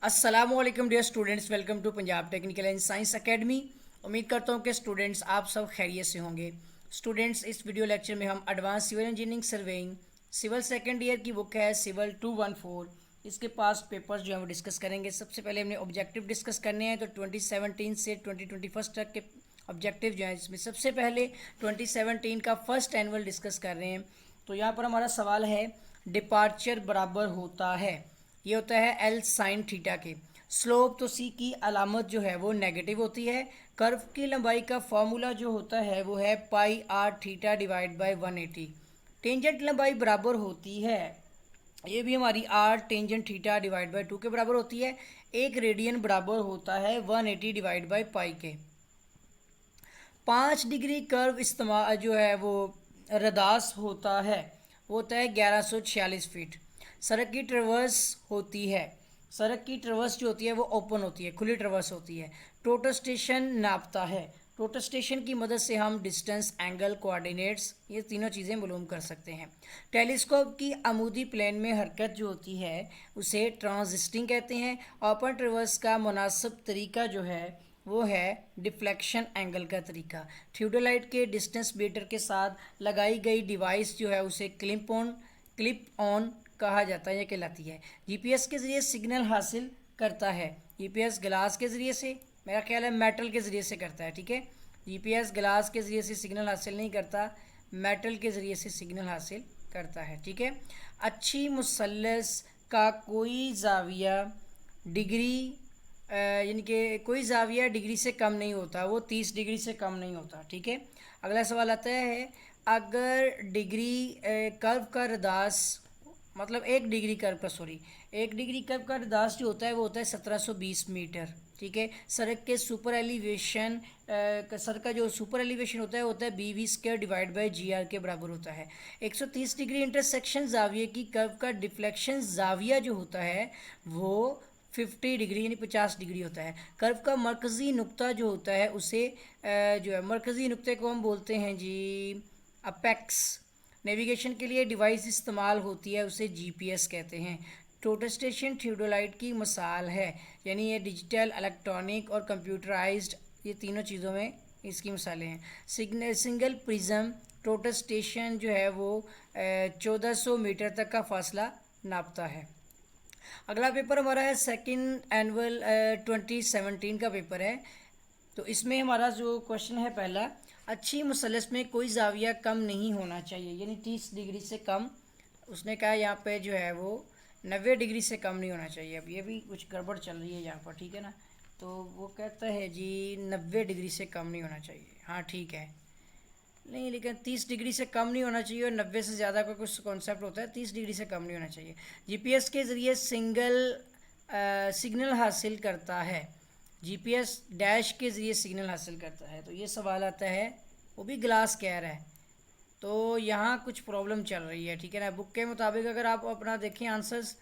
अस्सलामुअलैकुम dear students, welcome to Punjab technical and science academy. उम्मीद करता हूँ कि स्टूडेंट्स आप सब खैरियत से होंगे। स्टूडेंट्स, इस वीडियो लेक्चर में हम advance civil engineering surveying civil second year की बुक है सिविल 214, इसके पास पेपर्स जो है वो डिस्कस करेंगे। सबसे पहले हमने ऑब्जेक्टिव डिस्कस करने हैं, तो 2017 से 2021 तक के ऑब्जेक्टिव जो है, इसमें सबसे पहले 2017 का फर्स्ट एनुअल डिस्कस कर रहे हैं। तो यहाँ पर हमारा सवाल है, डिपार्चर बराबर होता है, ये होता है एल साइन थीटा के। स्लोप तो सी की अलामत जो है वो नेगेटिव होती है। कर्व की लंबाई का फॉर्मूला जो होता है वो है pi R theta divide by 180। Tangent लंबाई बराबर होती है, ये भी हमारी R tangent theta divide by 2 के बराबर होती है। एक रेडियन बराबर होता है 180 डिवाइड बाय पाई के। 5 डिग्री कर्व इस्तेमाल जो है वो रदास होता है, वो होता है 1146 फीट। सड़क की ट्रेवर्स होती है, सड़क की ट्रेवर्स जो होती है वो ओपन होती है, खुली ट्रेवर्स होती है। टोटल स्टेशन नापता है, टोटल स्टेशन की मदद से हम डिस्टेंस, एंगल, कोऑर्डिनेट्स, ये तीनों चीज़ें मालूम कर सकते हैं। टेलीस्कोप की अमूदी प्लेन में हरकत जो होती है उसे ट्रांजिस्टिंग कहते हैं। ओपन ट्रेवर्स का मुनासिब तरीका जो है वो है डिफ्लेक्शन एंगल का तरीका। थियोडोलाइट के डिस्टेंस मीटर के साथ लगाई गई डिवाइस जो है उसे क्लिप ऑन कहा जाता है, यह कहलाती है। जीपीएस के ज़रिए सिग्नल हासिल करता है, जीपीएस ग्लास के ज़रिए से, मेरा ख्याल है मेटल के ज़रिए से करता है, ठीक है। जीपीएस ग्लास के ज़रिए से सिग्नल हासिल नहीं करता, मेटल के ज़रिए से सिग्नल हासिल करता है, ठीक है। अच्छी मुसल्लस का कोई जाविया डिग्री यानी कि कोई जाविया डिग्री से कम नहीं होता, वो 30 डिग्री से कम नहीं होता, ठीक है। अगला सवाल आता है, अगर डिग्री कर्व का रदास, मतलब 1 डिग्री कर्व का, सॉरी 1 डिग्री कर्व का रदास जो होता है वो होता है 1720 मीटर, ठीक है। सड़क के सुपर एलिवेशन सड़क का जो सुपर एलिवेशन होता है B V square divide by G R के बराबर होता है। 130 डिग्री इंटरसेक्शन जाविये की कर्व का डिफ्लेक्शन जाविया जो होता है वो 50 डिग्री यानी 50 डिग्री होता है। कर्व का मरकज़ी नुक्ता जो होता है उसे जो है मरकज़ी नुक्ते को हम बोलते हैं जी अपेक्स। नेविगेशन के लिए डिवाइस इस्तेमाल होती है, उसे जीपीएस कहते हैं। टोटल स्टेशन थियोडोलाइट की मिसाल है, यानी ये डिजिटल, इलेक्ट्रॉनिक और कंप्यूटराइज्ड, ये तीनों चीज़ों में इसकी मिसालें हैं। सिंगल प्रिज्म टोटल स्टेशन जो है वो 1400 मीटर तक का फासला नापता है। अगला पेपर हमारा है सेकंड एनुअल 2017 का पेपर है। तो इसमें हमारा जो क्वेश्चन है पहला, अच्छी मुसलस में कोई जाविया कम नहीं होना चाहिए, यानी 30 डिग्री से कम। उसने कहा यहाँ पे जो है वो 90 डिग्री से कम नहीं होना चाहिए। अब ये भी कुछ गड़बड़ चल रही है यहाँ पर, ठीक है ना। तो वो कहता है जी 90 डिग्री से कम नहीं होना चाहिए, हाँ ठीक है, नहीं लेकिन 30 डिग्री से कम नहीं होना चाहिए, और 90 से ज़्यादा का कुछ कॉन्सेप्ट होता है, 30 डिग्री से कम नहीं होना चाहिए। जीपीएस के ज़रिए सिग्नल हासिल करता है, जीपीएस डैश के ज़रिए सिग्नल हासिल करता है। तो ये सवाल आता है, वो भी ग्लास कह रहा है, तो यहाँ कुछ प्रॉब्लम चल रही है, ठीक है ना। बुक के मुताबिक अगर आप अपना देखें आंसर्स,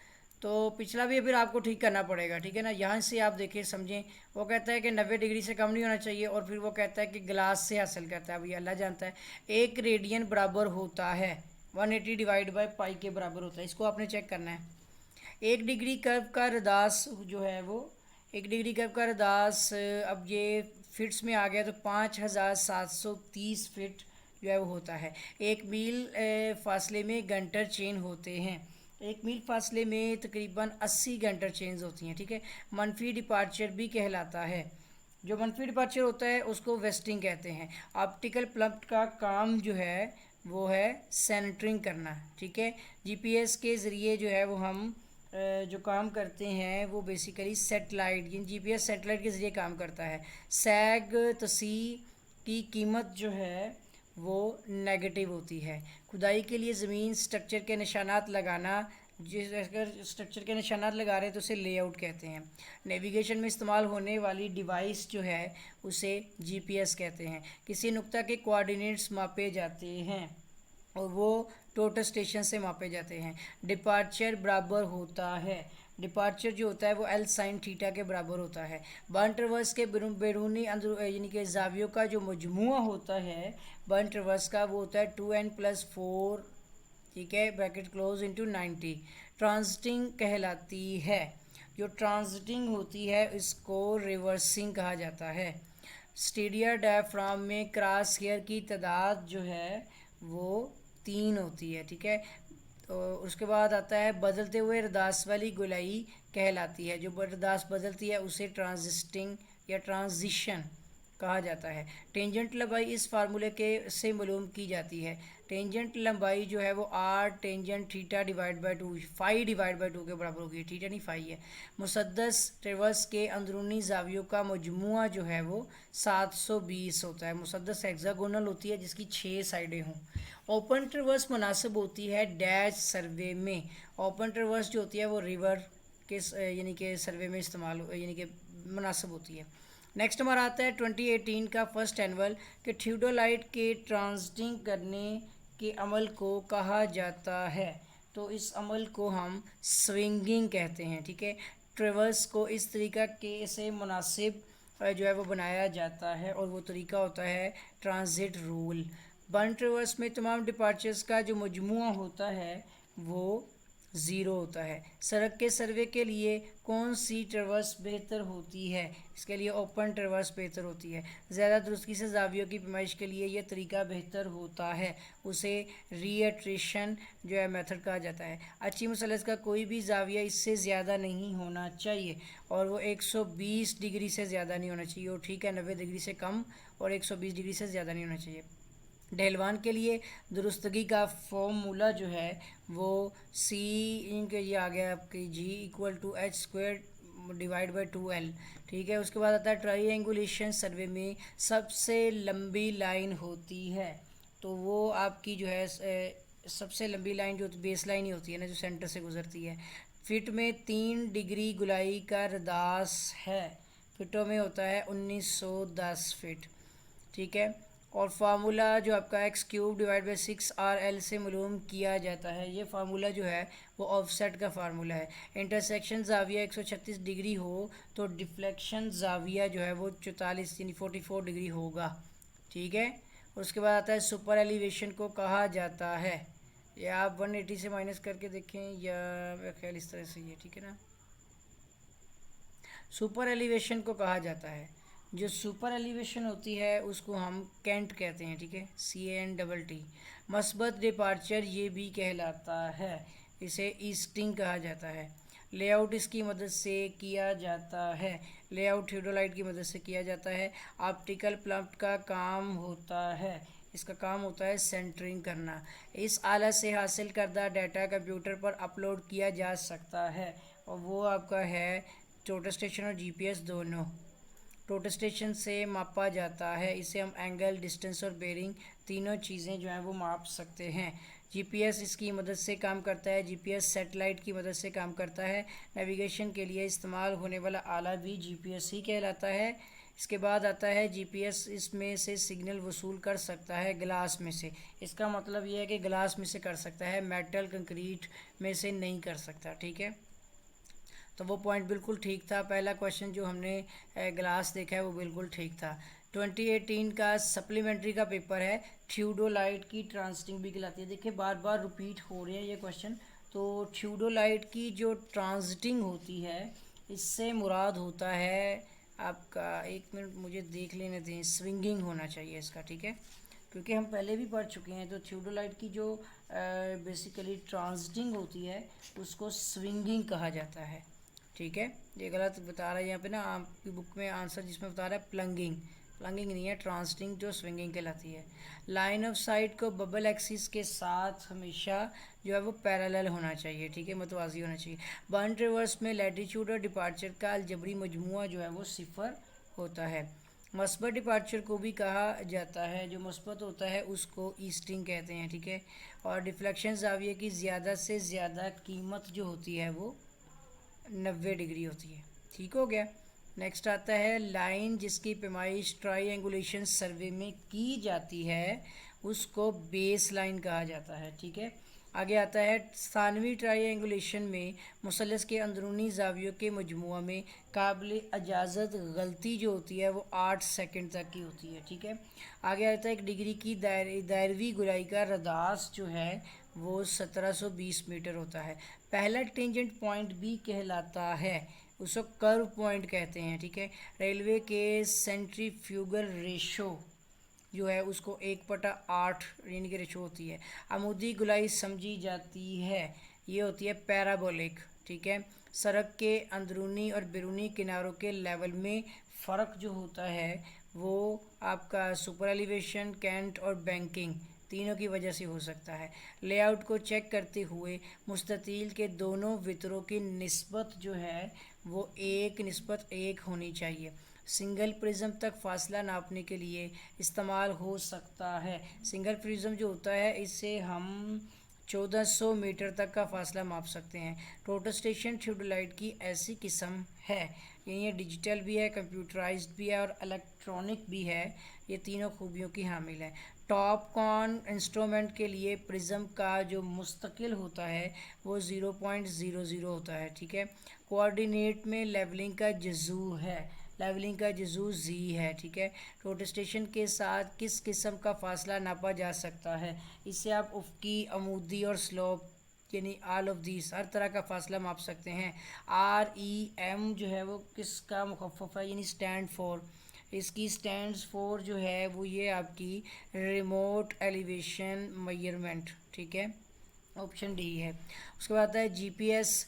तो पिछला भी फिर आपको ठीक करना पड़ेगा, ठीक है ना। यहाँ से आप देखें समझें, वो कहता है कि 90 डिग्री से कम नहीं होना चाहिए, और फिर वो कहता है कि ग्लास से हासिल करता है, अभी अल्लाह जानता है। एक रेडियन बराबर होता है 180 डिवाइड बाई पाई के बराबर होता है, इसको आपने चेक करना है। 1 डिग्री कर्व का रदास जो है वो 1 डिग्री कर्व का रदास, अब ये फिट्स में आ गया तो 5730 फिट जो है वो होता है। 1 मील फासले में गंटर चेन होते हैं, 1 मील फासले में तकरीबन 80 गंटर चेन्स होती हैं, ठीक है। मनफी डिपार्चर भी कहलाता है, जो मनफी डिपार्चर होता है उसको वेस्टिंग कहते हैं। ऑप्टिकल प्लग का काम जो है वो है सेंटरिंग करना, ठीक है। जीपीएस के ज़रिए जो है वो हम जो काम करते हैं वो बेसिकली सेटेलाइट, जीपीएस सेटेलाइट के ज़रिए काम करता है। सैग तसी की कीमत जो है वो नेगेटिव होती है। खुदाई के लिए ज़मीन स्ट्रक्चर के निशानात लगाना, जिस अगर स्ट्रक्चर के निशानात लगा रहे हैं तो उसे लेआउट कहते हैं। नेविगेशन में इस्तेमाल होने वाली डिवाइस जो है उसे जीपीएस कहते हैं। किसी नुक्ता के कोऑर्डिनेट्स मापे जाते हैं और वो टोटल स्टेशन से मापे जाते हैं। डिपार्चर बराबर होता है, डिपार्चर जो होता है वो एल साइन थीटा के बराबर होता है। बर्न ट्रवर्स के बैरूनी यानी कि जावियों का जो मजमुआ होता है बर्न ट्रवर्स का, वो होता है 2n+4, ठीक है, ब्रैकेट क्लोज इंटू 90, ट्रांजिटिंग कहलाती है। जो ट्रांजिटिंग होती है इसको रिवर्सिंग कहा जाता है। स्टेडिया डायफ्राम में क्रॉस हेयर की तादाद जो है वो 3 होती है, ठीक है। तो उसके बाद आता है बदलते हुए रदास वाली गोलाई कहलाती है। जो रदास बदलती है उसे ट्रांजिस्टिंग या ट्रांजिशन कहा जाता है। टेंजेंट लंबाई इस फार्मूले के से मालूम की जाती है। टेंजेंट लंबाई जो है वो R tangent theta divide by 2 phi divide by 2 के बराबर होगी। थीटा नहीं फाई है। मुसद्दस ट्रेवर्स के अंदरूनी जावियों का मजमुआ जो है वो 720 होता है। मुसद्दस हेक्सागोनल होती है जिसकी 6 साइडें हों। ओपन ट्रेवर्स मुनासिब होती है डैश सर्वे में। ओपन ट्रेवर्स जो होती है वो रिवर के यानी कि सर्वे में इस्तेमाल यानी कि मुनासिब होती है। नेक्स्ट हमारा आता है 2018 का फर्स्ट एनुअल कि थियोडोलाइट के ट्रांजिटिंग करने के अमल को कहा जाता है। तो इस अमल को हम स्विंगिंग कहते हैं, ठीक है। ट्रेवर्स को इस तरीका के से मुनासिब जो है वो बनाया जाता है और वो तरीका होता है ट्रांजिट रूल। बर्न ट्रेवर्स में तमाम डिपार्चर्स का जो मजमुआ होता है वो 0 होता है। सड़क के सर्वे के लिए कौन सी ट्रेवर्स बेहतर होती है? इसके लिए ओपन ट्रेवर्स बेहतर होती है। ज़्यादा दुरुस्ती से जावियों की पैमाइश के लिए यह तरीका बेहतर होता है, उसे रीअट्रेशन जो है मेथड कहा जाता है। अच्छी मुसलस का कोई भी जाविया इससे ज़्यादा नहीं होना चाहिए और वो 120 डिग्री से ज़्यादा नहीं होना चाहिए, और ठीक है 90 डिग्री से कम और 120 डिग्री से ज़्यादा नहीं होना चाहिए। ढेलवान के लिए दुरुस्तगी का फॉर्मूला जो है वो सी इनके ये आ गया आपकी G equal to H square divide by 2l, ठीक है। उसके बाद आता है ट्राइंगुलेशन सर्वे में सबसे लंबी लाइन होती है, तो वो आपकी जो है सबसे लंबी लाइन जो बेस लाइन ही होती है ना, जो सेंटर से गुजरती है। फिट में 3 डिग्री गुलाई का रदास है। फिटों में होता है 1910 फिट, ठीक है। और फार्मूला जो आपका x cube divide by 6RL से मालूम किया जाता है। ये फार्मूला जो है वो ऑफसेट का फार्मूला है। इंटरसेक्शन जाविया 136 डिग्री हो तो डिफ्लेक्शन जाविया जो है वो 44 यानी 44 डिग्री होगा, ठीक है। और उसके बाद आता है सुपर एलिवेशन को कहा जाता है, या आप 180 से माइनस करके देखें या मेरा ख्याल इस तरह से, ये ठीक है ना। सुपर एलिवेशन को कहा जाता है, जो सुपर एलिवेशन होती है उसको हम कैंट कहते हैं, ठीक है, CANTT। मस्बत डिपार्चर ये भी कहलाता है, इसे ईस्टिंग कहा जाता है। लेआउट इसकी मदद से किया जाता है। लेआउट थियोडोलाइट की मदद से किया जाता है। ऑप्टिकल प्लम्प का काम होता है, इसका काम होता है सेंटरिंग करना। इस आला से हासिल करदा डाटा कंप्यूटर पर अपलोड किया जा सकता है, और वो आपका है टोटल स्टेशन और GPS दोनों। टोटल स्टेशन से मापा जाता है, इसे हम एंगल, डिस्टेंस और बेरिंग तीनों चीज़ें जो हैं वो माप सकते हैं। GPS इसकी मदद से काम करता है। GPS सैटेलाइट की मदद से काम करता है। नेविगेशन के लिए इस्तेमाल होने वाला आला भी GPS ही कहलाता है। इसके बाद आता है GPS इसमें से सिग्नल वसूल कर सकता है ग्लास में से। इसका मतलब ये है कि ग्लास में से कर सकता है, मेटल कंक्रीट में से नहीं कर सकता, ठीक है। तो वो पॉइंट बिल्कुल ठीक था। पहला क्वेश्चन जो हमने ग्लास देखा है वो बिल्कुल ठीक था। 2018 का सप्लीमेंट्री का पेपर है, थियोडोलाइट की ट्रांजिटिंग भी कहलाती है। देखिए बार बार रिपीट हो रहे हैं ये क्वेश्चन। तो थियोडोलाइट की जो ट्रांजिटिंग होती है इससे मुराद होता है आपका, एक मिनट मुझे देख लेने दें, स्विंगिंग होना चाहिए इसका, ठीक है, क्योंकि हम पहले भी पढ़ चुके हैं। तो थियोडोलाइट की जो बेसिकली ट्रांजिटिंग होती है उसको स्विंगिंग कहा जाता है, ठीक है। ये गलत बता रहा है यहाँ पे ना आपकी बुक में आंसर, जिसमें बता रहा है प्लंगिंग। प्लंगिंग नहीं है, ट्रांजिटिंग जो स्विंगिंग कहलाती है। लाइन ऑफ साइट को बबल एक्सिस के साथ हमेशा जो है वो पैरेलल होना चाहिए, ठीक है, मतवाजी होना चाहिए। बर्न ट्रेवर्स में लैटिट्यूड और डिपार्चर का अलजबरी मजमुआ जो है वो 0 होता है। मस्बत डिपार्चर को भी कहा जाता है, जो मस्बत होता है उसको ईस्टिंग कहते हैं, ठीक है। और डिफ्लेक्शन जाविये की ज़्यादा से ज़्यादा कीमत जो होती है वो 90 डिग्री होती है, ठीक हो गया। नेक्स्ट आता है लाइन जिसकी पैमाइश ट्राइंगुलेशन सर्वे में की जाती है उसको बेस लाइन कहा जाता है, ठीक है। आगे आता है स्थानवी ट्राइंगुलेशन में मुसल्लस के अंदरूनी जावियों के मजमुआ में काबिल इजाज़त गलती जो होती है वो 8 सेकंड तक की होती है, ठीक है। आगे आता है एक डिग्री की दायरवी गुलाई का रदास जो है वो 1720 मीटर होता है। पहला टेंजेंट पॉइंट भी कहलाता है, उसको कर्व पॉइंट कहते हैं, ठीक है। रेलवे के सेंट्रीफ्यूगल रेशो जो है उसको 1/8 यानी कि रेशो होती है। आमुदी गुलाई समझी जाती है, ये होती है पैराबोलिक, ठीक है। सड़क के अंदरूनी और बैरूनी किनारों के लेवल में फ़र्क जो होता है वो आपका सुपर एलिवेशन, कैंट और बैंकिंग तीनों की वजह से हो सकता है। लेआउट को चेक करते हुए मुस्ततील के दोनों वितरों की निस्बत जो है वो 1:1 होनी चाहिए। सिंगल प्रिज्म तक फासला नापने के लिए इस्तेमाल हो सकता है। सिंगल प्रिज्म जो होता है इससे हम 1400 मीटर तक का फासला माप सकते हैं। प्रोटोस्टेशन थियोडोलाइट की ऐसी किस्म है, ये डिजिटल भी है, कंप्यूटराइज्ड भी है और इलेक्ट्रॉनिक भी है, ये तीनों खूबियों की हामिल है। टॉप कॉन इंस्ट्रूमेंट के लिए प्रिज्म का जो मुस्तकिल होता है वो 0.00 होता है, ठीक है। कोऑर्डिनेट में लेवलिंग का जज़ू है, लेवलिंग का जज़ू जी है, ठीक है। प्रोटेस्टेशन के साथ किस किस्म का फासला नापा जा सकता है, इससे आप उफ़क़ी, अमूदी और स्लोप यानी ऑल ऑफ दीज हर तरह का फासला माप सकते हैं। REM जो है वो किसका मुखफ़फ़ है, यानी स्टैंड फॉर, इसकी स्टैंड्स फॉर जो है वो ये आपकी रिमोट एलिवेशन मेजरमेंट, ठीक है, ऑप्शन डी है। उसके बाद आता है GPS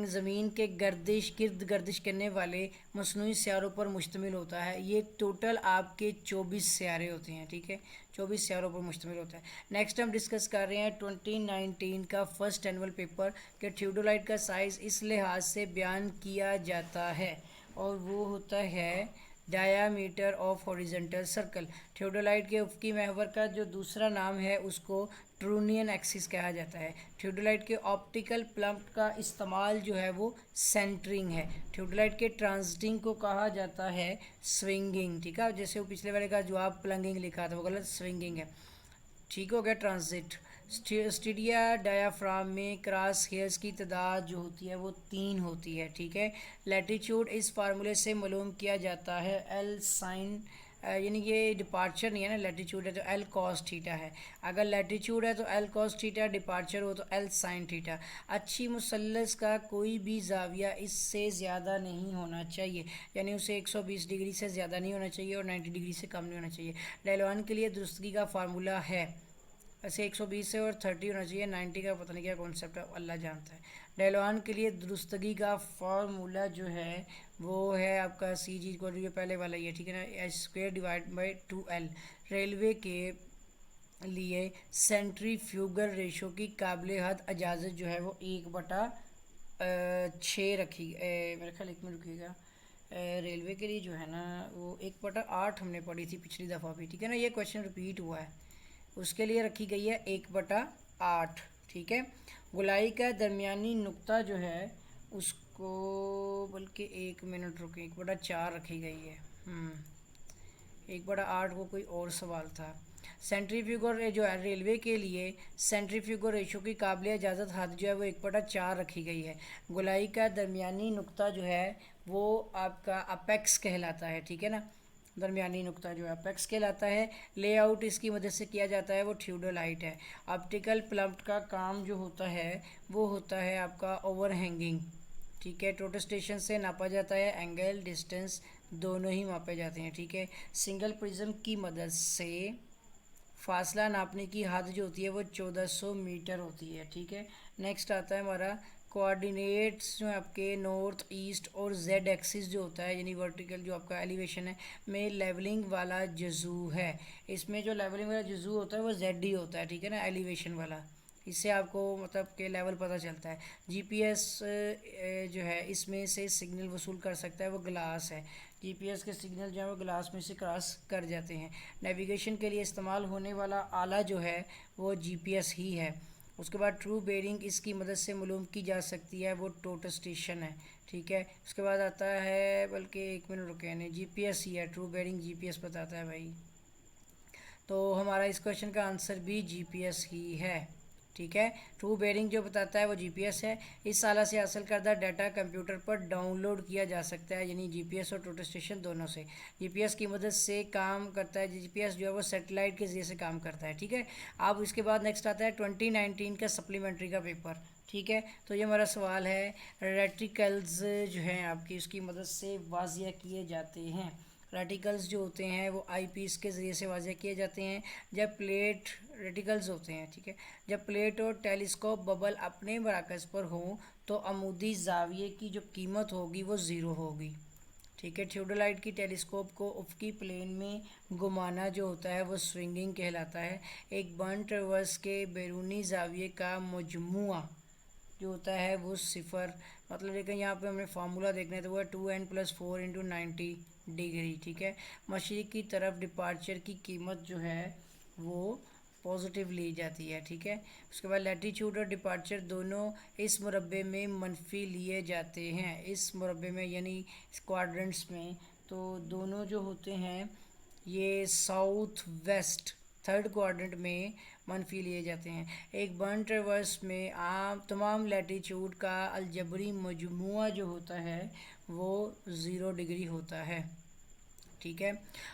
ज़मीन के गिर्द गर्दिश करने वाले मसनूई सियारों पर मुश्तमिल होता है। ये टोटल आपके 24 सियारे होते हैं, ठीक है, 24 सियारों पर मुश्तमिल होता है। नेक्स्ट हम डिस्कस कर रहे हैं 2019 का फर्स्ट एनुअल पेपर कि थियोडोलाइट का साइज़ इस लिहाज से बयान किया जाता है और वो होता है diameter of horizontal circle. Theodolite के उफ़क़ी महवर का जो दूसरा नाम है उसको ट्रूनियन एक्सिस कहा जाता है। थियोडोलाइट के ऑप्टिकल प्लम्प का इस्तेमाल जो है वो सेंटरिंग है। थियोडोलाइट के ट्रांजिटिंग को कहा जाता है स्विंगिंग, ठीक है। जैसे वो पिछले वाले का जवाब प्लंगिंग लिखा था वो गलत, स्विंगिंग है, ठीक हो गया। ट्रांजिट स्टीडिया डायाफ्राम में क्रॉस हेयर्स की तादाद जो होती है वो 3 होती है, ठीक है। लैटिट्यूड इस फार्मूले से मालूम किया जाता है L साइन यानी ये डिपार्चर नहीं है ना, लैटिट्यूड है तो L cos थीटा है। अगर लैटिट्यूड है तो L cos थीटा, डिपार्चर हो तो L sin थीटा। अच्छी मुसल्लस का कोई भी ज़ाविया इससे ज़्यादा नहीं होना चाहिए, यानी उसे 120 डिग्री से ज़्यादा नहीं होना चाहिए और 90 डिग्री से कम नहीं होना चाहिए। डेलवान के लिए दुरुस्तगी का फार्मूला है, ऐसे 120 से और 30 होना चाहिए, 90 का पता नहीं क्या कॉन्सेप्ट है, अल्लाह जानता है। डेलवान के लिए दुरुस्तगी का फार्मूला जो है वो है आपका CG को जो पहले वाला ही है, ठीक है ना, H²/2L। रेलवे के लिए सेंट्रीफ्यूगल रेशो की काबिल हद इजाज़त जो है वो 1/6 रखी, मेरे ख्याल 1 मिनट रुकिएगा, रेलवे के लिए जो है ना वो 1/8 हमने पढ़ी थी पिछली दफ़ा भी, ठीक है ना, ये क्वेश्चन रिपीट हुआ है, उसके लिए रखी गई है 1/8, ठीक है। गोलाई का दरमियानी नुक्ता जो है उसको बल्कि 1 मिनट रुके 1/4 रखी गई है, 1/8 को कोई और सवाल था। सेंट्रीफ्यूगल जो है रेलवे के लिए सेंट्रीफ्यूगल रेशो की काबिल इजाज़त हद जो है वो 1/4 रखी गई है। गोलाई का दरमियानी नुक्ता जो है वो आपका अपेक्स कहलाता है, ठीक है ना, दरमियानी नुक्ता जो है अपेक्स कहलाता है। लेआउट इसकी मदद से किया जाता है वो थियोडोलाइट है। ऑप्टिकल प्लम्प का काम जो होता है वो होता है आपका ओवर हैंगिंग, ठीक है। प्रोटेस्टेशन से नापा जाता है, एंगल डिस्टेंस दोनों ही मापे जाते हैं, ठीक है। सिंगल प्रिज्म की मदद से फासला नापने की हद जो होती है वो 1400 मीटर होती है, ठीक है। नेक्स्ट आता है हमारा कोऑर्डिनेट्स जो आपके नॉर्थ ईस्ट और जेड एक्सिस जो होता है यानी वर्टिकल जो आपका एलिवेशन है में लेवलिंग वाला जज़ू है। इसमें जो लेवलिंग वाला जज़ू होता है वो जेड ही होता है, ठीक है ना, एलिवेशन वाला, इससे आपको मतलब के लेवल पता चलता है। GPS जो है इसमें से सिग्नल वसूल कर सकता है वो ग्लास है। GPS के सिग्नल जो है वो ग्लास में से क्रॉस कर जाते हैं। नेविगेशन के लिए इस्तेमाल होने वाला आला जो है वो GPS ही है। उसके बाद ट्रू बेरिंग इसकी मदद से मालूम की जा सकती है वो प्रोटेस्टेशन है, ठीक है। उसके बाद आता है बल्कि 1 मिनट रुके नहीं, GPS ही है, ट्रू बेरिंग GPS बताता है भाई, तो हमारा इस क्वेश्चन का आंसर भी GPS ही है, ठीक है। ट्रू बेरिंग जो बताता है वो GPS है। इस साल से हासिल करदा डाटा कंप्यूटर पर डाउनलोड किया जा सकता है, यानी GPS और प्रोटेस्टेशन दोनों से। GPS की मदद से काम करता है, GPS जो है वो सैटेलाइट के ज़रिए से काम करता है, ठीक है। अब इसके बाद नेक्स्ट आता है 2019 का सप्लीमेंट्री का पेपर, ٹھیک ہے، تو یہ ہمارا سوال ہے ریٹیکلز جو ہیں آپ کی اس کی مدد سے واضح کیے جاتے ہیں۔ ریٹیکلز جو ہوتے ہیں وہ آئی پیس کے ذریعے سے واضح کیے جاتے ہیں جب پلیٹ ریٹیکلز ہوتے ہیں، ٹھیک ہے، جب پلیٹ اور ٹیلیسکوپ ببل اپنے مراکز پر ہوں تو عمودی زاویے کی جو قیمت ہوگی وہ 0 ہوگی، ٹھیک ہے۔ تھیوڈولائٹ کی ٹیلیسکوپ کو افقی پلین میں گھمانا جو ہوتا ہے وہ سوئنگنگ کہلاتا ہے۔ ایک بن ٹریورس کے بیرونی زاویے کا مجموعہ جو ہوتا ہے وہ 0، مطلب لیکن یہاں پہ ہمیں فارمولہ دیکھنا ہے تو وہ ہے 2n+4 × 90 ڈگری، ٹھیک ہے۔ مشرق کی طرف ڈپارچر کی قیمت جو ہے وہ پازیٹیو لی جاتی ہے، ٹھیک ہے۔ اس کے بعد لیٹیچیوڈ اور ڈپارچر دونوں اس مربع میں منفی لیے جاتے ہیں، اس مربع میں یعنی کوارڈرنٹس میں، تو دونوں جو ہوتے ہیں یہ ساؤتھ ویسٹ تھرڈ کوارڈرنٹ میں منفی لیے جاتے ہیں۔ ایک بن ٹریورس میں عام تمام لیٹیچیوڈ کا الجبری مجموعہ جو ہوتا ہے وہ 0 ڈگری ہوتا ہے، ٹھیک ہے۔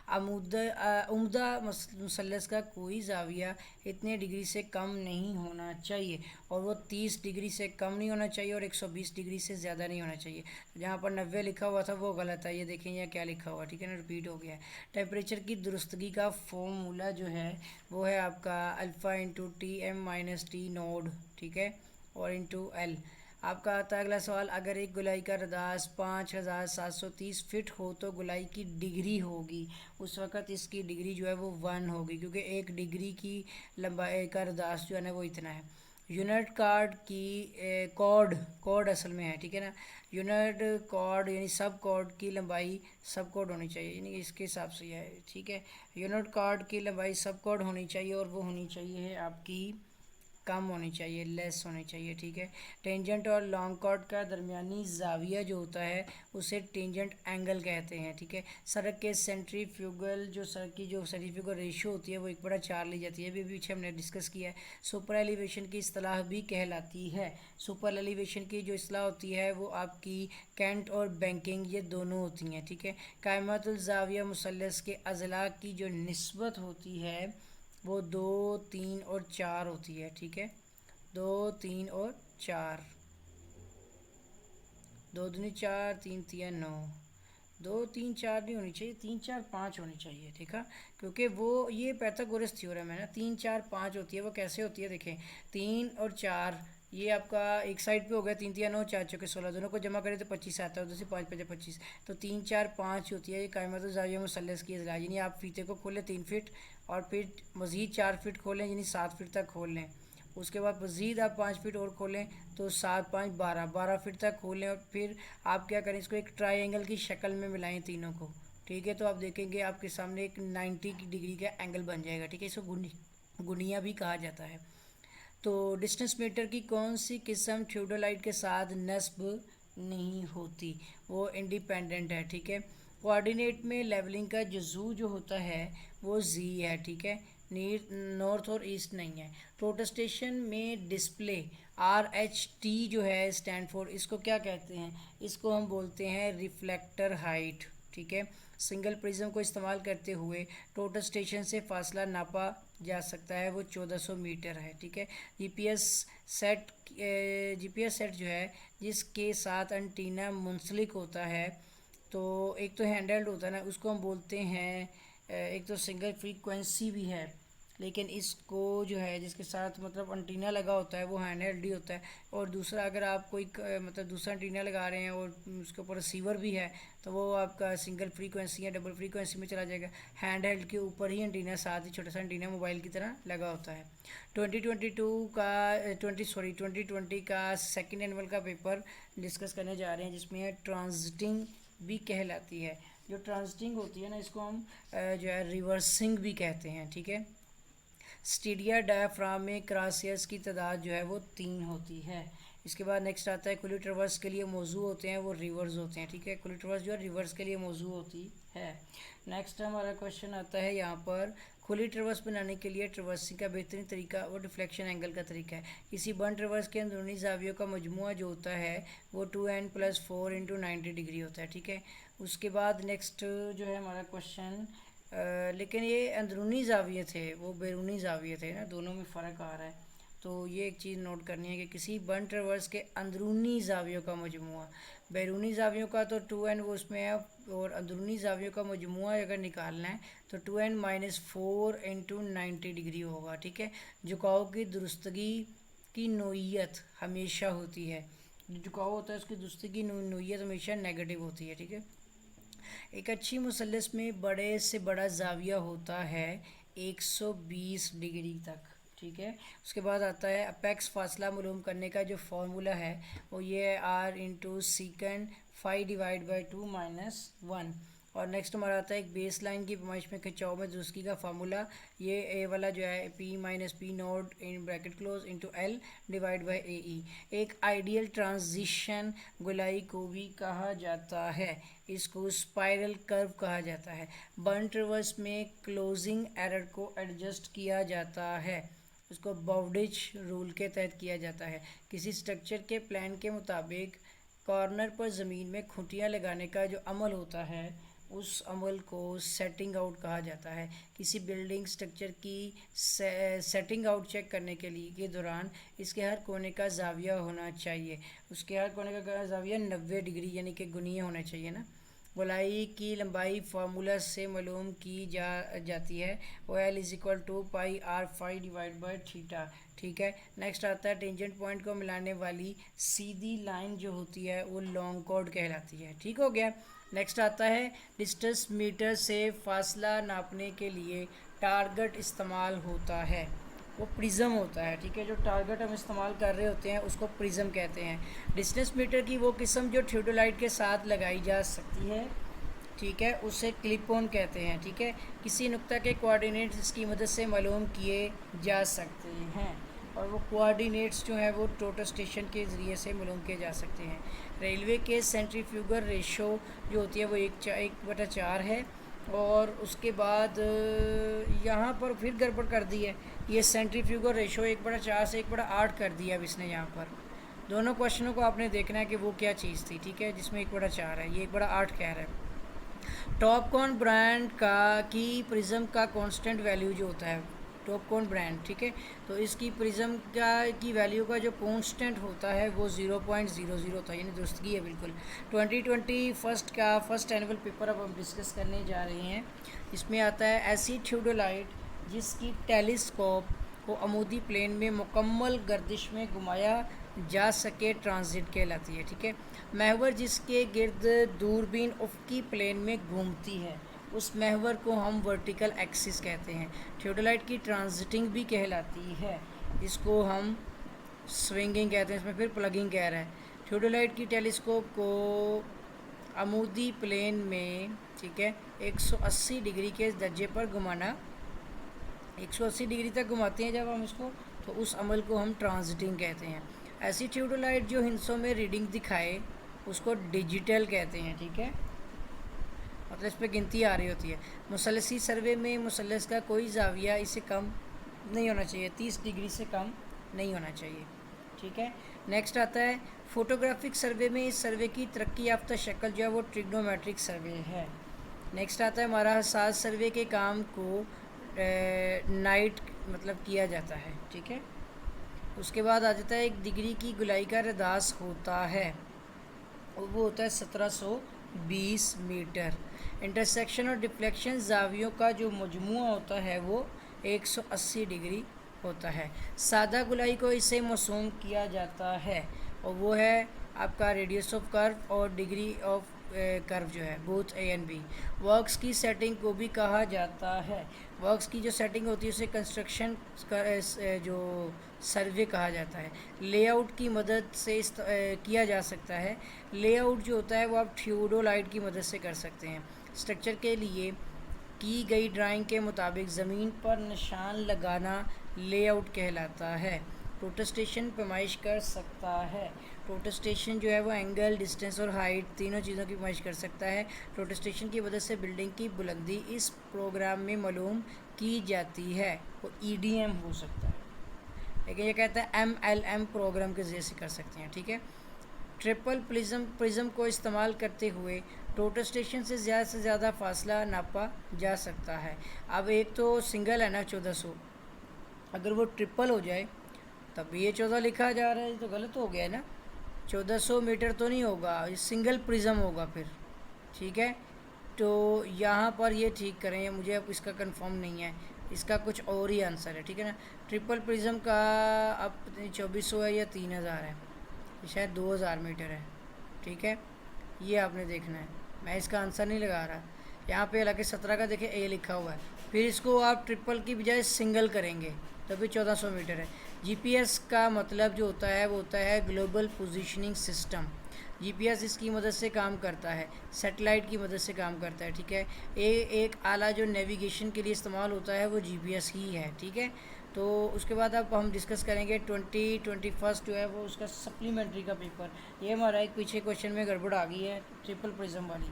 عمدہ مثلث کا کوئی زاویہ اتنے ڈگری سے کم نہیں ہونا چاہیے، اور وہ 30 ڈگری سے کم نہیں ہونا چاہیے اور 120 ڈگری سے زیادہ نہیں ہونا چاہیے۔ جہاں پر 90 لکھا ہوا تھا وہ غلط ہے، یہ دیکھیں یہ کیا لکھا ہوا، ٹھیک ہے نا، ریپیٹ ہو گیا ہے۔ ٹیمپریچر کی درستگی کا فارمولہ جو ہے وہ ہے آپ کا α×Tm−T0، ٹھیک ہے، اور انٹو L۔ آپ کا آتا ہے اگلا سوال، اگر ایک گولائی کا رداس 5730 فٹ ہو تو گولائی کی ڈگری ہوگی، اس وقت اس کی ڈگری جو ہے وہ 1 ہوگی، کیونکہ 1 ڈگری کی لمبائی کا رداس جو ہے نا وہ اتنا ہے۔ یونٹ کارڈ کی کارڈ اصل میں ہے، ٹھیک ہے نا، یونٹ کارڈ یعنی سب کارڈ کی لمبائی سب کارڈ ہونی چاہیے، یعنی اس کے حساب سے ہے، ٹھیک ہے۔ یونٹ کارڈ کی لمبائی سب کارڈ ہونی چاہیے اور وہ ہونی چاہیے آپ کی کم ہونی چاہیے، لیس ہونی چاہیے، ٹھیک ہے۔ ٹینجنٹ اور لانگ کارڈ کا درمیانی زاویہ جو ہوتا ہے اسے ٹینجنٹ اینگل کہتے ہیں، ٹھیک ہے۔ سڑک کے سینٹریفیوگل سڑک کی جو سینٹریفیوگل ریشو ہوتی ہے وہ 1/4 لی جاتی ہے، ابھی پیچھے ہم نے ڈسکس کیا ہے۔ سپر ایلیویشن کی اصطلاح بھی کہلاتی ہے، سپر ایلیویشن کی جو اصطلاح ہوتی ہے وہ آپ کی کینٹ اور بینکنگ یہ دونوں ہوتی ہیں، ٹھیک ہے۔ قائمۃ الزاویہ مثلث کے اضلاع کی جو نسبت ہوتی ہے وہ 2، 3 اور 4 ہوتی ہے، ٹھیک ہے، 2، 3 اور 4، 2 دونی 4، 3 تیا 9، 2، 3، 4 نہیں ہونی چاہیے، 3، 4، 5 ہونی چاہیے، ٹھیک ہے، کیونکہ وہ یہ پیتھاگورس تھیورم ہے نا، 3، 4، 5 ہوتی ہے، وہ کیسے ہوتی ہے دیکھیں، 3 اور 4 یہ آپ کا ایک سائڈ پہ ہو گیا، 3 تیا 9، 4 چوکے 16، دونوں کو جمع کریں تو 25 آتا ہے، ادھر سے 5 5 25، تو 3، 4، 5 ہوتی ہے یہ قائمۃ الزاویہ مثلث کی اضلاع، یعنی آپ فیتے کو کھولیں 3 فٹ اور پھر مزید 4 فٹ کھولیں یعنی 7 فٹ تک کھول لیں، اس کے بعد مزید آپ 5 فٹ اور کھولیں تو 7، 5، 12 فٹ تک کھولیں، اور پھر آپ کیا کریں اس کو ایک ٹرائی اینگل کی شکل میں ملائیں تینوں کو، ٹھیک ہے، تو آپ دیکھیں گے آپ کے سامنے ایک 90 ڈگری کا اینگل بن جائے گا، ٹھیک ہے، اس کو گنیا بھی کہا جاتا ہے۔ تو ڈسٹنس میٹر کی کون سی قسم تھیوڈولائٹ کے ساتھ نصب نہیں ہوتی، وہ انڈیپینڈنٹ ہے، ٹھیک ہے۔ کوآرڈینیٹ میں لیولنگ کا جزو جو ہوتا ہے وہ زی ہے، ٹھیک ہے، نارتھ اور ایسٹ نہیں ہے۔ پروٹسٹیشن میں ڈسپلے RH/T جو ہے اسٹینڈ فور، اس کو کیا کہتے ہیں، اس کو ہم بولتے ہیں ریفلیکٹر ہائٹ، ٹھیک ہے۔ سنگل پرزم کو استعمال کرتے ہوئے ٹوٹل اسٹیشن سے فاصلہ ناپا جا سکتا ہے وہ 1400 میٹر ہے، ٹھیک ہے۔ جی پی ایس سیٹ جو ہے جس کے ساتھ انٹینا منسلک ہوتا ہے، تو ایک تو ہینڈ ہیلڈ ہوتا ہے نا، اس کو ہم بولتے ہیں، ایک تو سنگل فریکوینسی بھی ہے لیکن اس کو جو ہے جس کے ساتھ مطلب انٹینا لگا ہوتا ہے وہ ہینڈ ہیلڈ ہی ہوتا ہے، اور دوسرا اگر آپ کوئی مطلب دوسرا انٹینا لگا رہے ہیں اور اس کے اوپر ریسیور بھی ہے تو وہ آپ کا سنگل فریکوینسی یا ڈبل فریکوینسی میں چلا جائے گا، ہینڈ ہیلڈ کے اوپر ہی انٹینا ساتھ ہی چھوٹا سا انٹینا موبائل کی طرح لگا ہوتا ہے۔ 2020 کا سیکنڈ اینول کا پیپر ڈسکس کرنے جا رہے ہیں جس میں ٹرانزٹنگ بھی کہلاتی ہے، جو ٹرانزٹنگ ہوتی ہے نا اس کو ہم جو ہے ریورسنگ بھی کہتے ہیں، ٹھیک ہے۔ اسٹیڈیا ڈایافرام میں کراسیئرز کی تعداد جو ہے وہ 3 ہوتی ہے۔ اس کے بعد نیکسٹ آتا ہے کھلی ٹریورس کے لیے موضوع ہوتے ہیں وہ ریورز ہوتے ہیں، ٹھیک ہے، کھلی ٹریورس جو ہے ریورس کے لیے موضوع ہوتی ہے۔ نیکسٹ ہمارا کوشچن آتا ہے یہاں پر، کھلی ٹریورس بنانے کے لیے ٹریورسنگ کا بہترین طریقہ وہ ڈیفلیکشن اینگل کا طریقہ ہے۔ کسی بن ٹریورس کے اندرونی زاویوں کا مجموعہ جو ہوتا ہے وہ 2n+4 × 90 ڈگری ہوتا ہے، ٹھیک ہے۔ اس کے بعد نیکسٹ جو ہے ہمارا کوشچن، لیکن یہ اندرونی زاویے تھے وہ بیرونی زاویے تھے نا، دونوں میں فرق آ رہا ہے، تو تو یہ ایک چیز نوٹ کرنی ہے کہ کسی بند ٹریورس کے اندرونی زاویوں کا مجموعہ، بیرونی زاویوں کا تو 2n وہ اس میں ہے، اور اندرونی زاویوں کا مجموعہ اگر نکالنا ہے تو 2n-4 انٹو 90 ڈگری ہوگا، ٹھیک ہے۔ جھکاؤ کی درستگی کی نوعیت ہمیشہ ہوتی ہے، جو جھکاؤ ہوتا ہے اس کی درستگی نوعیت ہمیشہ نیگیٹو ہوتی ہے، ٹھیک ہے۔ ایک اچھی مثلث میں بڑے سے بڑا زاویہ ہوتا ہے 120 ڈگری تک، ٹھیک ہے۔ اس کے بعد آتا ہے اپیکس فاصلہ معلوم کرنے کا جو فارمولہ ہے وہ یہ ہے r انٹو سیکنڈ 5/2 -1، اور نیکسٹ ہمارا آتا ہے ایک بیس لائن کی پیمائش میں کھنچاؤ میں درستگی کا فارمولہ، یہ اے والا جو ہے p - p naught in bracket close into l/ae۔ ایک آئیڈیل ٹرانزیشن گولائی کو بھی کہا جاتا ہے، اس کو اسپائرل کرو کہا جاتا ہے۔ بند ٹریورس میں کلوزنگ ایرر کو ایڈجسٹ کیا جاتا ہے، اس کو باؤڈیج رول کے تحت کیا جاتا ہے۔ کسی سٹرکچر کے پلان کے مطابق کارنر پر زمین میں کھوٹیاں لگانے کا جو عمل ہوتا ہے اس عمل کو سیٹنگ آؤٹ کہا جاتا ہے۔ کسی بلڈنگ سٹرکچر کی سیٹنگ آؤٹ چیک کرنے کے دوران اس کے ہر کونے کا زاویہ ہونا چاہیے، اس کے ہر کونے کا زاویہ 90 ڈگری یعنی کہ گنیہ ہونا چاہیے نا۔ گولائی کی لمبائی فارمولہ سے معلوم کی جاتی ہے، وہ L=πr5/θ، ٹھیک ہے۔ نیکسٹ آتا ہے ٹینجنٹ پوائنٹ کو ملانے والی سیدھی لائن جو ہوتی ہے وہ لانگ کارڈ کہلاتی ہے، ٹھیک ہو گیا۔ نیکسٹ آتا ہے ڈسٹنس میٹر سے فاصلہ ناپنے کے لیے ٹارگٹ استعمال ہوتا ہے، وہ پرزم ہوتا ہے، ٹھیک ہے۔ جو ٹارگٹ ہم استعمال کر رہے ہوتے ہیں اس کو پرزم کہتے ہیں۔ ڈسٹنس میٹر کی وہ قسم جو تھیوڈولائٹ کے ساتھ لگائی جا سکتی ہے، ٹھیک ہے، اسے کلپ آن کہتے ہیں، ٹھیک ہے۔ کسی نقطہ کے کوآرڈینیٹس اس کی مدد سے معلوم کیے جا سکتے ہیں، اور وہ کوآرڈینیٹس جو ہیں وہ ٹوٹل اسٹیشن کے ذریعے سے معلوم کیے جا سکتے ہیں۔ ریلوے کے سینٹریفیوگل ریشو جو ہوتی ہے وہ 1/4 ہے، اور اس کے بعد یہاں پر پھر گڑبڑ کر دی ہے، یہ سینٹریفیوگل ریشو 1/4 سے 1/8 کر دیا اب اس نے یہاں پر۔ دونوں کوشچنوں کو آپ نے دیکھنا ہے کہ وہ کیا چیز تھی، ٹھیک ہے، جس میں 1/4 ہے، یہ 1/8 کہہ رہا ہے۔ ٹاپ کون برانڈ کی پرزم کا کانسٹنٹ ویلیو جو ہوتا ہے، ٹاپ کون برانڈ، ٹھیک ہے، تو اس کی پرزم کی ویلیو کا جو کانسٹنٹ ہوتا ہے وہ 0.00 ہوتا ہے، یعنی درستگی ہے بالکل۔ 2021 کا فرسٹ اینول پیپر اب ہم ڈسکس کرنے جا رہے ہیں، اس میں آتا ہے ایسی تھیوڈولائٹ جس کی ٹیلیسکوپ کو عمودی پلین میں مکمل گردش میں گھمایا جا سکے ٹرانزٹ کہلاتی ہے، ٹھیک ہے۔ محور جس کے گرد دوربین افقی پلین میں گھومتی ہے اس محور کو ہم ورٹیکل ایکسس کہتے ہیں۔ تھیوڈولائٹ کی ٹرانزٹنگ بھی کہلاتی ہے، اس کو ہم سوئنگنگ کہتے ہیں، اس میں پھر پلگنگ کہہ رہا ہے۔ تھیوڈولائٹ کی ٹیلیسکوپ کو عمودی پلین میں، ٹھیک ہے، 180 ڈگری کے درجے پر گھمانا، 180 ڈگری تک گھماتے ہیں جب ہم اس کو، تو اس عمل کو ہم ٹرانزٹنگ کہتے ہیں۔ ایسی تھیوڈولائٹ جو ہندسوں میں ریڈنگ دکھائے اس کو ڈیجیٹل کہتے ہیں، ٹھیک ہے، مطلب اس پہ گنتی آ رہی ہوتی ہے۔ مثلثی سروے میں مثلث کا کوئی زاویہ اس سے کم نہیں ہونا چاہیے، 30 ڈگری سے کم نہیں ہونا چاہیے، ٹھیک ہے۔ نیکسٹ آتا ہے فوٹوگرافک سروے میں، اس سروے کی ترقی یافتہ شکل جو ہے وہ ٹریگنومیٹرک سروے ہے۔ نیکسٹ آتا ہے ہمارا حساس سروے کے کام کو نائٹ مطلب کیا جاتا ہے، ٹھیک ہے۔ اس کے بعد آ جاتا ہے 1 ڈگری کی گولائی کا رداس ہوتا ہے، اور وہ ہوتا ہے 1720 میٹر۔ انٹرسیکشن اور ڈفلیکشن زاویوں کا جو مجموعہ ہوتا ہے وہ 180 ڈگری ہوتا ہے۔ سادہ گولائی کو اس سے موسوم کیا جاتا ہے، اور وہ ہے آپ کا ریڈیوس آف کرو اور ڈگری آف کرو جو ہے، both A and B. Works کی سیٹنگ کو بھی کہا جاتا ہے، ورکس کی جو سیٹنگ ہوتی ہے اسے کنسٹرکشن جو سروے کہا جاتا ہے۔ لے آؤٹ کی مدد سے کیا جا سکتا ہے، لے آؤٹ جو ہوتا ہے وہ آپ تھیوڈولائٹ کی مدد سے کر سکتے ہیں۔ اسٹرکچر کے لیے کی گئی ڈرائنگ کے مطابق زمین پر نشان لگانا لے آؤٹ کہلاتا ہے۔ پروٹسٹیشن پیمائش کر سکتا ہے، پروٹسٹیشن جو ہے وہ اینگل، ڈسٹنس اور ہائٹ تینوں چیزوں کی پیمائش کر سکتا ہے۔ پروٹسٹیشن کی مدد سے بلڈنگ کی بلندی اس پروگرام میں معلوم کی جاتی ہے، وہ EDM ہو سکتا ہے، لیکن یہ کہتا ہے MLM پروگرام کے ذریعے سے کر سکتے ہیں، ٹھیک ہے۔ ٹرپل پرزم کو استعمال کرتے ہوئے ٹوٹل اسٹیشن سے زیادہ فاصلہ ناپا جا سکتا ہے۔ اب ایک تو سنگل ہے نا 1400، اگر وہ ٹرپل ہو جائے तब भी ये 14 लिखा जा रहा है, ये तो गलत हो गया है ना। 1400 मीटर तो नहीं होगा, ये सिंगल प्रिज्म होगा फिर। ठीक है, तो यहाँ पर ये ठीक करें, मुझे अब इसका कंफर्म नहीं है, इसका कुछ और ही आंसर है। ठीक है ना, ट्रिपल प्रिज्म का अब 2400 है या 3000 है, ये शायद 2000 मीटर है। ठीक है, ये आपने देखना है, मैं इसका आंसर नहीं लगा रहा। यहाँ पे हालांकि 17 का देखिए ए लिखा हुआ है, फिर इसको आप ट्रिपल की बजाय सिंगल करेंगे तभी 1400 मीटर है। जीपीएस का मतलब जो होता है वो होता है ग्लोबल पोजीशनिंग सिस्टम। जीपीएस इसकी मदद से काम करता है, सैटेलाइट की मदद से काम करता है। ठीक है, एक आला जो नेविगेशन के लिए इस्तेमाल होता है वो जीपीएस ही है। ठीक है, तो उसके बाद अब हम डिस्कस करेंगे 2021 जो है वो उसका सप्लीमेंट्री का पेपर। ये हमारा एक पीछे क्वेश्चन में गड़बड़ आ गई है ट्रिपल प्रिज्म वाली,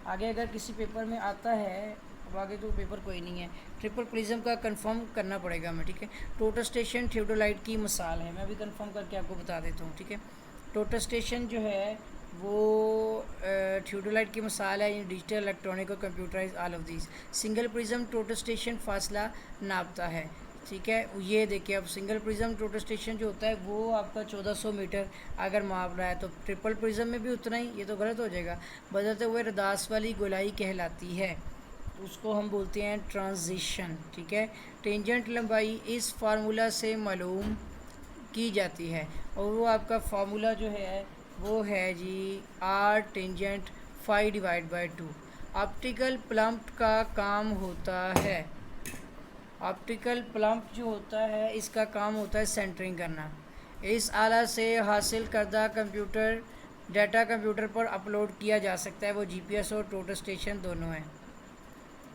आगे अगर किसी पेपर में आता है, अब आगे तो पेपर कोई नहीं है, ट्रिपल प्रिज्म का कंफर्म करना पड़ेगा हमें। ठीक है, टोटल स्टेशन थियोडोलाइट की मिसाल है, मैं भी कंफर्म करके आपको बता देता हूँ। ठीक है, टोटल स्टेशन जो है वो थियोडोलाइट की मिसाल है, डिजिटल इलेक्ट्रॉनिक और computerise all of these. Single prism total station फासला नापता है। ठीक है, ये देखिए अब सिंगल प्रिज्म टोटल स्टेशन जो होता है वो आपका 1400 मीटर अगर माप रहा है, तो ट्रिपल प्रिज्म में भी उतना ही, ये तो गलत हो जाएगा। बदलते हुए रदास वाली गोलाई कहलाती है, उसको हम बोलते हैं ट्रांजिशन। ठीक है, टेंजेंट लंबाई इस फार्मूला से मालूम की जाती है, और वो आपका फार्मूला जो है वो है G R tangent phi divide by 2। Optical plumb का काम होता है, ऑप्टिकल प्लम्प जो होता है इसका काम होता है सेंटरिंग करना। इस आला से हासिल करदा कंप्यूटर डाटा कंप्यूटर पर अपलोड किया जा सकता है, वो जीपीएस और टोटल स्टेशन दोनों हैं।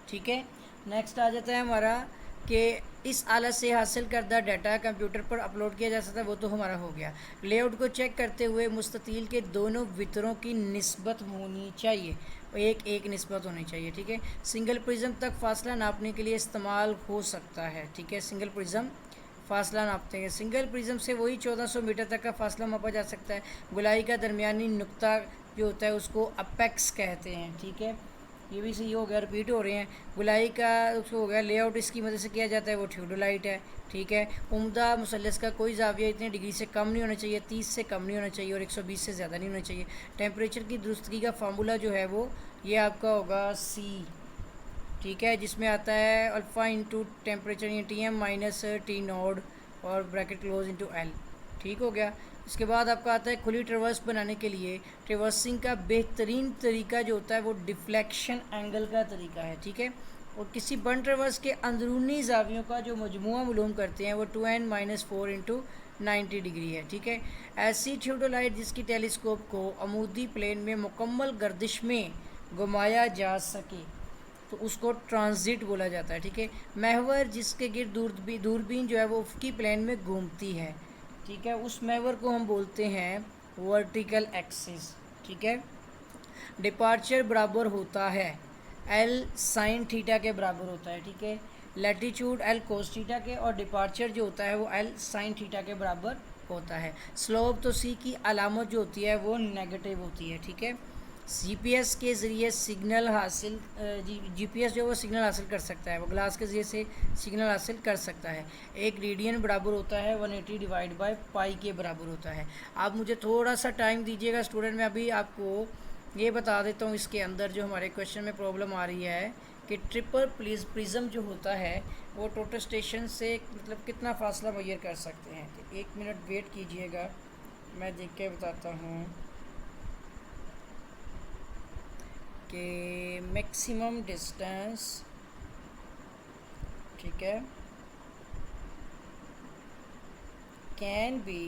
ठीक है, नेक्स्ट आ जाता है हमारा कि इस आला से हासिल करदा डाटा कंप्यूटर पर अपलोड किया जा सकता है, वो तो हमारा हो गया। लेआउट को चेक करते हुए मुस्ततील के दोनों वितरों की निस्बत होनी चाहिए, एक एक निस्बत होनी चाहिए। ठीक है, सिंगल प्रिज्म तक फासला नापने के लिए इस्तेमाल हो सकता है। ठीक है, सिंगल प्रिज्म फासला नापते हैं, सिंगल प्रिज्म से वही 1400 मीटर तक का फासला मापा जा सकता है। गोलाई का दरमियानी नुक्ता जो होता है उसको अपेक्स कहते हैं। ठीक है, ये भी सही हो गया, रिपीट हो रहे हैं। गोलाई का उसको हो गया, लेआउट इसकी मदद से किया जाता है, वो थियोडोलाइट है। ठीक है, उम्दा मुसल्लस का कोई जाविया इतने डिग्री से कम नहीं होना चाहिए, 30 से कम नहीं होना चाहिए और 120 से ज़्यादा नहीं होना चाहिए। टेम्परेचर की दुरुस्तगी का फार्मूला जो है वो ये आपका होगा सी। ठीक है, जिसमें आता है alpha into temperature T M minus T naught और ब्रैकेट क्लोज इंटू एल। ठीक हो गया। इसके बाद आपका आता है खुली ट्रेवर्स बनाने के लिए ट्रेवर्सिंग का बेहतरीन तरीका जो होता है वो डिफ्लेक्शन एंगल का तरीका है। ठीक है, और किसी बंद ट्रेवर्स के अंदरूनी जावियों का जो मजमुआ मालूम करते हैं वो 2n-4 इंटू 90 डिग्री है। ठीक है, ऐसी थियोडोलाइट जिसकी टेलीस्कोप को अमूदी प्लेन में मुकम्मल गर्दिश में घुमाया जा सके तो उसको ट्रांजिट बोला जाता है। ठीक है, महवर जिसके गिर्द दूरबीन जो है वो उफ़क़ी प्लेन में घूमती है। ठीक है, उस महवर को हम बोलते हैं वर्टिकल एक्सिस। ठीक है, डिपार्चर बराबर होता है एल साइन थीटा के बराबर होता है। ठीक है, लैटीट्यूड एल कोस थीटा के और डिपार्चर जो होता है वो एल साइन थीटा के बराबर होता है। स्लोप तो सी की अलामत जो होती है वो नेगेटिव होती है। ठीक है, जीपीएस के ज़रिए सिग्नल हासिल जीपीएस जो वो सिग्नल हासिल कर सकता है, वो ग्लास के ज़रिए से सिग्नल हासिल कर सकता है। एक रेडियन बराबर होता है 180 डिवाइड बाय पाई के बराबर होता है। आप मुझे थोड़ा सा टाइम दीजिएगा स्टूडेंट, मैं अभी आपको ये बता देता हूँ इसके अंदर जो हमारे क्वेश्चन में प्रॉब्लम आ रही है कि ट्रिपल प्रिज्म जो होता है वो टोटल स्टेशन से मतलब कितना फासला मैयर कर सकते हैं। तो 1 मिनट वेट कीजिएगा, मैं देख के बताता हूँ कि मैक्सिमम डिस्टेंस। ठीक है, can be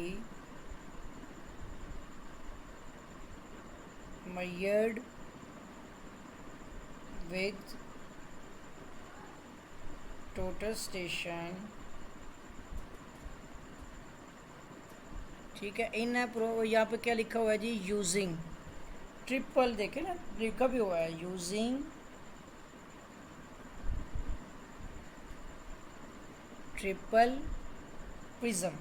measured with total station। ठीक है, इन यहाँ पे क्या लिखा हुआ है जी, यूजिंग ट्रिपल, देखे ना लिखा भी हुआ है यूजिंग ट्रिपल प्रिज्म।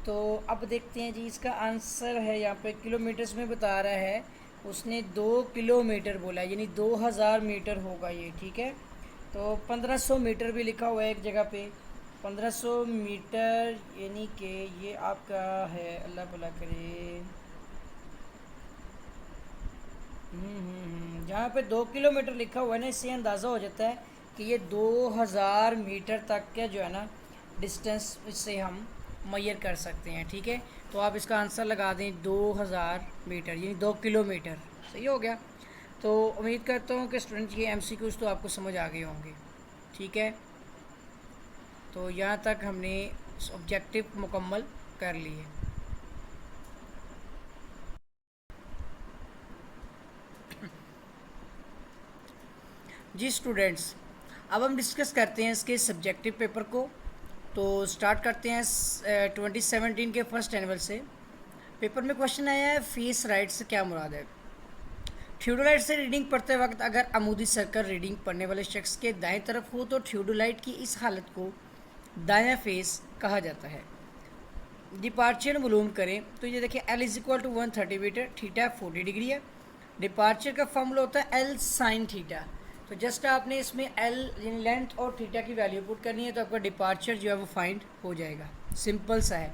तो अब देखते हैं जी, इसका आंसर है यहाँ पे किलोमीटर्स में बता रहा है, उसने 2 किलोमीटर बोला, यानी 2000 मीटर होगा ये। ठीक है, तो 1500 मीटर भी लिखा हुआ है एक जगह पे, 1500 मीटर, यानी कि ये आपका है, अल्लाह भला करे, जहाँ पे 2 किलोमीटर लिखा हुआ है ना, इससे अंदाज़ा हो जाता है कि ये 2000 मीटर तक का जो है ना डिस्टेंस इससे हम मैयर कर सकते हैं। ठीक है, तो आप इसका आंसर लगा दें 2000 मीटर, यानी 2 किलोमीटर। सही हो गया। तो उम्मीद करता हूँ कि स्टूडेंट ये एमसीक्यूज़ तो आपको समझ आ गए होंगे। ठीक है, तो यहाँ तक हमने ऑब्जेक्टिव मुकम्मल कर लिए। जी स्टूडेंट्स, अब हम डिस्कस करते हैं इसके सब्जेक्टिव पेपर को। तो स्टार्ट करते हैं 2017 के फर्स्ट एनुअल से। पेपर में क्वेश्चन आया है फेस राइट से क्या मुराद है। थियोडोलाइट से रीडिंग पढ़ते वक्त अगर अमूदी सर्कल रीडिंग पढ़ने वाले शख्स के दाएं तरफ हो तो थियोडोलाइट की इस हालत को दायां फेस कहा जाता है। डिपार्चर मालूम करें तो ये देखिए L = 130 मीटर, थीटा 40 डिग्री है। डिपार्चर का फॉर्मूला होता है L sin थीटा। तो जस्ट आपने इसमें L लेंथ और थीटा की वैल्यू पुट करनी है तो आपका डिपार्चर जो है वो फाइंड हो जाएगा। सिंपल सा है।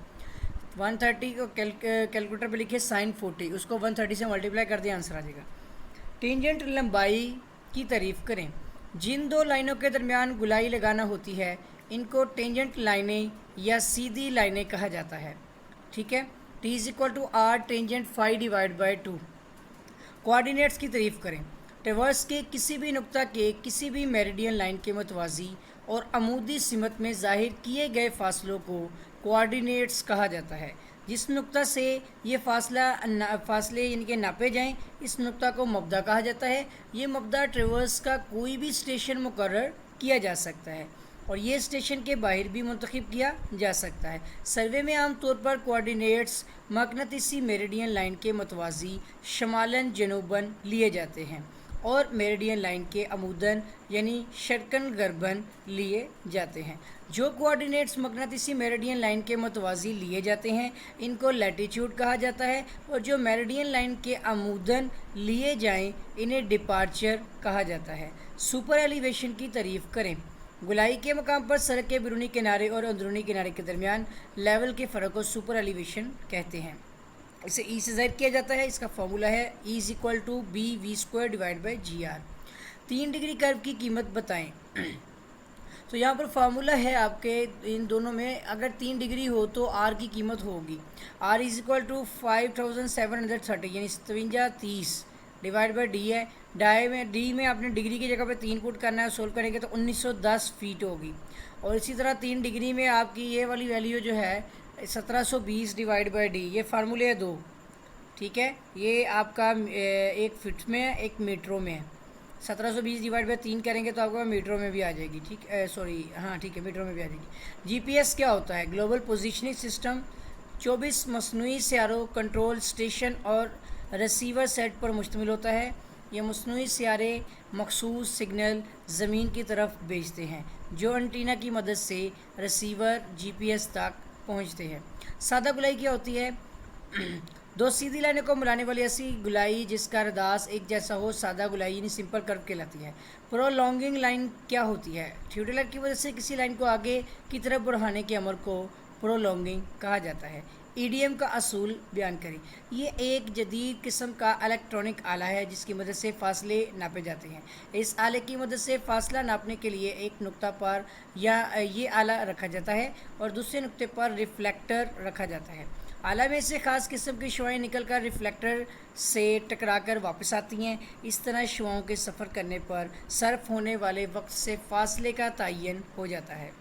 130 को कैलकुलेटर पे लिखे sin 40, उसको 130 से मल्टीप्लाई कर दिया, आंसर आ जाएगा। टेंजेंट लंबाई की तारीफ करें। जिन दो लाइनों के दरमियान गुलाई लगाना होती है इनको टेंजेंट लाइनें या सीधी लाइनें कहा जाता है। ठीक है, T = R टेंजेंट φ/2। कोऑर्डिनेट्स की तारीफ करें। ट्रेवर्स के किसी भी नुक्ता के किसी भी मेरिडियन लाइन के मुतवाज़ी और अमूदी सिमत में ज़ाहिर किए गए फासलों को कोऑर्डिनेट्स कहा जाता है। जिस नुक्ता से ये फासले यानी कि नापे जाएं, इस नुक्ता को मबदा कहा जाता है। ये मबदा ट्रेवर्स का कोई भी स्टेशन मुकर्रर किया जा सकता है और ये स्टेशन के बाहर भी मुंतखब किया जा सकता है। सर्वे में आमतौर पर कोऑर्डिनेट्स मकनातीसी मेरिडियन लाइन के मुतवाज़ी शमालन जनूबन लिए जाते हैं और मेरिडियन लाइन के अमूदन यानी शर्कन गरबन लिए जाते हैं। जो कोऑर्डिनेट्स मकनातीसी मेरिडियन लाइन के मुतवाज़ी लिए जाते हैं इनको लैटिट्यूड कहा जाता है और जो मेरिडियन लाइन के अमूदन लिए जाएं इन्हें डिपार्चर कहा जाता है। सुपर एलिवेशन की तारीफ करें। गुलाई के मकाम पर सड़क के बैरूनी किनारे और अंदरूनी किनारे के दरमियान लेवल के फ़र्क को सुपर एलिवेशन कहते हैं। इसे E से ज़ाहिर किया जाता है। इसका फॉर्मूला है E = BV² / GR। 3 degree curve की कीमत बताएं। तो यहाँ पर फार्मूला है आपके इन दोनों में, अगर 3 डिग्री हो तो R की कीमत होगी R = 5730 यानी 5730 / D है। डी में आपने डिग्री की जगह पे 3 पुट करना है, सोल्व करेंगे तो 1910 फीट होगी। और इसी तरह 3 डिग्री में आपकी ये वाली वैल्यू जो है 1720 / D, ये फार्मूले 2। ठीक है, ये आपका 1 फिट में है, 1 मीटरों में है। 1720 / 3 करेंगे तो आपको मीटरों में भी आ जाएगी। ठीक है, सॉरी हाँ ठीक है, मीटरों में भी आ जाएगी। GPS क्या होता है? ग्लोबल पोजिशनिंग सिस्टम 24 मसनूई सियारों, कंट्रोल स्टेशन और रिसीवर सेट पर मुश्तमिल होता है। ये मसनूई सियारे मखसूस सिग्नल ज़मीन की तरफ भेजते हैं जो एंटीना की मदद से रिसीवर GPS तक पहुंचते हैं। सादा गुलाई क्या होती है? दो सीधी लाइनों को मिलाने वाली ऐसी गुलाई जिसका रदास एक जैसा हो सादा गुलाई यानी सिंपल कर्व कहलाती है। प्रोलॉन्गिंग लाइन क्या होती है? थियोडोलाइट की वजह से किसी लाइन को आगे की तरफ बढ़ाने के अमल को प्रोलॉन्गिंग कहा जाता है। EDM का असूल बयान करें। ये एक जदीद किस्म का इलेक्ट्रॉनिक आला है जिसकी मदद से फासले नापे जाते हैं। इस आले की मदद से फासला नापने के लिए एक नुक्ता पर या ये आला रखा जाता है और दूसरे नुक्ते पर रिफ्लेक्टर रखा जाता है। आला में से ख़ास किस्म की शुआएँ निकलकर रिफ्लेक्टर से टकराकर वापस आती हैं। इस तरह शुआओं के सफ़र करने पर सर्फ होने वाले वक्त से फासले का तयन हो जाता है।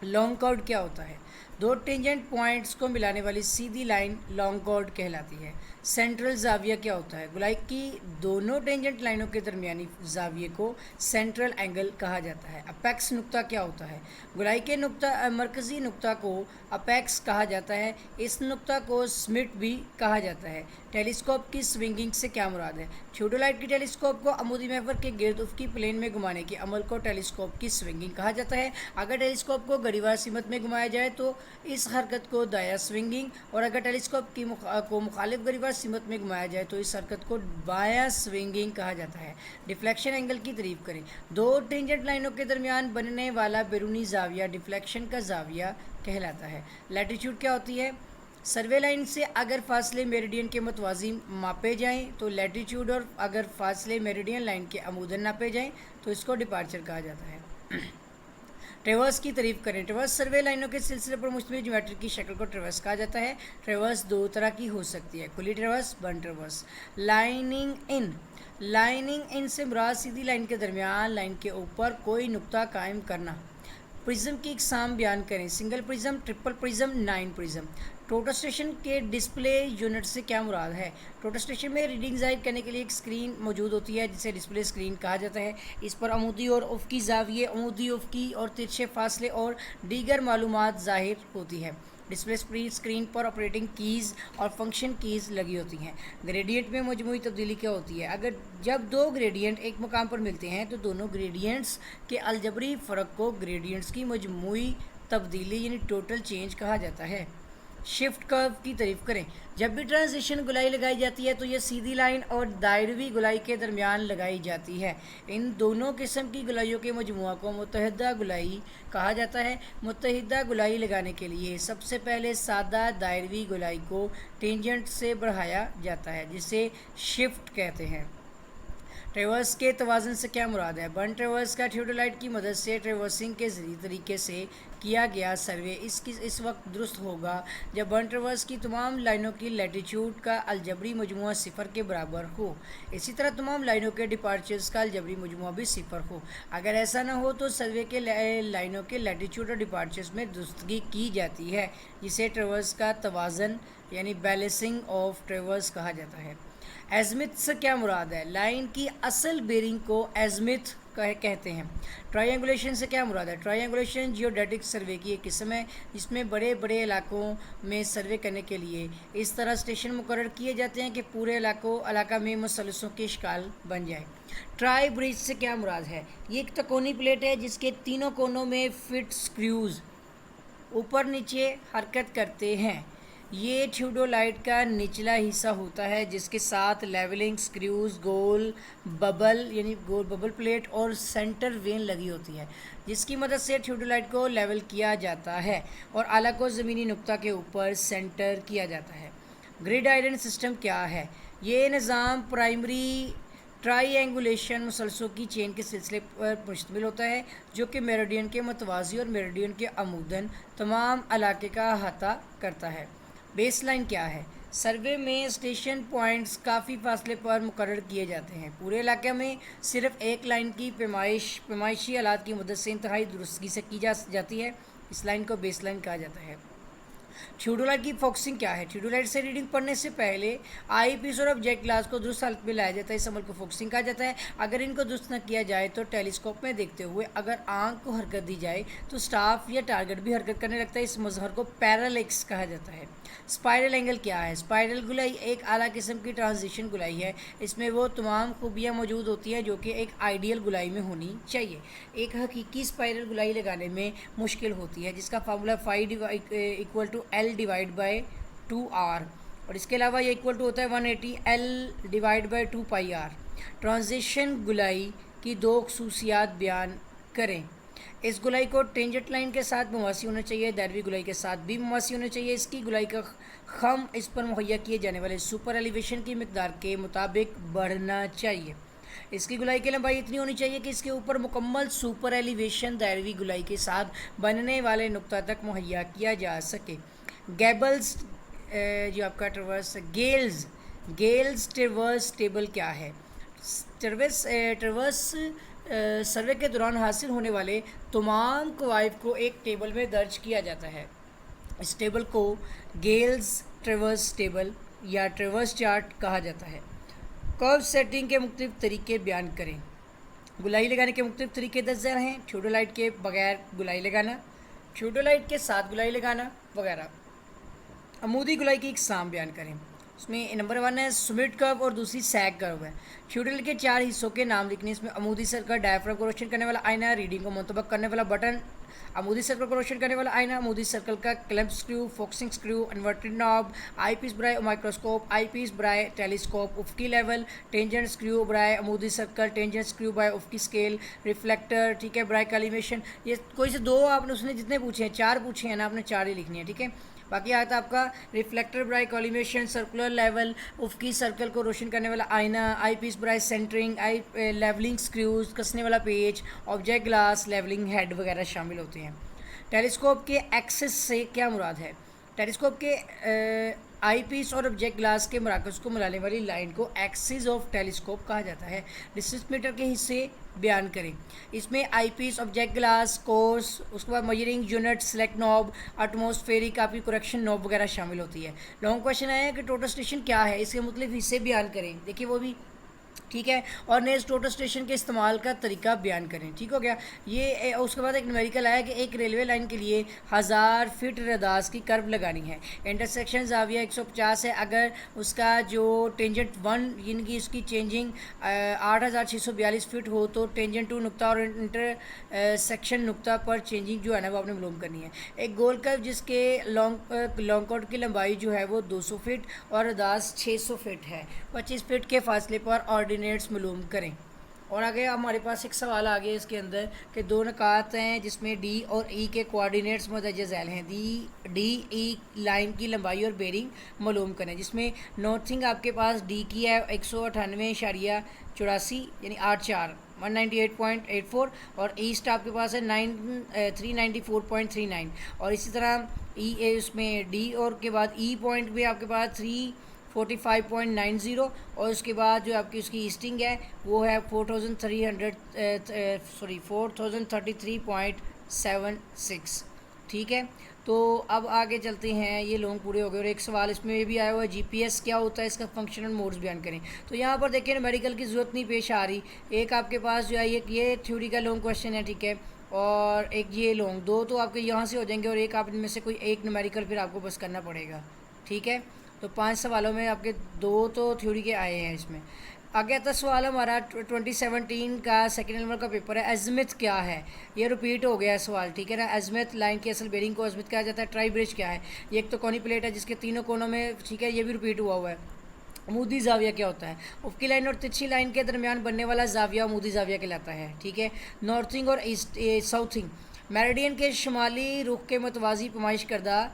लॉन्ग कॉर्ड क्या होता है? दो टेंजेंट पॉइंट्स को मिलाने वाली सीधी लाइन लॉन्ग कॉर्ड कहलाती है। सेंट्रल जाविया क्या होता है? गुलाई की दोनों टेंजेंट लाइनों के दरमियानी जाविये को सेंट्रल एंगल कहा जाता है। अपेक्स नुक्ता क्या होता है? गुलाई के मरकज़ी नुक्ता को अपेक्स कहा जाता है। इस नुक्ता को स्मिट भी कहा जाता है। टेलीस्कोप की स्विंगिंग से क्या मुराद है? थियोडोलाइट की टेलीस्कोप को अमूदी महवर के गिर्द उफ़क़ी प्लेन में घुमाने के अमल को टेलीस्कोप की स्विंगिंग कहा जाता है। अगर टेलीस्कोप को घड़ीवार सिमत में घुमाया जाए तो اس حرکت کو دائرہ سوئنگنگ، اور اگر ٹیلیسکوپ کو مخالف ریورس سمت میں گھمایا جائے تو اس حرکت کو بایاں سوئنگنگ کہا جاتا ہے۔ ڈیفلیکشن اینگل کی تعریف کریں۔ دو ٹینجنٹ لائنوں کے درمیان بننے والا بیرونی زاویہ ڈیفلیکشن کا زاویہ کہلاتا ہے۔ لیٹیٹیوڈ کیا ہوتی ہے؟ سروے لائن سے اگر فاصلے میریڈین کے متوازی ماپے جائیں تو لیٹیٹیوڈ، اور اگر فاصلے میریڈین لائن کے عموداً ناپے جائیں تو اس کو ڈپارچر کہا جاتا ہے۔ ٹریورس کی تعریف کریں۔ ٹریورس سروے لائنوں کے سلسلے پر مشتمل جیومیٹری کی شکل کو ٹریورس کہا جاتا ہے۔ ٹریورس دو طرح کی ہو سکتی ہے، کھلی ٹریورس، بند ٹریورس۔ لائننگ ان۔ لائننگ ان سے مراد سیدھی لائن کے درمیان لائن کے اوپر کوئی نقطہ قائم کرنا۔ پرزم کی اقسام بیان کریں۔ Single prism, triple prism, nine prism. Total station کے ڈسپلے یونٹ سے کیا مراد ہے؟ ٹوٹاسٹیشن میں ریڈنگ ظاہر کرنے کے لیے ایک اسکرین موجود ہوتی ہے جسے ڈسپلے اسکرین کہا جاتا ہے۔ اس پر عمودی اور افقی زاویے، عمودی، افقی اور ترچھے فاصلے اور دیگر معلومات ظاہر ہوتی ہے۔ ڈسپلے اسکرین پر آپریٹنگ کیز اور فنکشن کیز لگی ہوتی ہیں۔ گریڈینٹ میں مجموعی تبدیلی کیا ہوتی ہے؟ جب دو گریڈینٹ ایک مقام پر ملتے ہیں تو دونوں گریڈینٹس کے الجبری فرق کو گریڈینٹس کی مجموعی تبدیلی یعنی ٹوٹل چینج کہا جاتا ہے۔ شفٹ کرو کی تعریف کریں۔ جب بھی ٹرانزیشن گولائی لگائی جاتی ہے تو یہ سیدھی لائن اور دائرہوی گولائی کے درمیان لگائی جاتی ہے۔ ان دونوں قسم کی گولائیوں کے مجموعہ کو متحدہ گولائی کہا جاتا ہے۔ متحدہ گولائی لگانے کے لیے سب سے پہلے سادہ دائرہوی گولائی کو ٹینجنٹ سے بڑھایا جاتا ہے جسے شفٹ کہتے ہیں۔ ٹریورس کے توازن سے کیا مراد ہے؟ بند ٹریورس کا تھیوڈولائٹ کی مدد سے ٹریورسنگ کے طریقے سے کیا گیا سروے اس وقت درست ہوگا جب بند ٹریورس کی تمام لائنوں کی لیٹیٹیوڈ کا الجبری مجموعہ صفر کے برابر ہو۔ اسی طرح تمام لائنوں کے ڈپارچرز کا الجبری مجموعہ بھی صفر ہو۔ اگر ایسا نہ ہو تو سروے کے لائنوں کے لیٹیٹیوڈ اور ڈپارچرز میں درستگی کی جاتی ہے جسے ٹریورس کا توازن یعنی بیلنسنگ آف ٹریورس کہا جاتا ہے۔ ایزمیتھ سے کیا مراد ہے؟ لائن کی اصل بیرنگ کو ایزمیتھ کہتے ہیں۔ ٹرائی اینگولیشن سے کیا مراد ہے؟ ٹرائی اینگولیشن جیوڈیٹک سروے کی ایک قسم ہے جس میں بڑے بڑے علاقوں میں سروے کرنے کے لیے اس طرح اسٹیشن مقرر کیے جاتے ہیں کہ پورے علاقہ میں مثلثوں کے اشکال بن جائے۔ ٹرائی برج سے کیا مراد ہے؟ یہ ایک تکونی پلیٹ ہے جس کے تینوں کونوں میں فٹ سکریوز اوپر نیچے حرکت کرتے ہیں۔ یہ تھیوڈولائٹ کا نچلا حصہ ہوتا ہے جس کے ساتھ لیولنگ سکریوز، گول ببل پلیٹ اور سینٹر وین لگی ہوتی ہے جس کی مدد سے تھیوڈولائٹ کو لیول کیا جاتا ہے اور اعلیٰ کو زمینی نقطہ کے اوپر سینٹر کیا جاتا ہے۔ گریڈ آئرن سسٹم کیا ہے؟ یہ نظام پرائمری ٹرائی اینگولیشن مثلثوں کی چین کے سلسلے پر مشتمل ہوتا ہے جو کہ میریڈین کے متوازی اور میریڈین کے عموداً تمام علاقے کا احاطہ کرتا ہے۔ بیس لائن کیا ہے؟ سروے میں اسٹیشن پوائنٹس کافی فاصلے پر مقرر کیے جاتے ہیں۔ پورے علاقے میں صرف ایک لائن کی پیمائشی آلات کی مدد سے انتہائی درستگی سے کی جاتی ہے۔ اس لائن کو بیس لائن کہا جاتا ہے۔ تھیوڈولائٹ کی فوکسنگ کیا ہے؟ تھیوڈولائٹ سے ریڈنگ پڑھنے سے پہلے آئی پیس اور آبجیکٹ گلاس کو درست حالت میں لایا جاتا ہے۔ اس عمل کو فوکسنگ کہا جاتا ہے۔ اگر ان کو درست نہ کیا جائے تو ٹیلیسکوپ میں دیکھتے ہوئے اگر آنکھ کو حرکت دی جائے تو سٹاف یا ٹارگٹ بھی حرکت کرنے لگتا ہے۔ اس مظہر کو پیرالیکس کہا جاتا ہے۔ اسپائرل اینگل کیا ہے؟ اسپائرل گولائی ایک اعلیٰ قسم کی ٹرانزیشن گولائی ہے۔ اس میں وہ تمام خوبیاں موجود ہوتی ہیں جو کہ ایک آئیڈیل گولائی میں ہونی چاہیے۔ ایک حقیقی اسپائرل گولائی لگانے میں مشکل ہوتی ہے جس کا فارمولا L=L/2R اور اس کے علاوہ یہ ایکول ٹو ہوتا ہے 180 L/2πr۔ ٹرانزیشن گولائی کی دو خصوصیات بیان کریں۔ اس گولائی کو ٹینجنٹ لائن کے ساتھ مماثل ہونا چاہیے، دائرہوی گولائی کے ساتھ بھی مماثل ہونا چاہیے۔ اس کی گولائی کا خم اس پر مہیا کیے جانے والے سپر ایلیویشن کی مقدار کے مطابق بڑھنا چاہیے۔ اس کی گولائی کی لمبائی اتنی ہونی چاہیے کہ اس کے اوپر مکمل سپر ایلیویشن دائرہوی گولائی کے ساتھ بننے والے نقطہ تک مہیا کیا جا سکے۔ گیلز ٹریورس ٹیبل کیا ہے؟ ٹریورس سروے کے دوران حاصل ہونے والے تمام کوائف کو ایک ٹیبل میں درج کیا جاتا ہے۔ اس ٹیبل کو گیلز ٹریورس ٹیبل یا ٹریورس چارٹ کہا جاتا ہے۔ کرو سیٹنگ کے مختلف طریقے بیان کریں۔ گولائی لگانے کے مختلف طریقے درج ذیل ہیں: تھیوڈولائٹ کے بغیر گولائی لگانا، تھیوڈولائٹ کے ساتھ گولائی لگانا وغیرہ۔ عمودی گولائی کی اقسام بیان کریں۔ اس میں نمبر 1 ہے سمٹ کرو اور دوسری سیگ کرو ہے۔ تھیوڈولائٹ کے 4 حصوں کے نام لکھنے۔ اس میں عمودی سرکٹ، ڈائفرام کو روشن کرنے والا آئینہ، ریڈنگ کو منطبق کرنے والا بٹن، अमूदी सर्कल को रोशन करने वाला आईना, अमूदी सर्कल का clamp screw, focusing screw, inverted knob, eyepiece बराए माइक्रोस्कोप, आई पीस बराए टेलीस्कोप, उफकी लेवल, टेंजेंट स्क्रू बराए अमूदी सर्कल, टेंजेंट स्क्रू बाय उफकी स्केल, रिफ्लेक्टर, ठीक है, बराए कॉलिमेशन। ये कोई से दो आपने उसने जितने पूछे हैं, 4 पूछे हैं ना, आपने 4 ही लिखनी है, ठीक है। बाकी आता है आपका रिफ्लेक्टर ब्राई कॉलिमेशन, सर्कुलर लेवल, उफकी सर्कल को रोशन करने वाला आईना, आई पीस ब्राई सेंटरिंग, आई लेवलिंग स्क्रूज, कसने वाला पेज, ऑब्जेक्ट ग्लास, लेवलिंग हेड वगैरह शामिल होते हैं। टेलीस्कोप के एक्सिस से क्या मुराद है? टेलीस्कोप के आई पीस और ऑब्जेक्ट ग्लास के मराकज़ को मिलाने वाली लाइन को एक्सिस ऑफ टेलीस्कोप कहा जाता है। डिस्टेंस मीटर के हिस्से बयान करें। इसमें आई पीस, ऑब्जेक्ट ग्लास, कोर्स, उसके बाद measuring unit, select knob, atmospheric आपकी करेक्शन नॉब वगैरह शामिल होती है। लॉन्ग क्वेश्चन आया है कि टोटल स्टेशन क्या है, इसके मतलब हिस्से बयान करें, देखिए वो भी ठीक है। और नेक्स्ट टोटल स्टेशन के इस्तेमाल का तरीका बयान करें, ठीक हो गया ये। उसके बाद एक न्यूमेरिकल आया कि एक रेलवे लाइन के लिए 1000 फीट रदास की कर्व लगानी है। इंटरसेक्शन जाविया 150 है, अगर उसका जो टेंजेंट 1 यानी उसकी चेंजिंग 8642 फीट हो तो टेंजेंट 2 नुक्ता और इंटरसेक्शन नुक्ता पर चेंजिंग जो है ना वो आपने मालूम करनी है। एक गोल कर्व जिसके लॉन्ग कॉर्ड की लंबाई जो है वो 200 फीट और रदास 600 फीट है, 25 फीट के फासले पर ऑर्डिनेट्स मालूम करें। और आगे हमारे पास एक सवाल आ गया इसके अंदर कि 2 नकात हैं जिसमें डी और ई के कोऑर्डिनेट्स मदद झैल हैं। डी ई लाइन की लंबाई और बेरिंग मालूम करें, जिसमें नॉर्थिंग आपके पास डी की है 198.84 यानी 84 198.84 और ईस्ट आपके पास है 394.39 और इसी तरह ई उसमें डी और के बाद ई पॉइंट भी आपके पास 345.90 और उसके बाद जो आपकी उसकी ईस्टिंग है वो है 4033.76, ठीक है। तो अब आगे चलते हैं, ये लोग पूरे हो गए। और एक सवाल इसमें ये भी आया हुआ है जीपीएस क्या होता है, इसका फंक्शन और मोड्स बयान करें। तो यहाँ पर देखिए न्यूमेरिकल की ज़रूरत नहीं पेश आ रही। एक आपके पास जो है ये थ्योरी का लॉन्ग क्वेश्चन है, ठीक है, और एक ये लॉन्ग, 2 तो आपके यहाँ से हो जाएंगे और एक आप इनमें से कोई एक न्यूमेरिकल फिर आपको बस करना पड़ेगा, ठीक है। तो 5 सवालों में आपके 2 तो थ्योरी के आए हैं इसमें। आगे आता सवाल हमारा 2017 का सेकेंड नंबर का पेपर है, अजमत क्या है। ये रिपीट हो गया सवाल, ठीक है ना। अजमत लाइन की असल बेरिंग को अजमत कहा जाता है। ट्राई ब्रिज क्या है, ये एक तो कौनी प्लेट है जिसके तीनों कोनों में, ठीक है, ये भी रिपीट हुआ है। अमूदी जाविया क्या होता है, उफकी लाइन और तिरछी लाइन के दरमियान बनने वाला जाविया अमूदी जाविया कहलाता है, ठीक है। नॉर्थिंग और साउथिंग, मेरिडियन के शुमाली रुख के मुतवाज़ी पैमाइश करदा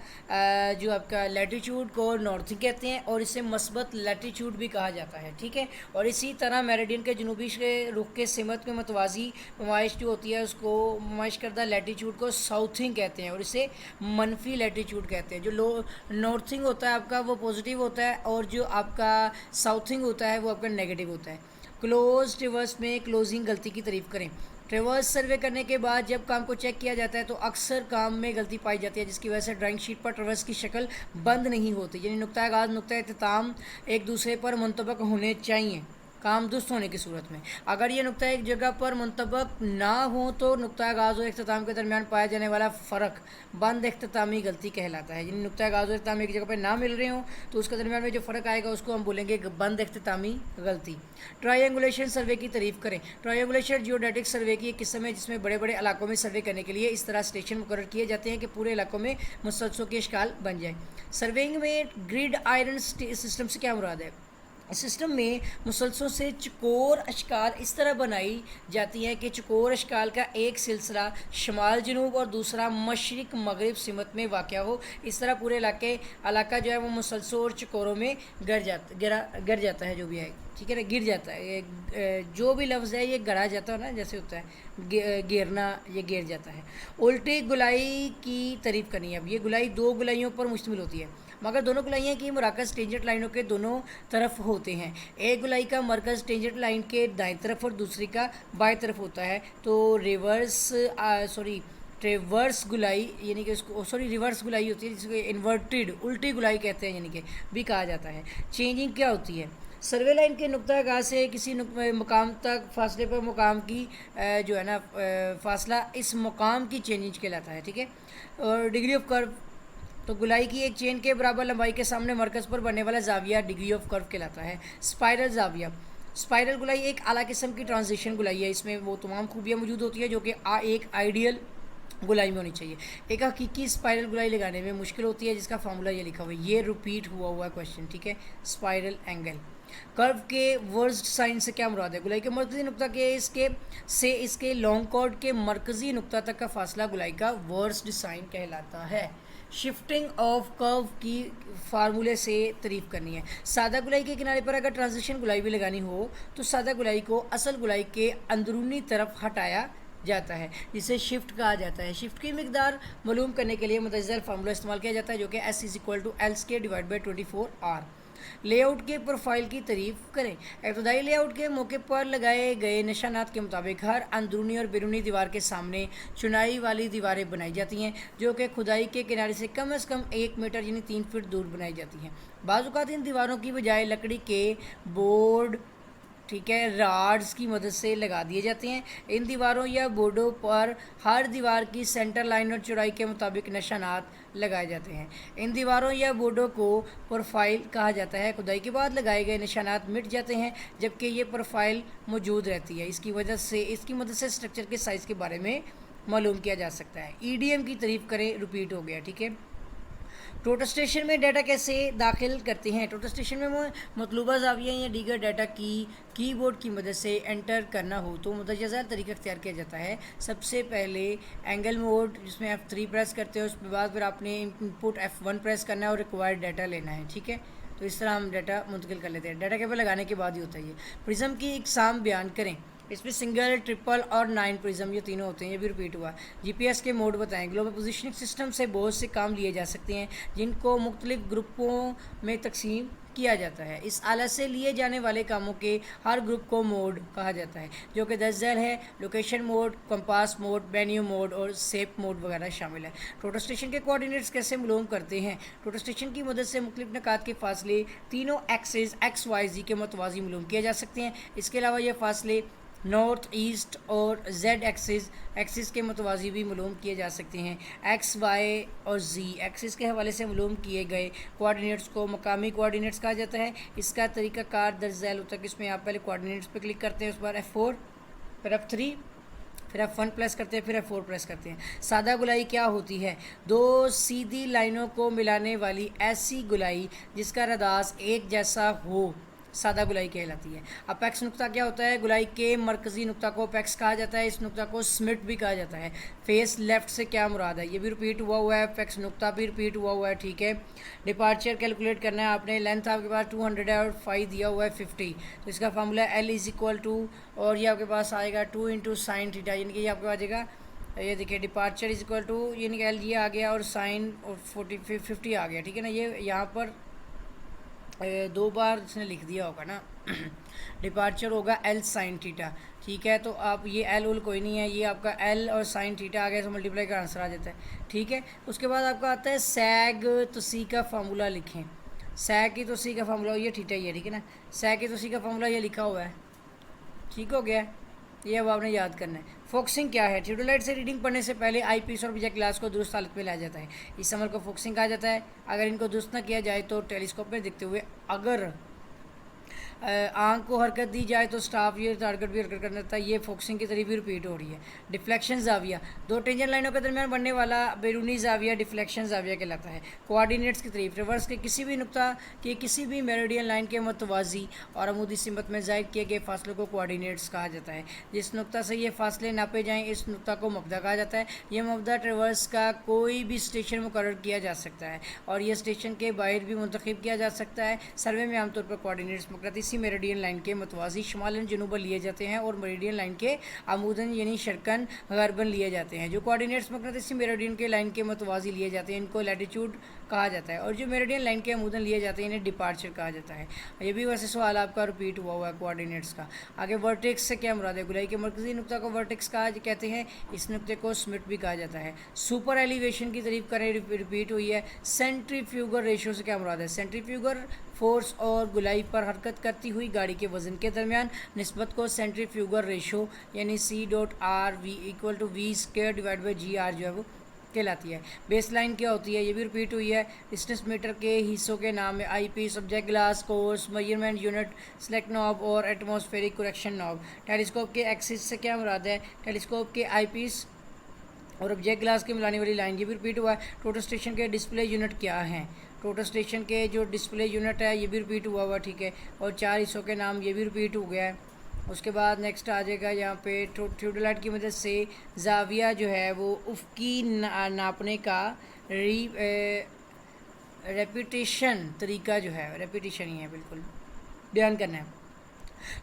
जो आपका लैटीट्यूड को नॉर्थिंग कहते हैं और इसे मस्बत लैटीट्यूड भी कहा जाता है, ठीक है। और इसी तरह मेरिडियन के जनूबी रुख के सिमत में मुतवाज़ी पैमाइश जो होती है उसको पैमाइश करदा लैटीट्यूड को साउथिंग कहते हैं और इसे मनफी लैटीट्यूड कहते हैं। जो नॉर्थिंग होता है आपका वो पॉजिटिव होता है और जो आपका साउथिंग होता है वो आपका नेगेटिव होता है। क्लोज रिवर्स में क्लोजिंग गलती की तारीफ़ करें। ट्रेवर्स सर्वे करने के बाद जब काम को चेक किया जाता है तो अक्सर काम में गलती पाई जाती है जिसकी वजह से ड्राइंग शीट पर ट्रेवर्स की शक्ल बंद नहीं होती, यानी नुक्ता आगाज़ नुक्ता इख्तिताम एक दूसरे पर मुंतबक होने चाहिए काम दुरुस्त होने की सूरत में। अगर ये नुक्ता एक जगह पर मुंतबक ना हो तो नुक्ता आगाज़ और इख्तिताम के दरमियान पाया जाने वाला फ़र्क बंद इख्तितामी गलती कहलाता है। यानी नुक्ता आगाज़ और इख्तिताम एक जगह पर ना मिल रहे हों तो उसके दरमियान में जो फ़र्क आएगा उसको हम बोलेंगे बंद इख्तितामी गलती। ट्रायंगुलेशन सर्वे की तारीफ़ करें। ट्रायंगुलेशन जियोडेटिक सर्वे की एक किस्म है जिसमें बड़े बड़े इलाकों में सर्वे करने के लिए इस तरह स्टेशन मुकर्रर किए जाते हैं कि पूरे इलाकों में मुसलसलों की इश्काल बन जाए। सर्वेइंग में ग्रिड आयरन सिस्टम से क्या मुराद है। सिस्टम में मुसलसलों से चकोर अशकाल इस तरह बनाई जाती हैं कि चकोर अशकाल का एक सिलसिला शमाल जनूब और दूसरा मशरिक मगरिब सिमत में वाक़ हो। इस तरह पूरे इलाका जो है वो मुसलसलों और चकोरों में गिर जाता है, जो भी है, ठीक है ना, गिर जाता है। जो भी लफ्ज़ है ये गड़ा जाता है ना, जैसे होता है गिरना, ये गिर जाता है। उल्टी गुलाई की तारीफ़ करनी है। अब ये गुलाई 2 गुलाइयों पर मुश्तमिल होती है मगर दोनों गुलाइयाँ की मरकज़ टेंजेंट लाइनों के दोनों तरफ होते हैं। एक गुलाई का मरकज़ टेंजेंट लाइन के दाएं तरफ और दूसरी का बाएं तरफ होता है। तो ट्रेवर्स गुलाई यानी कि उसको रिवर्स गुलाई होती है जिसको इन्वर्टेड उल्टी गुलाई कहते हैं, यानी कि भी कहा जाता है। चेंजिंग क्या होती है। सर्वे लाइन के नुक्ता आगाज़ से किसी मुकाम तक फासले पर मुकाम की जो है ना फासला इस मुकाम की चेंजिंग कहलाता है, ठीक है। और डिग्री ऑफ कर्व, तो गुलाई की एक चेन के बराबर लंबाई के सामने मरकज़ पर बनने वाला जाविया डिग्री ऑफ कर्व कहलाता है। स्पाइरल जाविया, स्पाइरल गुलाई एक आला किस्म की ट्रांजिशन गुलाई है। इसमें वो तमाम खूबियाँ मौजूद होती है जो कि एक आइडियल गुलाई में होनी चाहिए। एक हकीकी स्पाइरल गुलाई लगाने में मुश्किल होती है, जिसका फार्मूला ये लिखा हुआ है, ये रिपीट हुआ है क्वेश्चन, ठीक है। Spiral angle. कर्व के वर्स्ट साइन से क्या मुराद है? गुलाई के मरकजी नुक्ता के इसके लॉन्ग कॉर्ड के मरकजी नुक्ता तक का फासला गुलाई का वर्स्ट साइन कहलाता है। शिफ्टिंग ऑफ कर्व की फार्मूले से तारीफ करनी है। सादा गुलाई के किनारे पर अगर ट्रांजिशन गुलाई भी लगानी हो तो सादा गुलाई को असल गुलाई के अंदरूनी तरफ हटाया जाता है, जिसे शिफ्ट कहा जाता है। शिफ्ट की मिकदार मालूम करने के लिए मुतज़्ज़ल फार्मूला इस्तेमाल किया जाता है, जो कि S = L²/24R। लेआउट के प्रोफाइल की तारीफ करें। इब्तदाई लेआउट के मौके पर लगाए गए निशानात के मुताबिक हर अंदरूनी और बैरूनी दीवार के सामने चुनाई वाली दीवारें बनाई जाती हैं, जो कि खुदाई के किनारे से कम 1 मीटर यानी 3 फीट दूर बनाई जाती हैं। बाज़ औक़ात इन दीवारों की बजाय लकड़ी के बोर्ड, ठीक है, राड्स की मदद से लगा दिए जाते हैं। इन दीवारों या बोर्डों पर हर दीवार की सेंटर लाइन और चौड़ाई के मुताबिक निशानात लगाए जाते हैं। इन दीवारों या बोर्डों को प्रोफाइल कहा जाता है। खुदाई के बाद लगाए गए निशानात मिट जाते हैं, जबकि ये प्रोफाइल मौजूद रहती है। इसकी मदद से स्ट्रक्चर के साइज़ के बारे में मालूम किया जा सकता है। EDM की तारीफ करें, रिपीट हो गया, ठीक है। टोटस्टेशन में डाटा कैसे दाखिल करते हैं? टोटस्टेशन में मतलूबा ज़ाविया या दीगर डाटा की कीबोर्ड की मदद से एंटर करना हो तो मुतज़्ज़ल तरीका इख्तियार किया जाता है। सबसे पहले एंगल मोड, जिसमें F3 प्रेस करते हो, उसके बाद फिर आपने इनपुट F1 प्रेस करना है और रिक्वायर्ड डाटा लेना है, ठीक है। तो इस तरह हम डाटा मुंतकिल कर लेते हैं। डाटा केबल लगाने के बाद ही होता है ये। प्रिज्म की इकसाम बयान करें। इसमें सिंगल, ट्रिपल और 9 प्रिज्म, ये तीनों होते हैं, ये भी रिपीट हुआ। GPS के मोड बताएं। ग्लोबल पोजीशनिंग सिस्टम से बहुत से काम लिए जा सकते हैं, जिनको मुख्तलिफ ग्रुपों में तकसीम किया जाता है। इस आला से लिए जाने वाले कामों के हर ग्रुप को मोड कहा जाता है, जो कि 10 झेल है। Location mode, compass mode, menu mode और सेप मोड वगैरह शामिल है। टोटस्टेशन के कोऑर्डिनेट्स कैसे मालूम करते हैं? टोटस्टेशन की मदद से मुख्तलिफ नकात के फासले तीनों एक्सिस XYZ के मतवाज़ी मालूम किए जा सकते हैं। इसके अलावा ये फासले नॉर्थ, ईस्ट और Z एक्सिस के मतवाज़ी भी मालूम किए जा सकते हैं। X, Y और Z एक्सिस के हवाले से मालूम किए गए कोऑर्डिनेट्स को मकामी कोऑर्डिनेट्स कहा जाता है। इसका तरीक़ाकार दर्ज झैल होता है, इसमें आप पहले कोऑर्डिनेट्स पे क्लिक करते हैं, उस पर F4, फिर F3, फिर F1 प्रेस करते हैं, फिर F4 प्रेस करते हैं। सादा गुलाई क्या होती है? दो सीधी लाइनों को मिलाने वाली ऐसी गुलाई जिसका रदास एक जैसा हो, सादा गुलाई कहलाती है। अपेक्स नुक्ता क्या होता है? गुलाई के मरकजी नुक्ता को अपेक्स कहा जाता है। इस नुक्ता को स्मिट भी कहा जाता है। फेस लेफ्ट से क्या मुराद है? ये भी रिपीट हुआ है। अपेक्स नुक्ता भी रिपीट हुआ है, ठीक है। डिपार्चर कैलकुलेट करना है आपने। लेंथ आपके पास 200 है और फाई दिया हुआ है 50, तो इसका फार्मूला L = और ये आपके पास आएगा 2 × sin थीटा, यानी कि ये आपके पास आ जाएगा, ये देखिए डिपार्चर = यानी कि L ये आ गया और साइन और 50 आ गया, ठीक है ना। ये यहाँ पर 2 बार इसने लिख दिया होगा ना। डिपार्चर होगा L sin थीटा, ठीक है। तो आप ये L उल कोई नहीं है, ये आपका L और sin थीटा आ गया, तो मल्टीप्लाई का आंसर आ जाता है, ठीक है। उसके बाद आपका आता है सैग तो सी का फार्मूला लिखें। सैग की तो सी का फार्मूला ये थीटा ही है, ठीक है ना। सैग की तो सी का फार्मूला ये लिखा हुआ है, ठीक हो गया। ये अब आपने याद करना है। फोकसिंग क्या है? थियोडोलाइट से रीडिंग पढ़ने से पहले आई पीस और बीजा ग्लास को दुरुस्त हालत में लाया जाता है। इस अमल को फोकसिंग कहा जाता है। अगर इनको दुरुस्त न किया जाए तो टेलीस्कोप में दिखते हुए अगर आंख को हरकत दी जाए तो स्टाफ ये टारगेट भी हरकत करना था। ये फोकसिंग की तरह भी रिपीट हो रही है। डिफ्लेक्शन जाविया, दो टेंजेंट लाइनों के दरमियान बनने वाला बैरूनी जाविया डिफ्लेक्शन जाविया कहलाता है। कोऑर्डिनेट्स की तरफ रिवर्स के किसी भी नुक्ता के किसी भी मेरिडियन लाइन के मतवाजी और अमूदी सिमत में ज़ाहिर किए गए फासलों को कोऑर्डिनेट्स कहा जाता है। जिस नुक्ता से ये फासले नापे जाएँ इस नुक्ता को मबदा कहा जाता है। यह मबदा ट्रेवर्स का कोई भी स्टेशन मुकर्रर किया जा सकता है और यह स्टेशन के बाहर भी मुंतखब किया जा सकता है। सर्वे में आमतौर पर कोऑर्डिनेट्स मकनातीसी मेरिडियन लाइन के मतवाजी शुमालन जनूबन लिए जाते हैं और मेरिडियन लाइन के आमूदन यानी शर्कन गरबन लिए जाते हैं। जो कोऑर्डिनेट्स मकनातीसी मेरिडियन के लाइन के मतवाजी लिए जाते हैं इनको लैटिट्यूड कहा जाता है और जो मेरिडियन लाइन के आमूदन लिए जाते हैं इन्हें डिपार्चर कहा जाता है। ये भी वैसे सवाल आपका रिपीट हुआ है कोऑर्डिनेट्स का। आगे वर्टेक्स से क्या मुराद है? गुलाई के मरकजी नुक्ता को वर्टेक्स कहा कहते हैं। इस नुक्ते को स्मिट भी कहा जाता है। सुपर एलिवेशन की तारीफ करें, रिपीट हुई है। सेंट्रीफ्यूगल रेशियो से क्या मुराद है? सेंट्रीफ्यूगल फोर्स और गुलाई पर हरकत करती हुई गाड़ी के वजन के दरमियान निस्बत को सेंट्रीफ्यूगल रेशो यानी C.R V=V²/GR जो है वो कहलाती है। बेस लाइन क्या होती है? ये भी रिपीट हुई है। डिस्टेंस मीटर के हिस्सों के नाम है eyepiece, subject glass, course, measurement unit, select knob और एटमॉस्फेरिक करेक्शन नॉब। टेलीस्कोप के एक्सिस से क्या मुराद है? टेलीस्कोप के आई पीस और ऑब्जेक्ट ग्लास के मिलाने वाली लाइन, ये भी रिपीट हुआ है। टोटल स्टेशन के डिस्प्ले यूनिट क्या हैं, टोटल स्टेशन के जो डिस्प्ले यूनिट है ये भी रिपीट हुआ, ठीक है। और 4 हिस्सों के नाम ये भी रिपीट हो गया है। उसके बाद नेक्स्ट आ जाएगा यहाँ पे थियोडोलाइट की मदद से जाविया जो है वो उफ़क़ी नापने का रेपिटेशन तरीका जो है, रेपिटेशन ही है बिल्कुल, बयान करना है।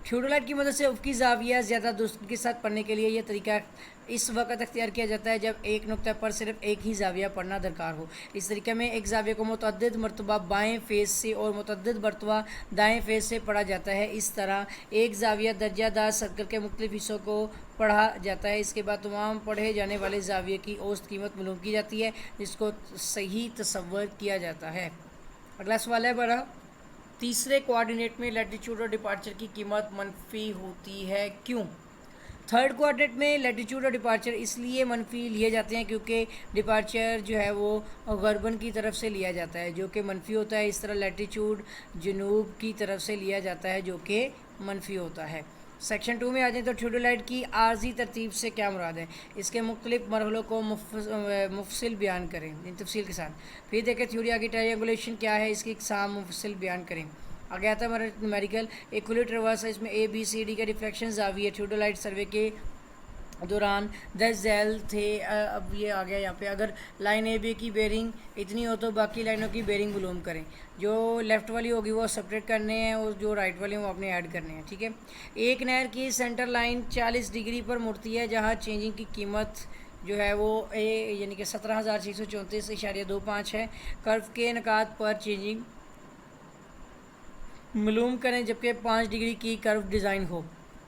थियोडोलाइट की मदद से उफ़क़ी ज़ाविया ज़्यादा दुरुस्ती के साथ पढ़ने के लिए यह तरीका इस वक्त अख्तियार किया जाता है जब एक नुक्ते पर सिर्फ एक ही ज़ाविया पढ़ना दरकार हो। इस तरीके में एक ज़ाविया को मुतअद्दिद मरतबा बाएँ फेस से और मुतअद्दिद मरतबा दाएँ फेस से पढ़ा जाता है। इस तरह एक ज़ाविया दर्जादार सर्कल के मुख्तलिफ हिस्सों को पढ़ा जाता है। इसके बाद तमाम पढ़े जाने वाले ज़ाविये की औसत कीमत मालूम की जाती है, जिसको सही तसव्वुर किया जाता है। अगला सवाल है बड़ा, तीसरे कोऑर्डिनेट में लैटिट्यूड और डिपार्चर की कीमत मनफी होती है, क्यों? थर्ड कोऑर्डिनेट में लैटिट्यूड और डिपार्चर इसलिए मनफी लिए जाते हैं क्योंकि डिपार्चर जो है वो गरबन की तरफ से लिया जाता है जो कि मनफी होता है। इस तरह लैटिट्यूड जनूब की तरफ से लिया जाता है जो कि मनफी होता है। सेक्शन 2 में आ जाए तो थियोडोलाइट की आर्जी तरतीब से क्या मुराद है, इसके मुख्तलिफ मरहलों को मुफसिल बयान करें तफसील के साथ। फिर देखें थ्योरी आगे ट्रायंगुलेशन क्या है, इसकी इकसाम मुफसिल बयान करें। आगे आता है हमारा न्यूमेरिकल इक्विलेटरल रिवर्स है, इसमें ABCD के रिफ्लेक्शन ज़ाविये थियोडोलाइट सर्वे के दौरान 10 झैल थे। अब ये आ गया यहाँ पे, अगर लाइन AB की बेरिंग इतनी हो तो बाकी लाइनों की बेरिंग मालूम करें। जो लेफ़्ट वाली होगी वो सेपरेट करने हैं और जो राइट वाली वो अपने ऐड करने हैं, ठीक है। एक नहर की सेंटर लाइन 40 डिग्री पर मुड़ती है जहाँ चेंजिंग की कीमत जो है वो यानी कि 17,634.25 है। कर्व के नकात पर चेंजिंग मालूम करें जबकि 5 डिग्री की कर्व डिज़ाइन हो।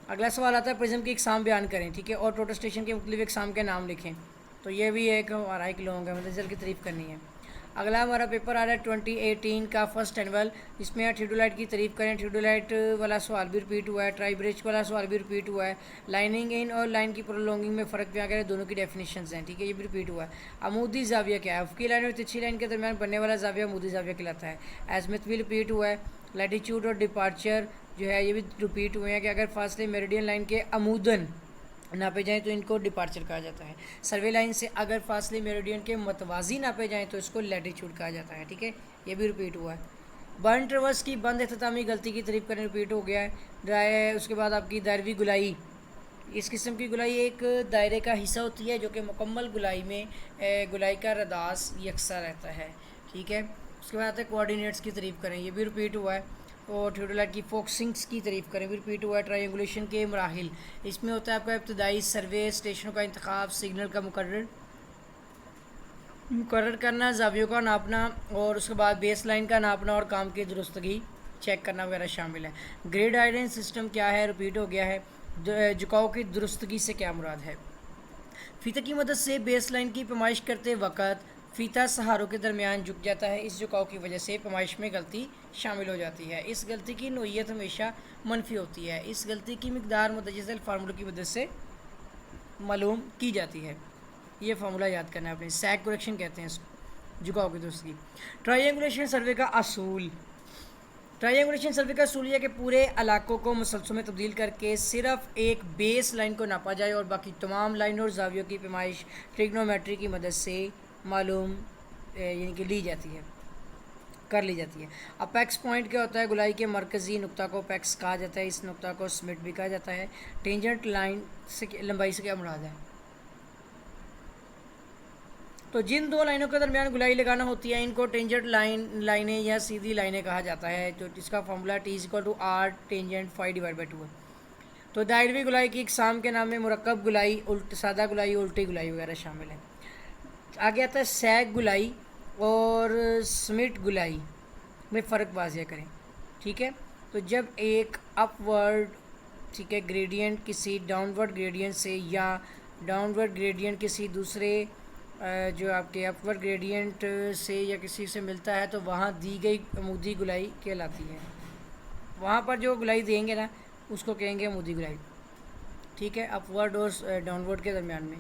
अगला सवाल आता है प्रिज्म की इकसाम बयान करें, ठीक है, और टोटल स्टेशन के मुख्तलिफ इकसाम के नाम लिखें। तो ये भी एक हमारा एक लॉन्ग है, मतलब रिजल्ट की तारीफ़ करनी है। अगला हमारा पेपर आ रहा है 2018 का फर्स्ट एनुअल, इसमें थियोडोलाइट की तारीफ़ करें। थियोडोलाइट वाला सवाल भी रिपीट हुआ है, ट्राई ब्रिज वाला सवाल भी रिपीट हुआ है। लाइनिंग इन और लाइन की प्रोलॉन्गिंग में फ़र्क बयान करें, दोनों की डेफिनेशंस हैं, ठीक है, ये भी रिपीट हुआ है। अमूदी ज़ाविया क्या है, उफ़क़ी लाइन और तिरछी लाइन के दरमियान बनने वाला ज़ाविया अमूदी ज़ाविया कहलाता है। एज़िमुथ भी रिपीट हुआ है। लैटिट्यूड और डिपार्चर जो है ये भी रिपीट हुए हैं कि अगर फासले मेरिडियन लाइन के अमूदन नापे जाएँ तो इनको डिपार्चर कहा जाता है। सर्वे लाइन से अगर फासले मेरिडियन के मतवाजी नापे जाएँ तो इसको लैटिट्यूड कहा जाता है, ठीक है, ये भी रिपीट हुआ है। बर्न ट्रवर्स की बंद इख्तितामी गलती की तारीफ़ करने रिपीट हो गया है। उसके बाद आपकी दायरवी गुलाई, इस किस्म की गुलाई एक दायरे का हिस्सा होती है जो कि मुकम्मल गुलाई में गुलाई का रदास यकसा रहता है, ठीक है। उसके बाद आते हैं कोऑर्डिनेट्स की तारीफ़ करें, ये भी रिपीट हुआ है। और थियोडोलाइट की फोकसिंग्स की तारीफ़ करें भी रिपीट हुआ है। ट्रायंगुलेशन के मराहिल, इसमें होता है आपका इब्तदाई सर्वे, स्टेशनों का इंतखाब, सिग्नल का मुकर्रर करना, ज़ावियों का नापना और उसके बाद बेस लाइन का नापना और काम की दुरुस्तगी चेक करना वगैरह शामिल है। ग्रिड आइडेंट सिस्टम क्या है, रिपीट हो गया है। झुकाव की दुरुस्तगी से क्या मुराद है, फीता की मदद से बेस लाइन की पैमाइश करते वक्त फीता सहारों के दरमियान झुक जाता है, इस झुकाव की वजह से पैमाइश में गलती शामिल हो जाती है। इस गलती की नोयत हमेशा मनफी होती है। इस गलती की मिकदार मुतजज़िल फार्मूले की मदद से मालूम की जाती है। ये फार्मूला याद करना है अपने, सैग करेक्शन कहते हैं इसको, झुकाव की दुरुस्तगी। ट्रायंगुलेशन सर्वे का असूल, ट्रायंगुलेशन सर्वे का असूल है कि पूरे इलाकों को मुसलसल में तब्दील करके सिर्फ एक बेस लाइन को नापा जाए और बाकी तमाम लाइनों और ज़ावियों की पैमाइश ट्रिग्नोमेट्री की मदद से मालूम यानी कि ली जाती है, कर ली जाती है। अपेक्स पॉइंट क्या होता है, गुलाई के मरकज़ी नुक्ता को अपेक्स कहा जाता है, इस नुक्ता को स्मिट भी कहा जाता है। टेंजेंट लाइन से लंबाई से क्या मुराद है, तो जिन दो लाइनों के दरमियान गुलाई लगाना होती है इनको टेंजेंट लाइनें या सीधी लाइनें कहा जाता है। तो इसका फॉर्मूला T=R टेंजेंट φ/2 है। तो दायरवी गुलाई की इकसाम के नाम में मुरक्कब गुलाई, सादा गुलाई, उल्टी गुलाई वगैरह शामिल है। आगे आता है सैग गुलाई और स्मिट गुलाई में फ़र्क वाज़ेह करें, ठीक है। तो जब एक अपवर्ड, ठीक है, ग्रेडियंट किसी डाउनवर्ड ग्रेडियंट से या डाउनवर्ड ग्रेडियंट किसी दूसरे जो आपके अपवर्ड ग्रेडियंट से या किसी से मिलता है तो वहाँ दी गई अमूदी गुलाई कहलाती है। वहाँ पर जो गुलाई देंगे ना उसको कहेंगे अमूदी गुलाई, ठीक है, अपवर्ड और डाउनवर्ड के दरमियान में।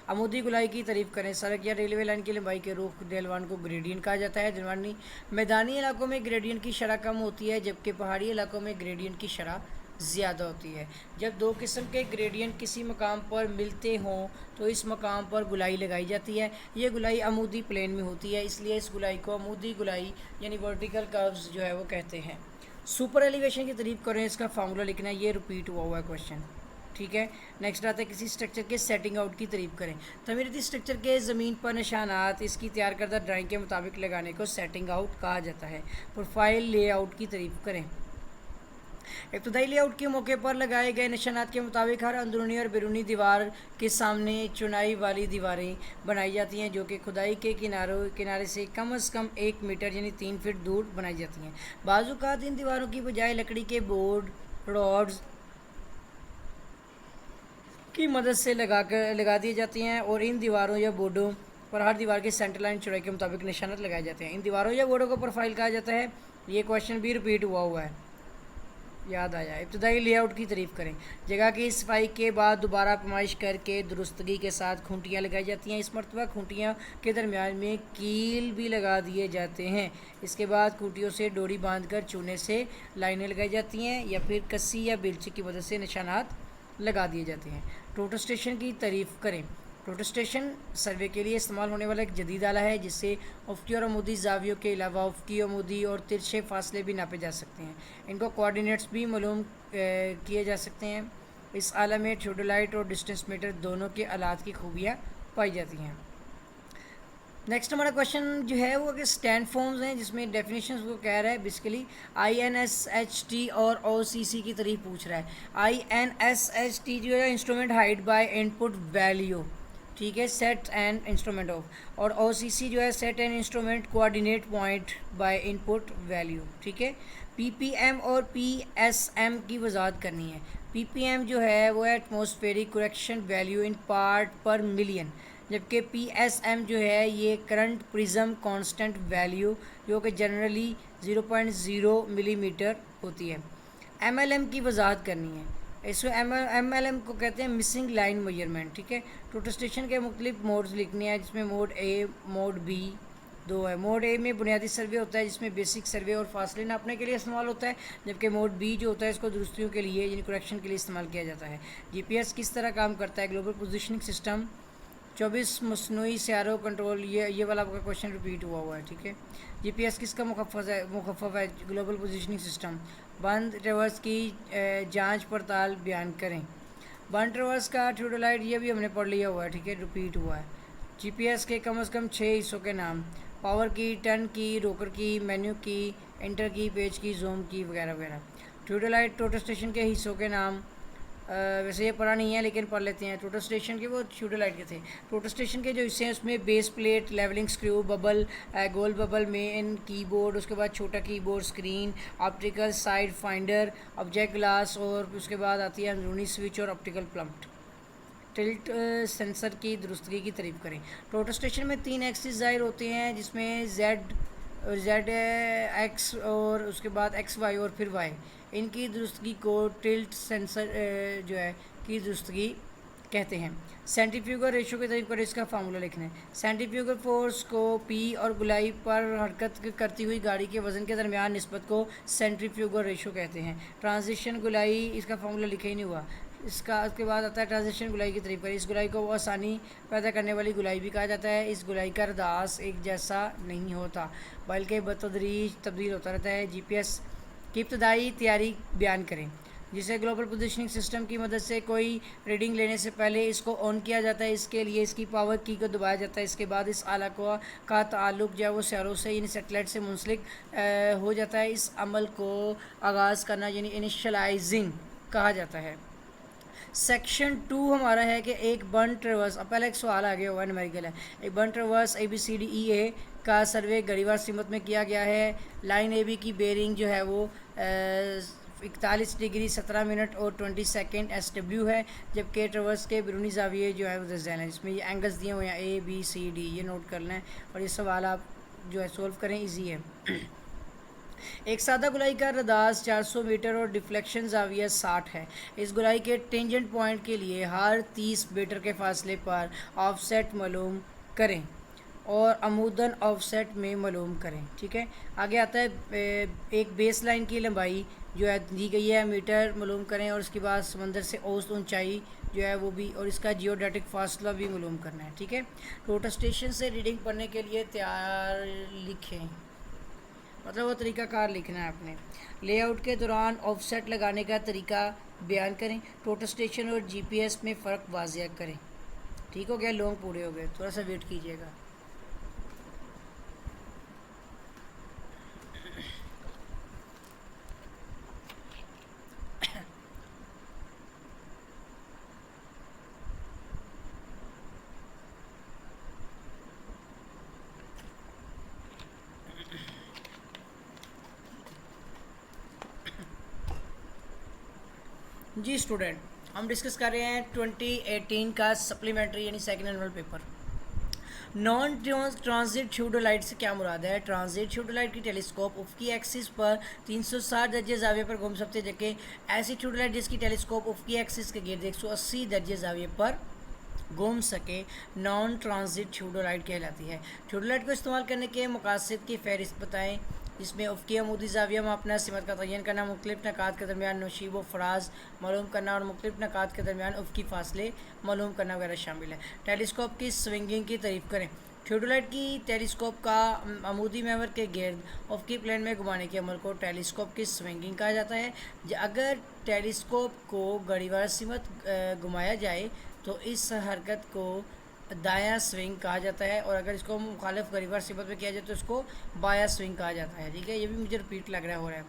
अमूदी गुलाई की तारीफ़ करें, सड़क या रेलवे लाइन की लंबाई के रुख डेलवान को ग्रेडियंट कहा जाता है। दिलवानी मैदानी इलाकों में ग्रेडियंट की शरह कम होती है जबकि पहाड़ी इलाकों में ग्रेडियंट की शरह زیادہ ہوتی ہے. جب دو قسم کے گریڈینٹ کسی مقام پر ملتے ہوں تو اس مقام پر گلائی لگائی جاتی ہے. یہ گلائی عمودی پلین میں ہوتی ہے، اس لیے اس گلائی کو عمودی گلائی یعنی ورٹیکل کروز جو ہے وہ کہتے ہیں. سپر ایلیویشن کی تعریف کریں، اس کا فارمولا لکھنا ہے، یہ ریپیٹ ہوا ہے کویشچن. ٹھیک ہے. نیکسٹ آتا ہے کسی اسٹرکچر کے سیٹنگ آؤٹ کی تعریف کریں. تعمیراتی اسٹرکچر کے زمین پر نشانات اس کی تیار کردہ ڈرائنگ کے مطابق لگانے کو سیٹنگ آؤٹ کہا جاتا ہے. پروفائل لے آؤٹ کی تعریف کریں. ابتدائی لے آؤٹ کے موقع پر لگائے گئے نشانات کے مطابق ہر اندرونی اور بیرونی دیوار کے سامنے چنائی والی دیواریں بنائی جاتی ہیں جو کہ کھدائی کے کنارے سے کم از کم 1 میٹر یعنی 3 فٹ دور بنائی جاتی ہیں. بعض اوقات ان دیواروں کی بجائے لکڑی کے بورڈ راڈز کی مدد سے لگا دی جاتی ہیں اور ان دیواروں یا بورڈوں پر ہر دیوار کے سینٹر لائن چوڑائی کے مطابق نشانات لگائے جاتے ہیں. ان دیواروں یا بورڈوں کو پروفائل کہا جاتا ہے. یہ کویشچن بھی ریپیٹ ہوا ہے، یاد آیا. ابتدائی لے آؤٹ کی تعریف کریں. جگہ کی صفائی کے بعد دوبارہ پیمائش کر کے درستگی کے ساتھ کھونٹیاں لگائی جاتی ہیں. اس مرتبہ کھونٹیاں کے درمیان میں کیل بھی لگا دیے جاتے ہیں. اس کے بعد کھونٹیوں سے ڈوری باندھ کر چونے سے لائنیں لگائی جاتی ہیں یا پھر کسی یا بیلچے کی مدد سے نشانات لگا دیے جاتے ہیں. پروٹوسٹیشن کی تعریف کریں. پروٹوسٹیشن سروے کے لیے استعمال ہونے والا ایک جدید آلہ ہے جس سے افقی اور عمودی زاویوں کے علاوہ افقی، عمودی اور ترچھے فاصلے بھی ناپے جا سکتے ہیں. ان کو کوآرڈینیٹس بھی معلوم کیے جا سکتے ہیں. اس آلہ میں تھیوڈولائٹ اور ڈسٹینس میٹر دونوں کے آلات کی خوبیاں پائی جاتی ہیں. نیکسٹ ہمارا کویشچن جو ہے وہ کہ اسٹینڈ فارمز ہیں جس میں ڈیفینیشنز کو کہہ رہا ہے بیسیکلی INSHT اور OCC کی طریق پوچھ رہا ہے. INSHT جو ہے instrument height by input value, ٹھیک ہے، سیٹ اینڈ انسٹرومنٹ آف. اور OCC جو ہے set and instrument coordinate point by input value. ٹھیک ہے. PPM اور PSM کی وضاحت کرنی ہے. PPM جو ہے وہ atmospheric correction value in part per million, جبکہ PSM جو ہے یہ کرنٹ پرزم کانسٹنٹ ویلیو جو کہ جنرلی 0.0 ملی میٹر ہوتی ہے. MLM کی وضاحت کرنی ہے. اس میں MLM کو کہتے ہیں مسنگ لائن میجرمنٹ. ٹھیک ہے. پروٹوسٹیشن کے مختلف موڈز لکھنے ہیں جس میں موڈ A، موڈ B دو ہے. موڈ A میں بنیادی سروے ہوتا ہے جس میں بیسک سروے اور فاصلے ناپنے کے لیے استعمال ہوتا ہے، جبکہ موڈ B جو ہوتا ہے اس کو درستیوں کے لیے یعنی کریکشن کے لیے استعمال کیا جاتا ہے. GPS کس طرح کام کرتا ہے. گلوبل پوزیشننگ سسٹم 24 مصنوعی سیاروں کنٹرول. یہ والا آپ کا کویشچن ریپیٹ ہوا ہے. ٹھیک ہے. GPS کس کا مخفف ہے. Global positioning system. بند ٹریورس کی جانچ پڑتال بیان کریں. بند ٹریورس کا تھیوڈولائٹ یہ بھی ہم نے پڑھ لیا ہوا ہے. ٹھیک ہے، ریپیٹ ہوا ہے. GPS کے کم از کم 6 حصوں کے نام. پاور کی، ٹرن کی، روکر کی، مینو کی، انٹر کی، پیج کی، زوم کی وغیرہ وغیرہ. تھیوڈولائٹ پروٹوسٹیشن کے حصوں کے نام ویسے یہ پڑھا نہیں ہے لیکن پڑھ لیتے ہیں. پروٹوسٹیشن کے وہ تھیوڈولائٹ کے تھے. پروٹوسٹیشن کے جو حصے ہیں اس میں بیس پلیٹ، لیولنگ سکریو، ببل، گول ببل مین، کی بورڈ، اس کے بعد چھوٹا کی board, screen, optical side finder, object glass, اور اس کے بعد آتی ہے اندرونی سوئچ اور آپٹیکل پلمٹ. ٹلٹ سینسر کی درستگی کی تعریف کریں. پروٹوسٹیشن میں 3 ایکسس ظاہر ہوتے ہیں جس میں زیڈ ایکس اور اس کے بعد ایکس وائی اور پھر وائی. ان کی درستگی کو ٹلٹ سینسر جو ہے کی درستگی کہتے ہیں. سینٹریفیوگل ریشو کی تعریف کریں. اس کا فارمولا لکھنا ہے. سینٹریفیوگل فورس کو P اور گلائی پر حرکت کرتی ہوئی گاڑی کے وزن کے درمیان نسبت کو سینٹریفیوگل ریشو کہتے ہیں. ٹرانزیشن گلائی، اس کا فارمولا لکھا ہی نہیں ہوا. اس کے بعد آتا ہے ٹرانزیشن گلائی کی تعریف کریں. اس گلائی کو وہ آسانی پیدا کرنے والی گلائی بھی کہا جاتا ہے. اس گلائی کا رداس ایک جیسا نہیں ہوتا بلکہ بتدریج تبدیل ہوتا رہتا ہے. GPS کی ابتدائی تیاری بیان کریں. جسے گلوبل پوزیشننگ سسٹم کی مدد سے کوئی ریڈنگ لینے سے پہلے اس کو آن کیا جاتا ہے. اس کے لیے اس کی پاور کی کو دبایا جاتا ہے. اس کے بعد اس آلہ کا تعلق جو ہے وہ سیاروں سے یعنی سیٹلائٹ سے منسلک ہو جاتا ہے. اس عمل کو آغاز کرنا یعنی انیشلائزنگ کہا جاتا ہے. سیکشن 2 ہمارا ہے کہ ایک بن ٹریورس، اب پہلے ایک سوال آگے ہوا ہے نمیریکل ہے. ایک بن ٹریورس ABCDEA کا سروے گھڑیوار سمت میں کیا گیا ہے. لائن AB کی بیرنگ جو ہے وہ 41 ڈگری 17 منٹ اور 20 سیکنڈ SW ہے، جبکہ ٹریورس کے بیرونی زاویے جو ہے وہ ذیل ہیں جس میں یہ اینگلز دیے ہوئے ہیں ABCD. یہ نوٹ کر لیں اور یہ سوال آپ جو ہے سولو کریں، ایزی ہے. ایک سادہ گلائی کا رداس 400 میٹر اور ڈیفلیکشن زاویہ 60 ہے. اس گلائی کے ٹینجنٹ پوائنٹ کے لیے ہر 30 میٹر کے فاصلے پر آف سیٹ معلوم کریں اور عموداً آف سیٹ میں معلوم کریں. ٹھیک ہے. آگے آتا ہے ایک بیس لائن کی لمبائی جو ہے دی گئی ہے میٹر معلوم کریں، اور اس کے بعد سمندر سے اوسط اونچائی جو ہے وہ بھی، اور اس کا جیوڈیٹک فاصلہ بھی معلوم کرنا ہے، ٹھیک ہے۔ روٹر اسٹیشن سے ریڈنگ پڑھنے کے لیے تیار لکھیں، مطلب وہ طریقہ کار لکھنا ہے آپ نے۔ لے آؤٹ کے دوران آف سیٹ لگانے کا طریقہ بیان کریں، روٹر اسٹیشن اور جی پی ایس میں فرق واضح کریں۔ ٹھیک ہو گیا، لونگ پورے ہو گئے، تھوڑا سا ویٹ کیجیے گا۔ جی اسٹوڈنٹ، ہم ڈسکس کر رہے ہیں 2018 کا سپلیمنٹری یعنی second annual paper. Non transit theodolite سے کیا مراد ہے؟ ٹرانزٹ تھیوڈولائٹ کی ٹیلیسکوپ افقی ایکسس پر 360 درجے زاویے پر گھوم سکتے، جبکہ ایسی تھیوڈولائٹ جس کی ٹیلیسکوپ افقی ایکسس کے گرد 180 درجے زاویے پر گھوم سکے نان ٹرانزٹ تھیوڈولائٹ کہلاتی ہے۔ تھیوڈولائٹ کو استعمال کرنے کے مقاصد کی فہرست بتائیں، جس میں افقی عمودی زاویہ ماپنا، سمت کا تعین کرنا، مختلف نقاط کے درمیان نشیب و فراز معلوم کرنا اور مختلف نقاط کے درمیان افقی فاصلے معلوم کرنا وغیرہ شامل ہے۔ ٹیلیسکوپ کی سوئنگنگ کی تعریف کریں۔ تھیوڈولائٹ کی ٹیلیسکوپ کا عمودی محور کے گرد افقی پلین میں گھمانے کے عمل کو ٹیلیسکوپ کی سوئنگنگ کہا جاتا ہے۔ اگر ٹیلیسکوپ کو گھڑیوار سمت گھمایا جائے تو اس حرکت کو دایاں سوئنگ کہا جاتا ہے، اور اگر اس کو مخالف گھڑیوار سمت میں کیا جائے تو اس کو بایاں سوئنگ کہا جاتا ہے، ٹھیک ہے۔ یہ بھی مجھے رپیٹ لگ رہا ہو رہا ہے۔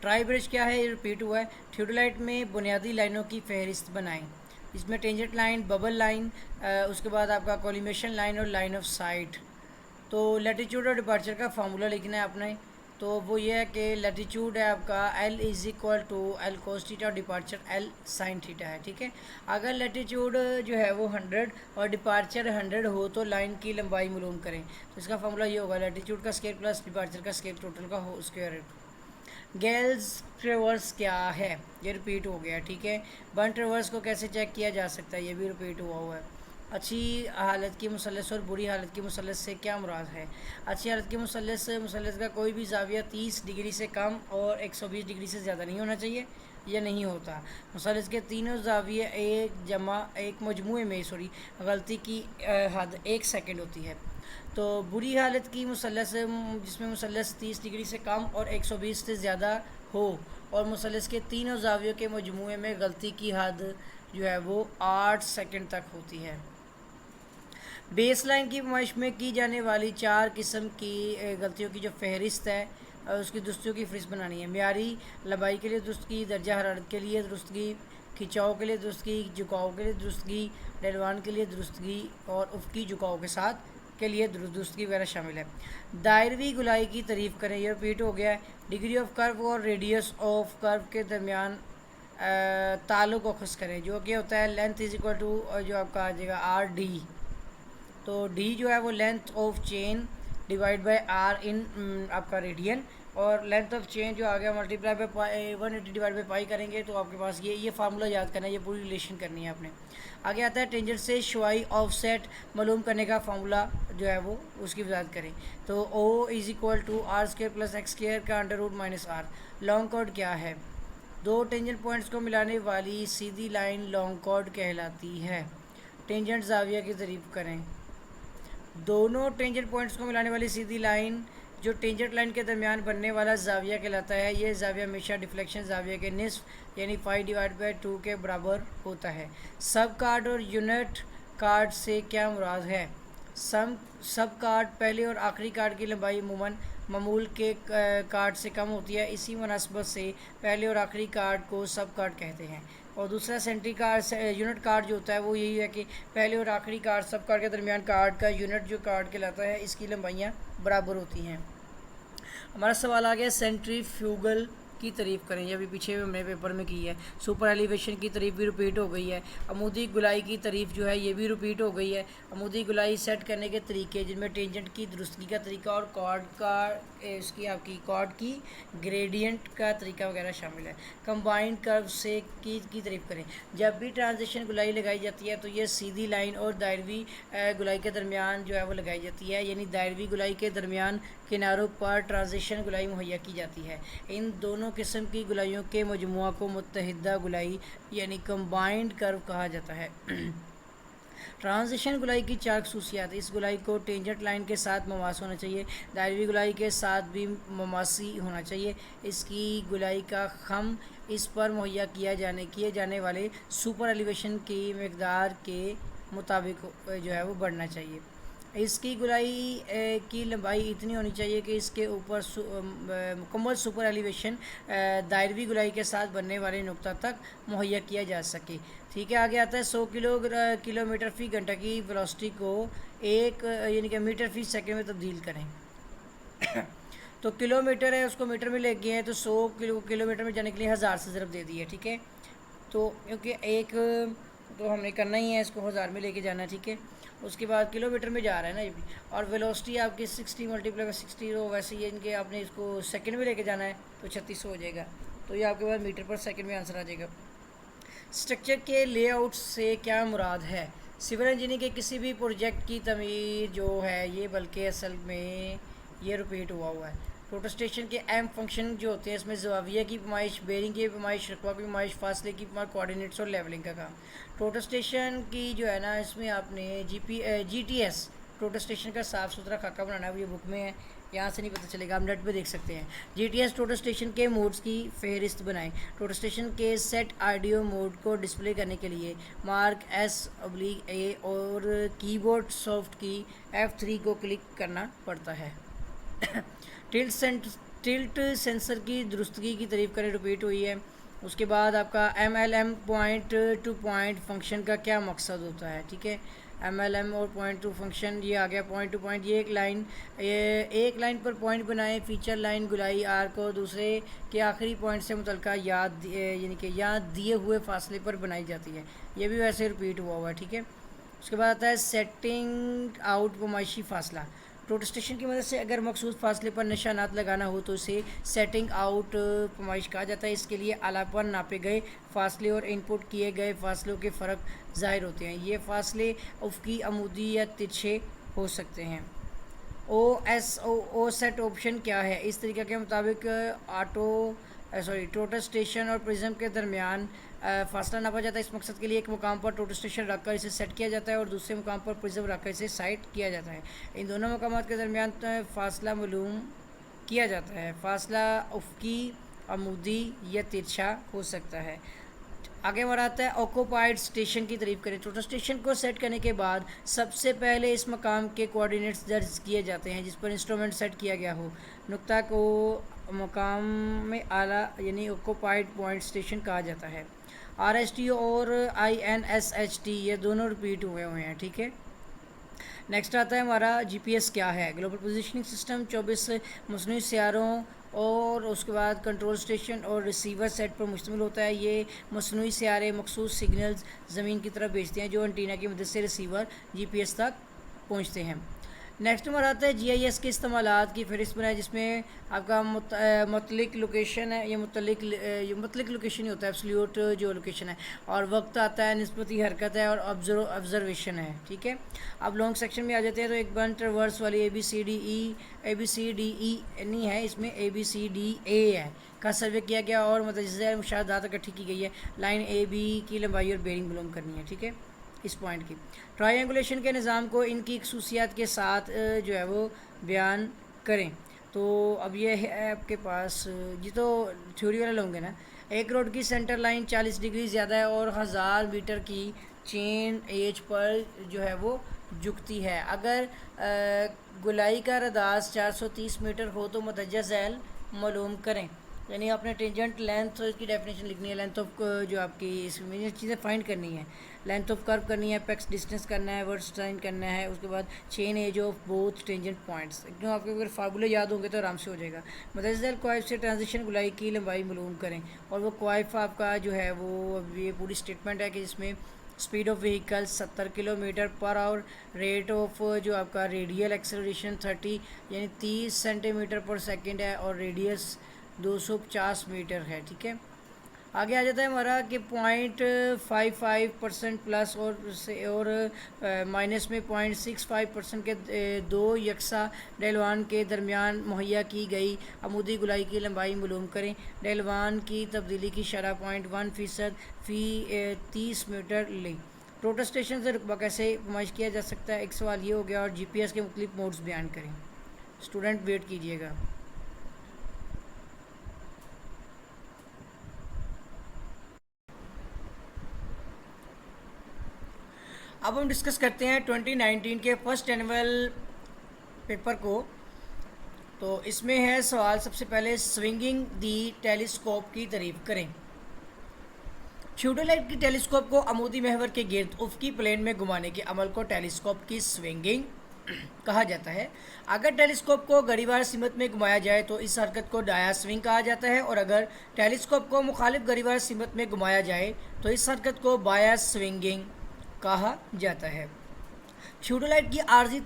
ٹرائی برج کیا ہے؟ یہ رپیٹ ہوا ہے۔ تھیوڈولائٹ میں بنیادی لائنوں کی فہرست بنائیں، اس میں ٹینجنٹ لائن، ببل لائن، اس کے بعد آپ کا کولیمیشن لائن اور لائن آف سائٹ۔ تو لیٹیچیوڈ اور ڈپارچر کا فارمولہ لکھنا ہے آپ نے، تو وہ یہ ہے کہ لیٹیچیوڈ ہے آپ کا L = L cos θ اور ڈپارچر L sin θ ہے، ٹھیک ہے۔ اگر لیٹیچیوڈ جو ہے وہ 100 اور ڈپارچر 100 ہو تو لائن کی لمبائی معلوم کریں، تو اس کا فارمولہ یہ ہوگا لیٹیچیوڈ کا اسکیئر پلس ڈپارچر کا اسکیئر ٹوٹل کا ہو اسکوائر۔ گیلز ٹریورس کیا ہے؟ یہ رپیٹ ہو گیا، ٹھیک ہے۔ بن ٹریورس کو کیسے چیک کیا جا سکتا ہے؟ یہ بھی رپیٹ ہوا ہے۔ اچھی حالت کی مثلث اور بری حالت کی مثلث سے کیا مراد ہے؟ اچھی حالت کی مثلث کا کوئی بھی زاویہ 30 ڈگری سے کم اور 120 ڈگری سے زیادہ نہیں ہونا چاہیے، یہ نہیں ہوتا۔ مثلث کے تینوں زاویے ایک مجموعے میں غلطی کی حد 1 سیکنڈ ہوتی ہے۔ تو بری حالت کی مثلث جس میں مثلث 30 ڈگری سے کم اور 120 سے زیادہ ہو اور مثلث کے تینوں زاویوں کے مجموعے میں غلطی کی حد جو ہے وہ 8 سیکنڈ تک ہوتی ہے۔ بیس لائن کی پیمائش میں کی جانے والی 4 قسم کی غلطیوں کی جو فہرست ہے اس کی درستگیوں کی فہرست بنانی ہے۔ معیاری لمبائی کے لیے درستگی، درجہ حرارت کے لیے درستگی، کھنچاؤ کے لیے درستگی، جھکاؤ کے لیے درستگی، ڈیلوان کے لیے درستگی اور افقی جھکاؤ کے ساتھ کے لیے درستگی وغیرہ شامل ہے۔ دائرہوی گولائی کی تعریف کریں، یہ رپیٹ ہو گیا ہے۔ ڈگری آف کرو اور ریڈیس آف کرو کے درمیان تعلق کو اخذ کریں، جو کہ ہوتا ہے لینتھ = جو آپ کا آ جائے گا RD، تو ڈی جو ہے وہ length of chain divide by R in آپ کا ریڈین، اور لینتھ آف چین جو آ گیا multiply by 180 divide by pi کریں گے تو آپ کے پاس یہ فارمولہ یاد کرنا ہے، یہ پوری ریلیشن کرنی ہے آپ نے۔ آگے آتا ہے ٹینجنٹ سے شعاعی آف سیٹ معلوم کرنے کا فارمولہ جو ہے وہ اس کی وضاحت کریں، تو O = R² + X² کا √-R۔ لانگ کارڈ کیا ہے؟ دو ٹینجنٹ پوائنٹس کو ملانے والی سیدھی لائن لانگ کارڈ کہلاتی ہے۔ ٹینجنٹ زاویہ کی تعریف کریں۔ دونوں ٹینجنٹ پوائنٹس کو ملانے والی سیدھی لائن جو ٹینجنٹ لائن کے درمیان بننے والا زاویہ کہلاتا ہے، یہ زاویہ ہمیشہ ڈیفلیکشن زاویہ کے نصف یعنی π/2 کے برابر ہوتا ہے۔ سب کارڈ اور یونٹ کارڈ سے کیا مراد ہے؟ سب کارڈ پہلے اور آخری کارڈ کی لمبائی عموماً معمول کے کارڈ سے کم ہوتی ہے، اسی مناسبت سے پہلے اور آخری کارڈ کو سب کارڈ کہتے ہیں۔ اور دوسرا یونٹ کارڈ جو ہوتا ہے وہ یہی ہے کہ پہلے اور آخری کارڈ سب کارڈ کے درمیان کارڈ کا یونٹ جو کارڈ کہلاتا ہے اس کی لمبائیاں برابر ہوتی ہیں۔ ہمارا سوال آ گیا سینٹریفیوگل کی تعریف کریں، یہ بھی پیچھے ہم نے پیپر میں کی ہے۔ سپر ایلیویشن کی تعریف بھی رپیٹ ہو گئی ہے۔ عمودی گولائی کی تعریف جو ہے یہ بھی رپیٹ ہو گئی ہے۔ عمودی گولائی سیٹ کرنے کے طریقے جن میں ٹینجنٹ کی درستگی کا طریقہ اور کارڈ کی گریڈینٹ کا طریقہ وغیرہ شامل ہے۔ کمبائنڈ کرو سے کی تعریف کریں۔ جب بھی ٹرانزیشن گولائی لگائی جاتی ہے تو یہ سیدھی لائن اور دائرہوی گولائی کے درمیان جو ہے وہ لگائی جاتی ہے، یعنی دائرہوی گولائی کے درمیان کناروں پر ٹرانزیشن گولائی مہیا کی جاتی ہے۔ ان دونوں قسم کی گولائیوں کے مجموعہ کو متحدہ گولائی یعنی کمبائنڈ کرو کہا جاتا ہے۔ ٹرانزیشن گولائی کی 4 خصوصیات: اس گولائی کو ٹینجنٹ لائن کے ساتھ مماس ہونا چاہیے، دائرہوی گولائی کے ساتھ بھی مماسی ہونا چاہیے، اس کی گولائی کا خم اس پر مہیا کیے جانے والے سپر ایلیویشن کی مقدار کے مطابق جو ہے وہ بڑھنا چاہیے، اس کی گولائی کی لمبائی اتنی ہونی چاہیے کہ اس کے اوپر مکمل سپر ایلیویشن دائرہوی گولائی کے ساتھ بننے والے نقطہ تک مہیا کیا جا سکے۔ ٹھیک ہے، آگے آتا ہے 100 کلومیٹر فی گھنٹہ کی ویلوسٹی کو یعنی کہ میٹر فی سیکنڈ میں تبدیل کریں۔ تو کلومیٹر ہے، اس کو میٹر میں لے گئے ہیں، تو 100 کلومیٹر میں جانے کے لیے 1000 سے ضرب دے دی ہے۔ ٹھیک ہے، تو کیونکہ ایک تو ہم نے کرنا ہی ہے، اس کو 1000 میں لے کے جانا ہے۔ ٹھیک ہے، اس کے بعد کلومیٹر میں جا رہا ہے نا یہ بھی، اور ویلوسٹی آپ کی 60 ملٹیپلائی بائی 60 ہو، ویسے یہ ان کے آپ نے اس کو سیکنڈ میں لے کے جانا ہے تو 3600 ہو جائے گا، تو یہ آپ کے پاس میٹر پر سیکنڈ میں آنسر آ جائے گا۔ اسٹرکچر کے لے آؤٹ سے کیا مراد ہے؟ سول انجینئرنگ کے کسی بھی پروجیکٹ کی تعمیر جو ہے یہ بلکہ اصل میں یہ ریپیٹ ہوا ہے۔ روٹر اسٹیشن کے اہم فنکشن جو ہوتے ہیں اس میں زاویہ کی پیمائش، بیرنگ کی پیمائش، رقبہ کی پیمائش، فاصلے کی پیمائش، کوآرڈینیٹس اور لیولنگ کا کام۔ روٹر اسٹیشن کی جو ہے نا اس میں آپ نے G T S router station کا صاف ستھرا خاکہ بنانا ہے، وہ یہ بک میں ہے، یہاں سے نہیں پتہ چلے گا، آپ نیٹ پہ دیکھ سکتے ہیں۔ G T S router station کے موڈز کی فہرست بنائیں۔ روٹر اسٹیشن کے سیٹ آڈیو موڈ کو ڈسپلے کرنے کے لیے مارک S/A اور کی بورڈ سافٹ کی F3 کو کلک کرنا پڑتا ہے۔ ٹلٹ سینسر کی درستگی کی تعریف کریں، ریپیٹ ہوئی ہے۔ اس کے بعد آپ کا MLM point to point function کا کیا مقصد ہوتا ہے؟ ٹھیک ہے، MLM اور پوائنٹ ٹو فنکشن یہ آ گیا۔ پوائنٹ ٹو پوائنٹ یہ ایک لائن پر پوائنٹ بنائیں، فیچر لائن گولائی آر کو دوسرے کے آخری پوائنٹ سے متعلقہ یعنی کہ یاد دیے ہوئے فاصلے پر بنائی جاتی ہے، یہ بھی ویسے ریپیٹ ہوا ہے۔ ٹھیک ہے، اس کے بعد آتا ہے سیٹنگ آؤٹ پیمائشی فاصلہ۔ روٹر اسٹیشن کی مدد سے اگر مخصوص فاصلے پر نشانات لگانا ہو تو اسے سیٹنگ آؤٹ پیمائش کہا جاتا ہے۔ اس کے لیے اعلیٰ پر ناپے گئے فاصلے اور ان پٹ کیے گئے فاصلوں کے فرق ظاہر ہوتے ہیں، یہ فاصلے افقی، عمودی یا ترچھے ہو سکتے ہیں۔ او سیٹ آپشن کیا ہے؟ اس طریقہ کے مطابق روٹر اسٹیشن اور پرزم کے درمیان فاصلہ ناپا جاتا ہے۔ اس مقصد کے لیے ایک مقام پر روٹر اسٹیشن رکھ کر اسے سیٹ کیا جاتا ہے اور دوسرے مقام پر پرزم رکھ کر اسے سائٹ کیا جاتا ہے۔ ان دونوں مقامات کے درمیان فاصلہ معلوم کیا جاتا ہے، فاصلہ افقی، عمودی یا ترچھا ہو سکتا ہے۔ آگے ہمارا آتا ہے آکوپائڈ اسٹیشن کی تعریف کریں۔ روٹر اسٹیشن کو سیٹ کرنے کے بعد سب سے پہلے اس مقام کے کوآرڈینیٹس درج کیے جاتے ہیں جس پر انسٹرومنٹ سیٹ کیا گیا ہو۔ نقطہ کو مقام میں اعلیٰ یعنی آکوپائڈ پوائنٹ اسٹیشن کہا جاتا ہے۔ RST اور INSHT یہ دونوں ریپیٹ ہوئے ہیں۔ ٹھیک ہے، نیکسٹ آتا ہے ہمارا GPS کیا ہے؟ گلوبل پوزیشننگ سسٹم 24 مصنوعی سیاروں اور اس کے بعد کنٹرول اسٹیشن اور ریسیور سیٹ پر مشتمل ہوتا ہے۔ یہ مصنوعی سیارے مخصوص سگنلز زمین کی طرف بھیجتے ہیں جو انٹینا کی مدد سے ریسیور GPS تک پہنچتے ہیں۔ نیکسٹ نمبر آتا ہے GIS کے استعمالات کی فہرست بنائے، جس میں آپ کا متعلق لوکیشن ہے، یہ متعلق لوکیشن ہی ہوتا ہے، ایبسلیوٹ جو لوکیشن ہے، اور وقت آتا ہے، نسبتی حرکت ہے اور آبزرویشن ہے۔ ٹھیک ہے، اب لانگ سیکشن میں آ جاتے ہیں تو ایک بن ٹریورس والی ABCDE نہیں ہے، اس میں ABCDA ہے کا سروے کیا گیا اور متجزہ مشاہدات اکٹھی کی گئی ہے۔ لائن AB کی لمبائی اور بیرنگ معلوم کرنی ہے۔ ٹھیک ہے، اس پوائنٹ کی ٹرائنگولیشن کے نظام کو ان کی خصوصیات کے ساتھ جو ہے وہ بیان کریں۔ تو اب یہ ہے آپ کے پاس، یہ تو تھیوری والا لوں گے نا۔ ایک روڈ کی سینٹر لائن 40 ڈگری زیادہ ہے اور 1000 میٹر کی چین ایج پر جو ہے وہ جھکتی ہے۔ اگر گولائی کا رداس 430 میٹر ہو تو متوجہ ذیل معلوم کریں، یعنی آپ نے ٹینجنٹ لینتھ کی ڈیفینیشن لکھنی ہے، لینتھ آف جو آپ کی اس میں چیزیں فائنڈ کرنی ہے، لینتھ آف کرو کرنی ہے، پیکس ڈسٹینس کرنا ہے، ورڈ سائن کرنا ہے، اس کے بعد chainage of both tangent points, کیوں آپ کے اگر فارمولے یاد ہوں گے تو آرام سے ہو جائے گا۔ متوجہ ذیل کوائف سے ٹرانزیشن گولائی کی لمبائی معلوم کریں، اور وہ کوائف آپ کا جو ہے وہ یہ پوری اسٹیٹمنٹ ہے کہ جس میں اسپیڈ آف وہیکل 70 کلومیٹر پر آور، ریٹ آف جو آپ کا ریڈیل ایکسلریشن 30 یعنی 30 سینٹی میٹر پر سیکنڈ ہے، اور ریڈیس 250 میٹر ہے۔ ٹھیک ہے، आगे आ जाता है हमारा कि 0.55% प्लस और माइनस में 0.65% के दो यकसा डेलवान के दरमियान मुहैया की गई अमूदी गुलाई की लंबाई मालूम करें। डेलवान की तब्दीली की शरह 0.1% फ़ी 30 मीटर लें। प्रोटेस्टेशन से रुकबा कैसे नुमाइश किया जा सकता है, एक सवाल ये हो गया। और GPS के मुख्तलिफ मोड्स बयान करें। स्टूडेंट वेट कीजिएगा। अब हम डिस्कस करते हैं 2019 के फर्स्ट एनुअल पेपर को। तो इसमें है सवाल सबसे पहले, स्विंगिंग दी टेलीस्कोप की तारीफ करें। थियोडोलाइट की टेलीस्कोप को अमूदी महवर के गिर्द उफ़क़ी प्लेन में घुमाने के अमल को टेलीस्कोप की स्विंगिंग कहा जाता है। अगर टेलीस्कोप को घड़ीवार सिमत में घुमाया जाए तो इस हरकत को डाया स्विंग कहा जाता है, और अगर टेलीस्कोप को मुखालिफ घड़ीवार सिमत में घुमाया जाए तो इस हरकत को बाया स्विंगिंग कहा जाता है। थियोडोलाइट की आर्जी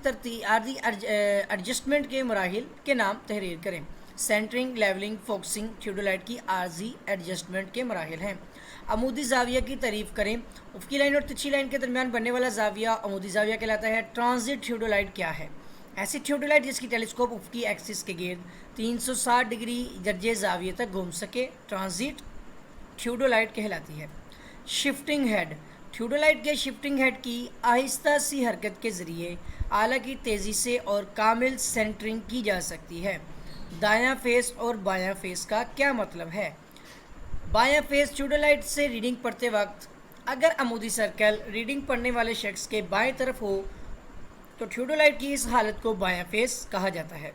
एडजस्टमेंट के मराहिल के नाम तहरीर करें। सेंटरिंग, लेवलिंग, फोकसिंग थियोडोलाइट की आर्जी एडजस्टमेंट के मराहिल हैं। अमूदी जाविया की तारीफ करें। उफ़क़ी लाइन और तिरछी लाइन के दरमियान बनने वाला जाविया अमूदी जाविया कहलाता है। ट्रांजिट थियोडोलाइट क्या है? ऐसी थियोडोलाइट जिसकी टेलीस्कोप उफ़क़ी एक्सिस के गिर्द 360 डिग्री दर्जे जाविये तक घूम सके ट्रांजिट थियोडोलाइट कहलाती है। शिफ्टिंग हेड, थियोडोलाइट के शिफ्टिंग हेड की आहिस्ता सी हरकत के ज़रिए आला की तेज़ी से और कामिल सेंटरिंग की जा सकती है। दायां फेस और बायां फेस का क्या मतलब है? बायां फेस थियोडोलाइट से रीडिंग पढ़ते वक्त अगर अमूदी सर्कल रीडिंग पढ़ने वाले शख्स के बाएं तरफ हो तो थियोडोलाइट की इस हालत को बायां फेस कहा जाता है।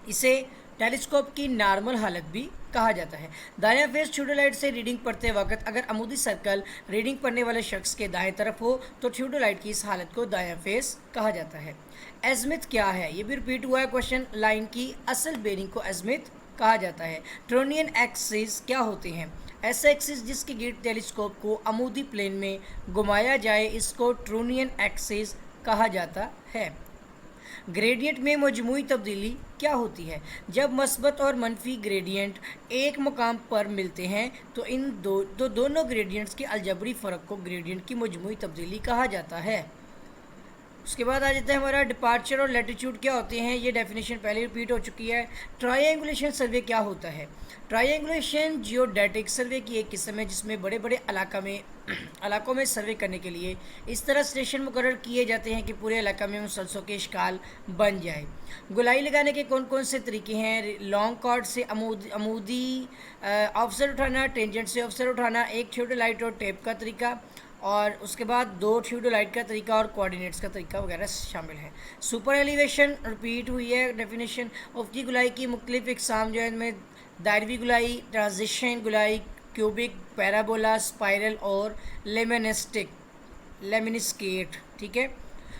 इसे टेलीस्कोप की नॉर्मल हालत भी कहा जाता है। दायां फेस थियोडोलाइट से रीडिंग पढ़ते वक्त अगर अमूदी सर्कल रीडिंग पढ़ने वाले शख्स के दाएं तरफ हो तो थियोडोलाइट की इस हालत को दायां फेस कहा जाता है। एज़मिथ क्या है? ये भी रिपीट हुआ है क्वेश्चन। लाइन की असल बेरिंग को एज़मिथ कहा जाता है। ट्रोनियन एक्सिस क्या होते हैं? ऐसा एक्सिस जिसके गिर्द टेलीस्कोप को अमूदी प्लेन में घुमाया जाए इसको ट्रोनियन एक्सिस कहा जाता है। ग्रेडियंट में मजमूई तब्दीली क्या होती है? जब मस्बत और मनफी ग्रेडियंट एक मुकाम पर मिलते हैं तो दोनों ग्रेडियंट्स के अलजबरी फ़र्क को ग्रेडियंट की मजमूई तब्दीली कहा जाता है। उसके बाद आ जाता है हमारा डिपार्चर और लैटिट्यूड क्या होते हैं। ये डेफिनेशन पहले रिपीट हो चुकी है। ट्रायंगुलेशन सर्वे क्या होता है? ट्रायंगुलेशन जियोडेटिक सर्वे की एक किस्म है जिसमें बड़े बड़े इलाकों में सर्वे करने के लिए इस तरह स्टेशन मुकर्रर किए जाते हैं कि पूरे इलाका में मुसलसल के इश्काल बन जाए। गुलाई लगाने के कौन कौन से तरीके हैं? लॉन्ग कॉर्ड से अमूदी ऑफसेट उठाना, टेंजेंट से ऑफसेट उठाना, एक थियोडोलाइट और टेप का तरीका, और उसके बाद 2 थियोडोलाइट का तरीका और कोऑर्डिनेट्स का तरीका वगैरह शामिल है। सुपर एलिवेशन रिपीट हुई है डेफिनेशन। उफ़क़ी गुलाई की मुख्तलिफ इक़साम जो है इनमें दायरवी गुलाई, ट्रांजिशन गुलाई, क्यूबिक, पैराबोला, स्पाइरल और लेमिनिस्केट। ठीक है।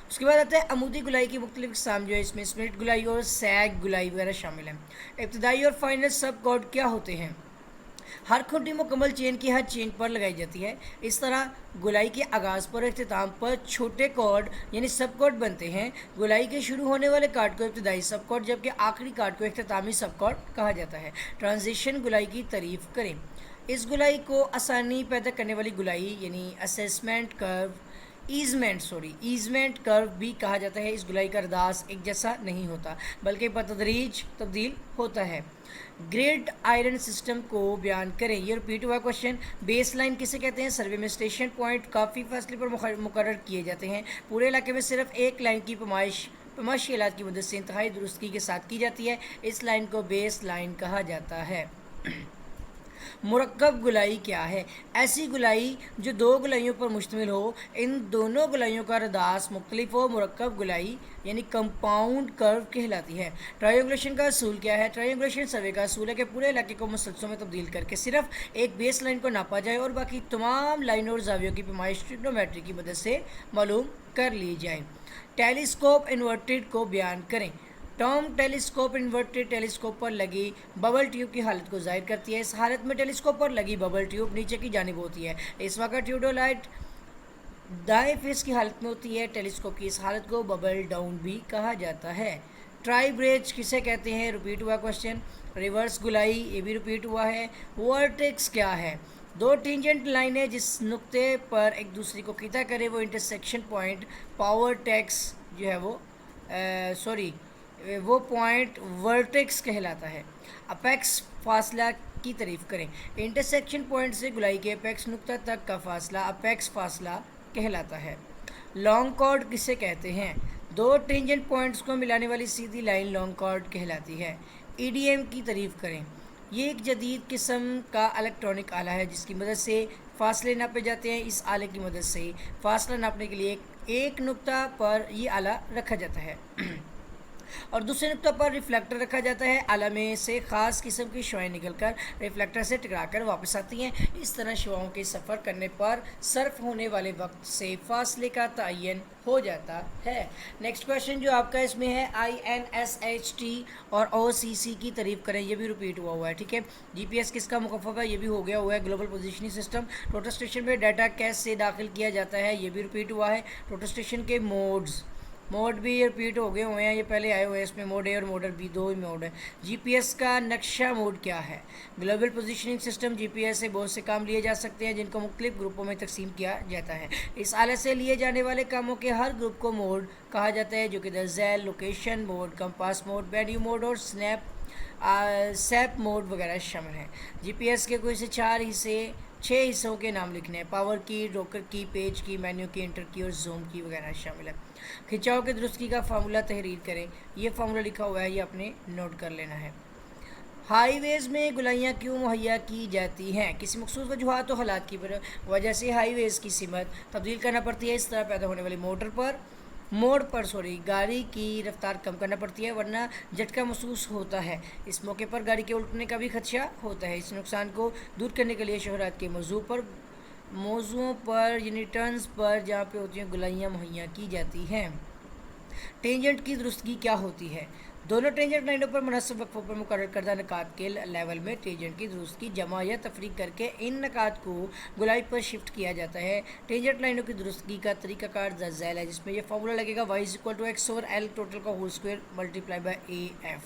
उसके बाद आता है अमूदी गुलाई की मुख्तलिफ इक़साम जो है इसमें स्प्लिट गुलाई और सैग गुलाई वगैरह शामिल हैं। इब्तदाई और फाइनल सब कॉर्ड क्या होते हैं? हर खूंटी मुकम्मल चेन की हर चेन पर लगाई जाती है। इस तरह गुलाई के आगाज़ पर इख्तिताम पर छोटे कॉर्ड यानी सब कॉर्ड बनते हैं। गुलाई के शुरू होने वाले कार्ड को इब्तदाई सब कॉर्ड जबकि आखिरी कार्ड को इख्तितामी सब कॉर्ड कहा जाता है। ट्रांजिशन गुलाई की तारीफ़ करें। इस गुलाई को आसानी पैदा करने वाली गुलाई यानी ईजमेंट कर्व भी कहा जाता है। इस गुलाई का रदास एक जैसा नहीं होता बल्कि बतदरीज तब्दील होता है। ग्रिड आयरन सिस्टम को बयान करें। ये रिपीट हुआ क्वेश्चन। बेस लाइन किसे कहते हैं? सर्वे में स्टेशन पॉइंट काफ़ी फासले पर मुकर्रर किए जाते हैं। पूरे इलाके में सिर्फ एक लाइन की पैमाइशी आलात की मदद से इंतहाई दुरुस्ती के साथ की जाती है। इस लाइन को बेस लाइन कहा जाता है। मुरक्कब गुलाई क्या है? ऐसी गुलाई जो 2 गुलाइयों पर मुश्तमिल हो, इन दोनों गुलाइयों का रदास मुख्तलिफ हो, मुरक्कब गुलाई यानी कंपाउंड कर्व कहलाती है। ट्रायंगुलेशन का असूल क्या है? ट्रायंगुलेशन सर्वे का असूल है कि पूरे इलाके को मुसलसलों में तब्दील करके सिर्फ एक बेस लाइन को नापा जाए और बाकी तमाम लाइनों और जावियों की पैमाइश ट्रिग्नोमेट्री की मदद से मालूम कर ली जाए। टेलीस्कोप इन्वर्टेड को बयान करें। टर्म टेलीस्कोप इन्वर्टेड टेलीस्कोप पर लगी बबल ट्यूब की हालत को जाहिर करती है। इस हालत में टेलीस्कोप पर लगी बबल ट्यूब नीचे की जानिब होती है। इस वक्त थियोडोलाइट दाएं फेस की हालत में होती है। टेलीस्कोप की इस हालत को बबल डाउन भी कहा जाता है। ट्राई ब्रेज किसे कहते हैं? रिपीट हुआ क्वेश्चन। रिवर्स गुलाई, ये भी रिपीट हुआ है। वर्टेक्स क्या है? दो टेंजेंट लाइनें जिस नुक्ते पर एक दूसरे को खिता करे वो इंटरसेक्शन पॉइंट पावर टैक्स जो है वो पॉइंट वर्टेक्स कहलाता है। अपेक्स फासला की तारीफ करें। इंटरसेक्शन पॉइंट से गुलाई के अपेक्स नुक्ता तक का फासला अपेक्स फासला कहलाता है। लॉन्ग कॉर्ड किसे कहते हैं? दो टेंजेंट पॉइंट्स को मिलाने वाली सीधी लाइन लॉन्ग कॉर्ड कहलाती है। ईडीएम की तारीफ करें। ये एक जदीद किस्म का इलेक्ट्रॉनिक आला है जिसकी मदद से फासले नापे जाते हैं। इस आले की मदद से फासला नापने के लिए एक नुक्ता पर ये आला रखा जाता है और दूसरे नुक्ता पर रिफ्लेक्टर रखा जाता है। आला में से ख़ास किस्म की शुआएं निकलकर रिफ्लेक्टर से टकराकर वापस आती हैं। इस तरह शुआओं के सफ़र करने पर सर्फ होने वाले वक्त से फासले का तयन हो जाता है। नेक्स्ट क्वेश्चन जो आपका इसमें है INSHT और OCC की तारीफ करें। ये भी रिपीट हुआ है, ठीक है। GPS किसका मुखफ़फ़ है? ये भी हो गया हुआ है। Global positioning system. Total station में डाटा कैसे दाखिल किया जाता है? ये भी रिपीट हुआ है। टोटल स्टेशन के मोड भी रिपीट हो गए हुए हैं, ये पहले आए हुए हैं। इसमें मोड ए और मोड बी दो ही मोड है। GPS का नक्शा मोड क्या है? ग्लोबल पोजीशनिंग सिस्टम GPS से बहुत से काम लिए जा सकते हैं जिनको मुख्तलिफ ग्रुपों में तकसीम किया जाता है। इस आले से लिए जाने वाले कामों के हर ग्रुप को मोड कहा जाता है जो कि दरअसल location mode, compass mode, menu mode और सैप मोड वगैरह शामिल हैं। GPS के कोई से 6 हिस्सों के नाम लिखने हैं। पावर की, रोकर की, पेज की, मेन्यू की, इंटर की और जूम की वगैरह शामिल है। खिंचाव के दुरुस्ती का फार्मूला तहरीर करें। ये फार्मूला लिखा हुआ है, ये आपने नोट कर लेना है। हाईवेज़ में गुलाइयाँ क्यों मुहैया की जाती हैं? किसी मखसूस वजूहात तो हालात की वजह से हाईवेज़ की सिमत तब्दील करना पड़ती है। इस तरह पैदा होने वाली मोड़ पर गाड़ी की रफ्तार कम करना पड़ती है वरना झटका महसूस होता है। इस मौके पर गाड़ी के उल्टने का भी खदशा होता है। इस नुकसान को दूर करने के लिए शहरात के मौज़ुओं पर यानी टर्न्स पर जहाँ पे होती हैं गुलाइयाँ मुहैया की जाती हैं। टेंजेंट की दुरुस्तगी क्या होती है? दोनों टेंजेंट लाइनों पर मुनासिब वक्फों पर मुकर्रर करदा नकात के लेवल में टेंजेंट की दुरुस्तगी जमा या तफरीक करके इन नकात को गुलाई पर शिफ्ट किया जाता है। टेंजेंट लाइनों की दुरुस्तगी का तरीक़ाकार ज़ैल है जिसमें यह फार्मूला लगेगा y=x/l टोटल का whole square multiply by AF।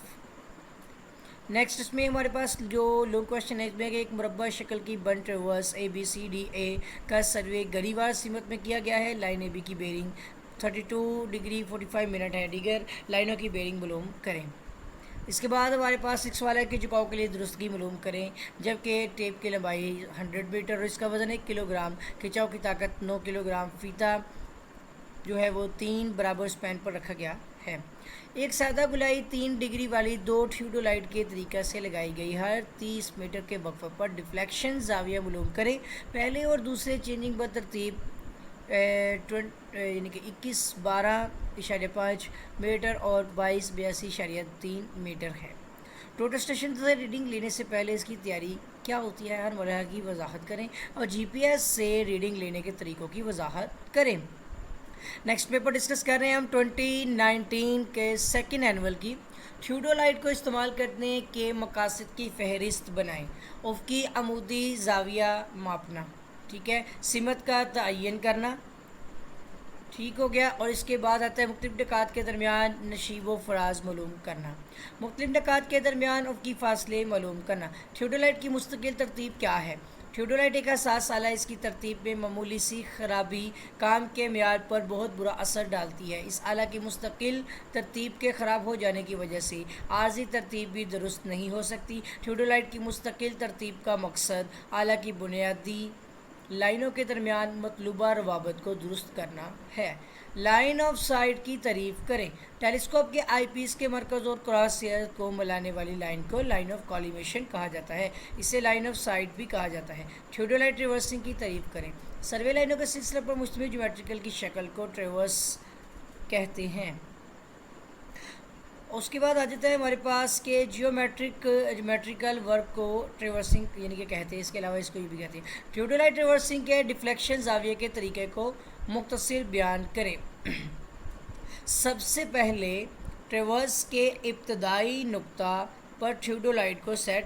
Next इसमें हमारे पास जो लॉन्ग क्वेश्चन है इसमें एक मुरब्बा शक्ल की बन ट्रेवर्स ABCDA का सर्वे घड़ीवार सीमत में किया गया है। लाइन AB की बेरिंग 32 डिग्री 45 मिनट है। दीगर लाइनों की बेरिंग मालूम करें। इसके बाद हमारे पास एक सवाल है कि झुकाव के लिए दुरुस्तगी मालूम करें। जबकि टेप की लंबाई 100 मीटर और इसका वज़न 1 किलोग्राम, खिंचाव की ताकत 9 किलोग्राम, फीता जो है वो 3 बराबर स्पैन पर रखा गया है। एक सादा गुलाई 3 डिग्री वाली 2 थियोडोलाइट के तरीक़े से लगाई गई। हर 30 मीटर के वक्फे पर डिफ्लेक्शन ज़ाविया मालूम करें। पहले और दूसरे चेंजिंग बतरतीब यानी कि 21-12.5 मीटर और 22-82.3 मीटर है। टोटल स्टेशन से रीडिंग लेने से पहले इसकी तैयारी क्या होती है? हर मरहला की वजाहत करें और GPS से रीडिंग लेने के तरीक़ों की वजाहत करें। नेक्स्ट पेपर डिस्कस कर रहे हैं हम 2019 के सेकेंड एनुअल की थियोडोलाइट को इस्तेमाल करने के मकासद की फहरिस्त बनाएं। उफ़क़ी अमूदी ज़ाविया मापना, ठीक है। सिमत का तयन करना, ठीक हो गया। और इसके बाद आता है मुख्तलिफ नकात के दरमियान नशीब व फराज मालूम करना। मुख्तलिफ नकात के दरमियान उफ़क़ी फ़ासले मालूम करना। थियोडोलाइट की मुस्तकिल तरतीब क्या है? थियोडोलाइट एक हसास आला है। इसकी तरतीब में मामूली सी खराबी काम के मेयार पर बहुत बुरा असर डालती है। इस आला की मुस्तकिल तरतीब के ख़राब हो जाने की वजह से आर्जी तरतीब भी दुरुस्त नहीं हो सकती। थियोडोलाइट की मुस्तकिल तरतीब का मकसद आला की बुनियादी लाइनों के दरमियान मतलूबा रवाबत को दुरुस्त करना है। लाइन ऑफ साइट की तारीफ़ करें। टेलीस्कोप के आईपीस के मरकज़ और क्रॉस सेयर को मिलाने वाली लाइन को लाइन ऑफ कॉलिमेशन कहा जाता है। इसे लाइन ऑफ साइट भी कहा जाता है। थियोडोलाइट रिवर्सिंग की तारीफ़ करें। सर्वे लाइनों के सिलसिले पर मुश्तमिल ज्योमेट्रिकल की शक्ल को ट्रेवर्स कहते हैं। उसके बाद आ जाता है हमारे पास के ज्योमेट्रिकल वर्क को ट्रेवर्सिंग यानी कि कहते हैं। इसके अलावा इसको ये भी कहते हैं। थियोडोलाइट ट्रेवर्सिंग के डिफ्लेक्शन ज़ाविये के तरीके को मुख्तसर बयान करें। सबसे पहले ट्रेवर्स के इब्तदाई नुक्ता पर थियोडोलाइट को सेट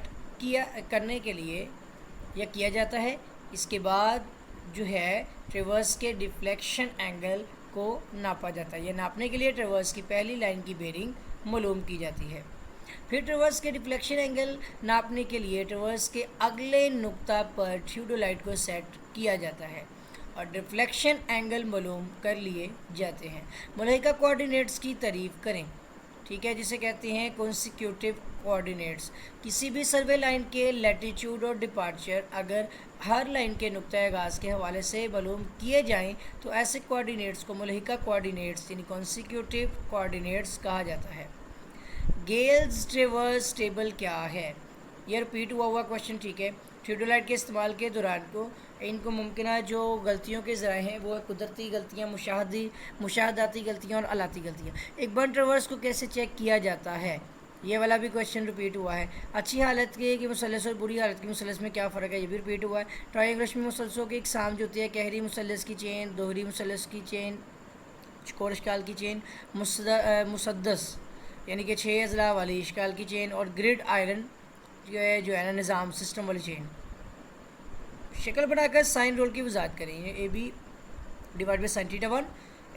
करने के लिए यह किया जाता है। इसके बाद जो है ट्रेवर्स के डिफ्लेक्शन एंगल को नापा जाता है। यह नापने के लिए ट्रेवर्स की पहली लाइन की बेरिंग मालूम की जाती है। फिर ट्रवर्स के डिफ्लेक्शन एंगल नापने के लिए ट्रवर्स के अगले नुक्ता पर थियोडोलाइट को सेट किया जाता है और डिफ्लेक्शन एंगल मालूम कर लिए जाते हैं। मलाइका कोऑर्डिनेट्स की तारीफ करें, ठीक है, जिसे कहते हैं कॉन्सिक्यूटिव कोऑर्डिनेट्स। किसी भी सर्वे लाइन के लैटिट्यूड और डिपार्चर अगर हर लाइन के नुक्ता आगाज़ के हवाले से मालूम किए जाएं तो ऐसे कोऑर्डिनेट्स को मलाइका कोऑर्डिनेट्स यानी कॉन्सिक्यूटिव कोऑर्डिनेट्स कहा जाता है। गेल्स ट्रेवर्स टेबल क्या है? ये रिपीट हुआ क्वेश्चन, ठीक है। थियोडोलाइट के इस्तेमाल के दौरान को इनको मुमकिन जो गलतियों के ज़राए हैं वो कुदरती गलतियाँ, मुशाहदाती गलतियाँ और आलाती गलतियाँ। एक बर्न ट्रेवर्स को कैसे चेक किया जाता है, ये वाला भी क्वेश्चन रिपीट हुआ है। अच्छी हालत के मुसलस और बुरी हालत के मुसलस में क्या फ़र्क है, ये भी रिपीट हुआ है। ट्रायंगुलर मुसलसों की इकसाम जो होती है, कहरी मुसलस की चेन, दोहरी मुसलस की चेन, चकोर इश्काल की चेन, मुसद्दस यानी कि 6 अज़ला वाली इश्काल की चेन और ग्रिड आयरन जो है ना निज़ाम सिस्टम वाली चेन। शक्ल बनाकर साइन रोल की वजाहत करेंगे। A B divide by sine theta 1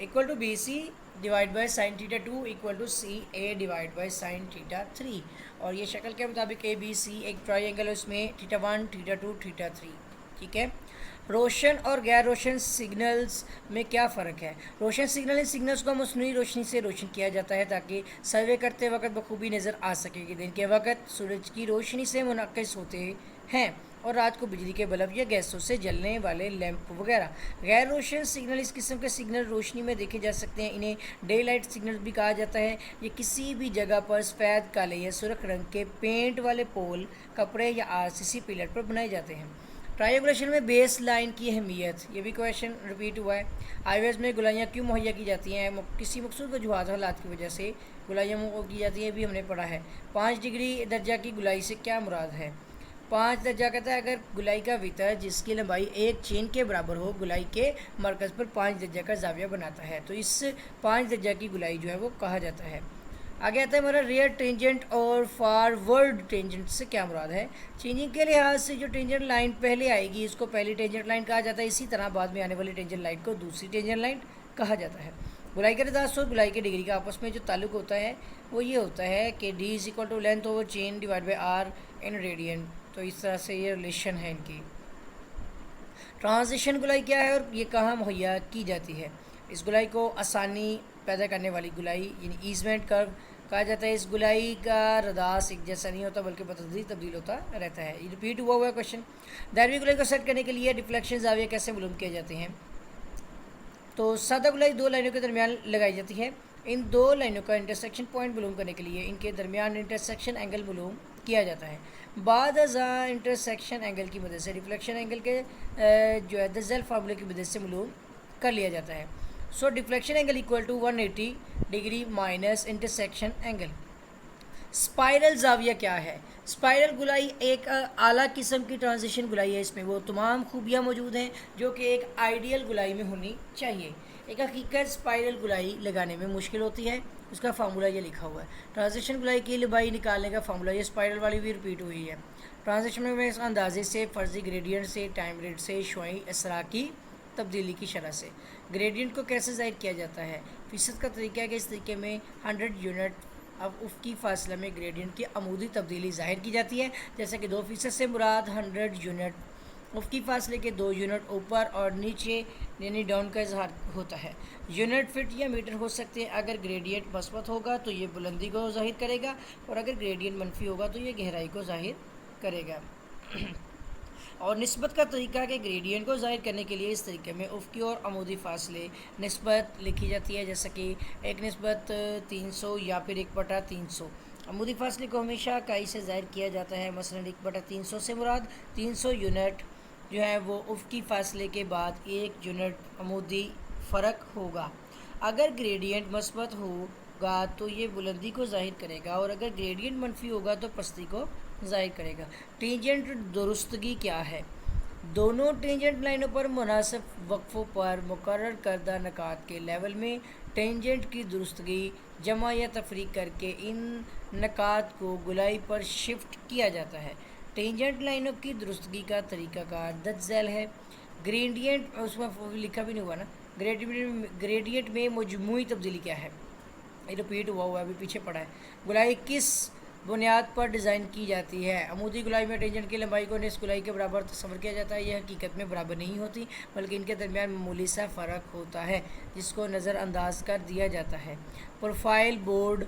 equal to B C divide by sine theta 2 equal to C A divide by sine theta 3। और ये शक्ल के मुताबिक ए बी सी एक ट्रायंगल है, उसमें थीटा 1 थीटा 2 थीटा 3, ठीक है। रोशन और गैर रोशन सिग्नल्स में क्या फ़र्क है? रोशन सिग्नल्स को मसनूई रोशनी से रोशन किया जाता है ताकि सर्वे करते वक्त बखूबी नज़र आ सके कि दिन के वक्त सूरज की रोशनी से मुनक़िस होते हैं और रात को बिजली के बल्ब या गैसों से जलने वाले लैंप वगैरह। गैर रोशन सिग्नल इस किस्म के सिग्नल रोशनी में देखे जा सकते हैं, इन्हें डे लाइट सिग्नल भी कहा जाता है। ये किसी भी जगह पर सफ़ेद, काले या सुर्ख रंग के पेंट वाले पोल, कपड़े या आरसीसी पिलर पर बनाए जाते हैं। ट्रायंगुलेशन में बेस लाइन की अहमियत, ये भी क्वेश्चन रिपीट हुआ है। हाईवेज़ में गुलाइयाँ क्यों मुहैया की जाती हैं? किसी मखसूस वजूहात हालात की वजह से गुलाइयाँ की जाती हैं, भी हमने पढ़ा है। 5 डिग्री दर्जा की गुलाई से क्या मुराद है? 5 दर्जा कहता है अगर गुलाई का वितर जिसकी लंबाई एक चेन के बराबर हो गुलाई के मरकज़ पर 5 दर्जा का जाविया बनाता है, तो इस 5 दर्जा की गुलाई जो है वो कहा जाता है। आगे आता है हमारा रियर टेंजेंट और फॉरवर्ड टेंजेंट से क्या मुराद है? चेंजिंग के लिहाज से जो टेंजेंट लाइन पहले आएगी इसको पहली टेंजेंट लाइन कहा जाता है, इसी तरह बाद में आने वाली टेंजेंट लाइन को दूसरी टेंजेंट लाइन कहा जाता है। गुलाई के रदास और गुलाई के डिग्री का आपस में जो ताल्लुक होता है वो ये होता है कि D is equal to length over chain divide by R in radian. तो इस तरह से ये रिलेशन है इनकी। ट्रांजिशन गुलाई क्या है और ये कहाँ मुहैया की जाती है? इस गुलाई को आसानी पैदा करने वाली गुलाई यानी ईजमेंट कर्व कहा जाता है। इस गुलाई का रदास एक जैसा नहीं होता बल्कि तब्दील होता रहता है। ये रिपीट हुआ क्वेश्चन। दायरवी गुलाई को सेट करने के लिए डिफ्लेक्शन जाविया कैसे मालूम किए जाते हैं? तो सादा गुलाई 2 लाइनों के दरमियान लगाई जाती है। इन 2 लाइनों का इंटरसेक्शन पॉइंट मालूम करने के लिए इनके दरमियान इंटरसेक्शन एंगल मालूम किया जाता है। बाद इंटरसेक्शन एंगल की मदद से डिफ्लेक्शन एंगल के जो है दज़ल फार्मूले की मदद से मालूम कर लिया जाता है। So deflection angle equal to 180 degree minus intersection angle. Spiral जाविया क्या है? स्पाइरल गुलाई एक आला किस्म की ट्रांजिशन गुलाई है। इसमें वो तमाम खूबियाँ मौजूद हैं जो कि एक आइडियल गुलाई में होनी चाहिए। एक हकीकत स्पाइरल गुलाई लगाने में मुश्किल होती है, उसका फार्मूला ये लिखा हुआ है। ट्रांजिशन गुलाई की लंबाई निकालने का फार्मूला ये स्पाइरल वाली भी रिपीट हुई है। ट्रांजिशन में इस अंदाजे से, फर्जी ग्रेडियंट से, टाइम रेट से, शुआई असरा की तब्दीली की शरह से। ग्रेडियंट को कैसे ज़ाहिर किया जाता है? फ़ीसद का तरीका है कि इस तरीके में 100 यूनिट अब उफ़क़ी फासला में ग्रेडियंट की अमूदी तब्दीली ज़ाहिर की जाती है। जैसे कि 2% से मुराद 100 यूनिट उफ़क़ी फासले के 2 यूनिट ऊपर और नीचे यानी डाउन का इजहार होता है। यूनिट फिट या मीटर हो सकते हैं। अगर ग्रेडियंट मस्बत होगा तो ये बुलंदी को ज़ाहिर करेगा और अगर ग्रेडियंट मनफी होगा तो ये गहराई को ज़ाहिर करेगा। और निस्बत का तरीका के ग्रेडियंट को ज़ाहिर करने के लिए इस तरीके में उफ़क़ी और अमूदी फासले निस्बत लिखी जाती है, जैसा कि 1/300 या फिर 1/300। अमूदी फासले को हमेशा इकाई से ज़ाहिर किया जाता है। मसलन 1/300 से मुराद 300 यूनिट जो है वो उफ़क़ी फासले के बाद 1 यूनिट अमूदी फ़र्क होगा। अगर ग्रेडियंट मस्बत होगा तो ये बुलंदी को ज़ाहिर करेगा और अगर ग्रेडियंट मनफी होगा तो पस्ती को ज़ाहिर करेगा। टेंजेंट दुरुस्तगी क्या है? दोनों टेंजेंट लाइनों पर मुनासिब वक्फ़ों पर मुकर्रर करदा नकात के लेवल में टेंजेंट की दुरुस्तगी जमा या तफरीक करके इन नकात को गुलाई पर शिफ्ट किया जाता है। टेंजेंट लाइनों की दुरुस्तगी का तरीक़ाकार दर्ज है। ग्रेडियंट उसमें लिखा भी नहीं हुआ ना, ग्रेडियंट में मजमूई तब्दीली क्या है? ये रिपीट हुआ है, अभी पीछे पड़ा है। गुलाई किस बुनियाद पर डिज़ाइन की जाती है। अमूदी गोलाई में टेंजेंट की लंबाई को निस गोलाई के बराबर तस्वर किया जाता है। यह हकीकत में बराबर नहीं होती बल्कि इनके दरमियान मामूली सा फ़र्क होता है जिसको नज़रअंदाज कर दिया जाता है। प्रोफाइल बोर्ड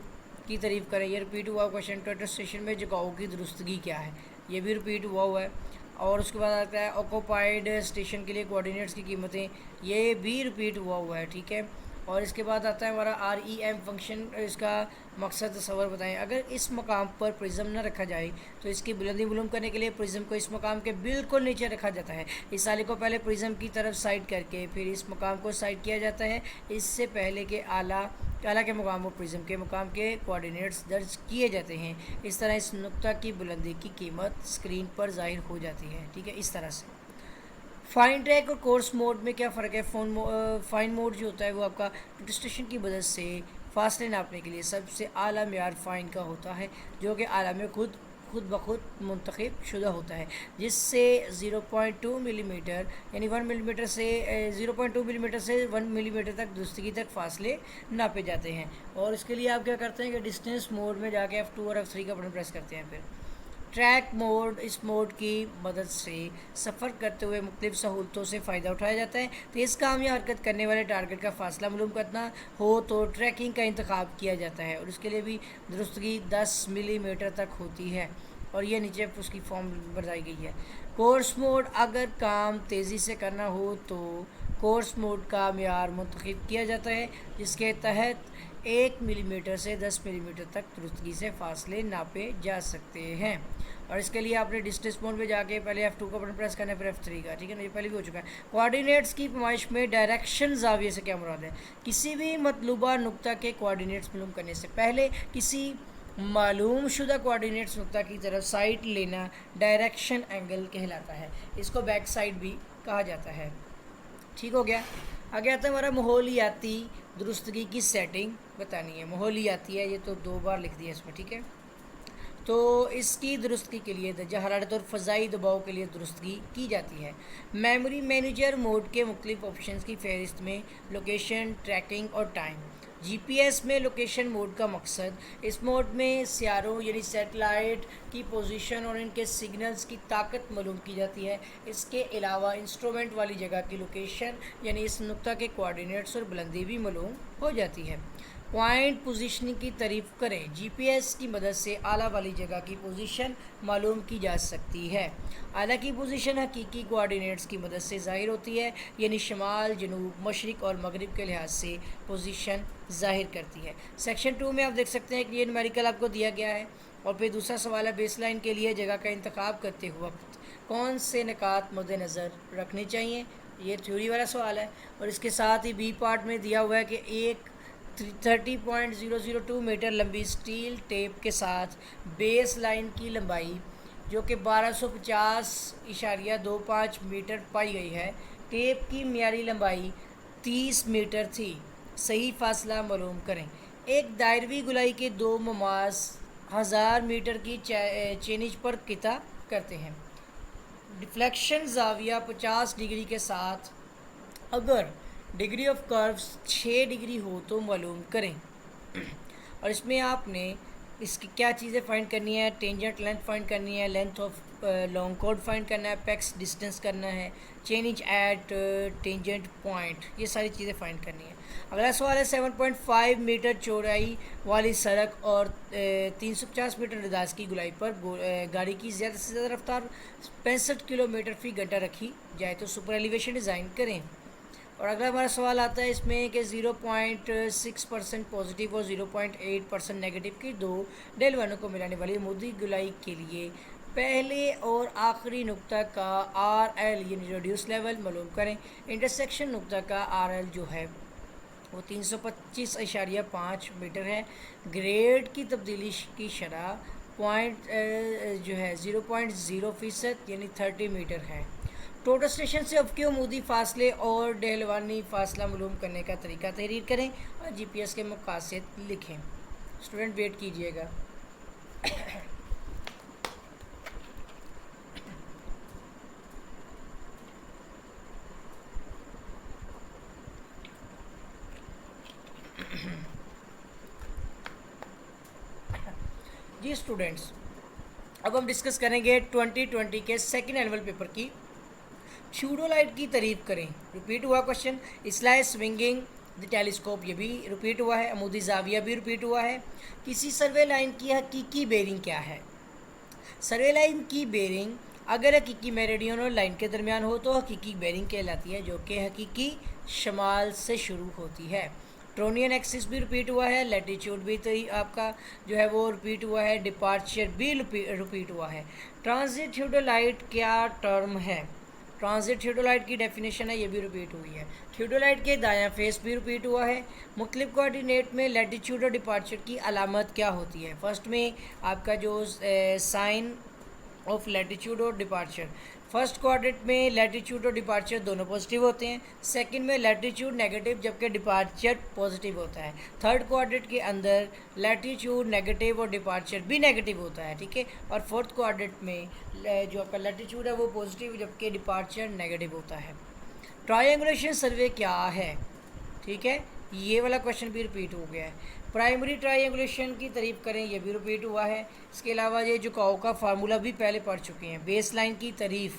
की तारीफ़ करें। ये रिपीट हुआ क्वेश्चन, टोटल स्टेशन में जगहों की दुरुस्तगी क्या है, ये भी रिपीट हुआ है। और उसके बाद आता है ऑक्यूपाइड स्टेशन के लिए कोऑर्डिनेट्स की कीमतें, ये भी रिपीट हुआ है, ठीक है। और इसके बाद आता है हमारा REM फंक्शन, इसका मकसद तस्वर बताएं। अगर इस मकाम पर प्रिज्म न रखा जाए तो इसकी बुलंदी मालूम करने के लिए प्रिज्म को इस मकाम के बिल्कुल नीचे रखा जाता है। इस साले को पहले प्रिज्म की तरफ साइड करके फिर इस मकाम को साइड किया जाता है। इससे पहले के आला के मकाम और प्रिज्म के मकाम के कोऑर्डिनेट्स दर्ज किए जाते हैं। इस तरह इस नुक्ता की बुलंदी की कीमत स्क्रीन पर ज़ाहिर हो जाती है, ठीक है, इस तरह से। फाइन ट्रैक और कोर्स मोड में क्या फ़र्क है? फाइन मोड जो होता है वो आपका स्टेशन की मदद से फासले नापने के लिए सबसे आला मेयार फ़ाइन का होता है, जो कि आला में खुद ब खुद मुंतखब शुदा होता है, जिससे 0.2 मिलीमीटर यानी 1 मिलीमीटर से 0.2 मिलीमीटर से 1 मिलीमीटर तक दुरुस्तगी तक फासले नापे जाते हैं। और इसके लिए आप क्या करते हैं कि डिस्टेंस मोड में जाके F2 और F3 का बटन प्रेस करते हैं। फिर ट्रैक मोड, इस मोड की मदद से सफ़र करते हुए मुख्तलिफ सहूलतों से फ़ायदा उठाया जाता है। तेज़ काम या हरकत करने वाले टारगेट का फासला मालूम करना हो तो ट्रैकिंग का इंतखाब किया जाता है और उसके लिए भी दुरुस्तगी 10 मिलीमीटर तक होती है और ये नीचे उसकी फॉर्म बताई गई है। कोर्स मोड, अगर काम तेज़ी से करना हो तो कोर्स मोड का मेयार मुंतखब किया जाता है जिसके तहत 1 मिलीमीटर से 10 मिलीमीटर तक दुरुस्तगी से फासले नापे जा सकते हैं। और इसके लिए आपने डिस्टेंस मोड में जाके पहले F2 का बटन प्रेस करना है, फिर F3 का, ठीक है ना, ये पहले भी हो चुका है। कोऑर्डिनेट्स की पैमाइश में डायरेक्शन ज़ाविये से क्या मुराद है? किसी भी मतलूबा नुक्ता के कोऑर्डिनेट्स मालूम करने से पहले किसी मालूम शुदा कोऑर्डिनेट्स नुक्ता की तरफ साइड लेना डायरेक्शन एंगल कहलाता है। इसको बैक साइड भी कहा जाता है, ठीक हो गया। आगे आता है हमारा माहौलियाती दुरुस्तगी की सेटिंग बतानी है। माहौलियाती है, ये तो 2 बार लिख दिया इसमें, ठीक है। तो इसकी दुरुस्तगी के लिए दर्जा हरारत और फ़ज़ाई दबाव के लिए दुरुस्तगी की जाती है। मेमोरी मैनेजर मोड के मुख्तलिफ ऑप्शंस की फ़हरिस्त में लोकेशन, ट्रैकिंग और टाइम। GPS में लोकेशन मोड का मकसद, इस मोड में सियारों यानी सैटेलाइट की पोजीशन और इनके सिग्नल्स की ताकत मालूम की जाती है। इसके अलावा इंस्ट्रूमेंट वाली जगह की लोकेशन यानी इस नुक्ता के कोऑर्डिनेट्स और बुलंदी भी मालूम हो जाती है। पॉइंट पोजीशनिंग की तारीफ़ करें। GPS की मदद से आला वाली जगह की पोजीशन मालूम की जा सकती है। आला की पोजीशन हकीकी कोऑर्डिनेट्स की मदद से ज़ाहिर होती है, यानी शमाल, जनूब, मशरिक़ और मगरिब के लिहाज से पोजीशन ज़ाहिर करती है। सेक्शन 2 में आप देख सकते हैं कि ये न्यूमेरिकल आपको दिया गया है। और फिर दूसरा सवाल है, बेसलाइन के लिए जगह का इंतखाब करते वक्त कौन से निकात मद्देनज़र रखने चाहिए? ये थ्योरी वाला सवाल है। और इसके साथ ही B पार्ट में दिया हुआ है कि एक 30.002 मीटर लंबी स्टील टेप के साथ बेस लाइन की लंबाई जो कि 1250.25 मीटर पाई गई है। टेप की मियारी लंबाई 30 मीटर थी। सही फासला मालूम करें। एक दायरवी गुलाई के 2 ममाज 1000 मीटर की चेनिज पर किता करते हैं। डिफ्लेक्शन ज़ाविया 50 डिग्री के साथ अगर डिग्री ऑफ कर्व्स 6 डिग्री हो तो मालूम करें। और इसमें आपने इसकी क्या चीज़ें फाइंड करनी है? टेंजेंट लेंथ फाइंड करनी है, length of long chord find करना है, पैक्स डिस्टेंस करना है, चेंज एट टेंजेंट पॉइंट, ये सारी चीज़ें फाइंड करनी है। अगला सवाल है 7.5 मीटर चौड़ाई वाली सड़क और 350 मीटर रदास की गुलाई पर गाड़ी की ज़्यादा से ज़्यादा रफ्तार 65 किलोमीटर फ़ी घंटा रखी जाए तो सुपर एलिवेशन डिज़ाइन करें। और अगला हमारा सवाल आता है इसमें कि 0.6% पॉजिटिव और 0.8% नेगेटिव की 2 डेलवानों को मिलाने वाली मोदी गुलाई के लिए पहले और आखिरी नुक्ता का RL यानी रेडियस लेवल मालूम करें। इंटरसेक्शन नुक्ता का RL जो है वो 325.5 मीटर है। ग्रेड की तब्दीली की शरह पॉइंट जो है 0.0% यानी 30 मीटर है। टोटल स्टेशन से अफकी अमूदी फासले और डेहलवानी फासला मालूम करने का तरीका तहरीर करें और GPS के मकासद लिखें। स्टूडेंट वेट कीजिएगा। जी स्टूडेंट्स, अब हम डिस्कस करेंगे 2020 के सेकंड एनुअल पेपर की थियोडोलाइट की तारीफ करें। रिपीट हुआ क्वेश्चन। इसलाइ स्विंगिंग द टेलीस्कोप, ये भी रिपीट हुआ है। अमूदी जाविया भी रिपीट हुआ है। किसी सर्वे लाइन की हकीकी बेरिंग क्या है? सर्वे लाइन की बेरिंग अगर हकीकी मेरिडियनल लाइन के दरमियान हो तो हकीकी बेरिंग कहलाती है, जो कि हकीकी शमाल से शुरू होती है। ट्रोनियन एक्सिस भी रिपीट हुआ है। लैटिट्यूड भी तो आपका जो है वो रिपीट हुआ है। डिपार्चर भी रिपीट हुआ है। ट्रांजिट थियोडोलाइट क्या टर्म है? ट्रांजिट थियोडोलाइट की डेफिनेशन है, ये भी रिपीट हुई है। थियोडोलाइट के दायां फेस भी रिपीट हुआ है। मुख्तलिफ कोऑर्डिनेट में लैटिट्यूड और डिपार्चर की अलामत क्या होती है? फर्स्ट में आपका जो साइन ऑफ लैटिट्यूड और डिपार्चर, फर्स्ट क्वाड्रेंट में लैटिट्यूड और डिपार्चर दोनों पॉजिटिव होते हैं। सेकंड में लैटिट्यूड नेगेटिव जबकि डिपार्चर पॉजिटिव होता है। थर्ड क्वाड्रेंट के अंदर लैटिट्यूड नेगेटिव और डिपार्चर भी नेगेटिव होता है, ठीक है। और फोर्थ क्वाड्रेंट में जो आपका लैटिट्यूड है वो पॉजिटिव जबकि डिपार्चर नेगेटिव होता है। ट्रायंगुलेशन सर्वे क्या है? ठीक है, ये वाला क्वेश्चन भी रिपीट हो गया है। प्राइमरी ट्रायंगुलेशन की तारीफ करें, ये भी रिपीट हुआ है। इसके अलावा ये झुकाव का फार्मूला भी पहले पढ़ चुके हैं। बेस लाइन की तारीफ,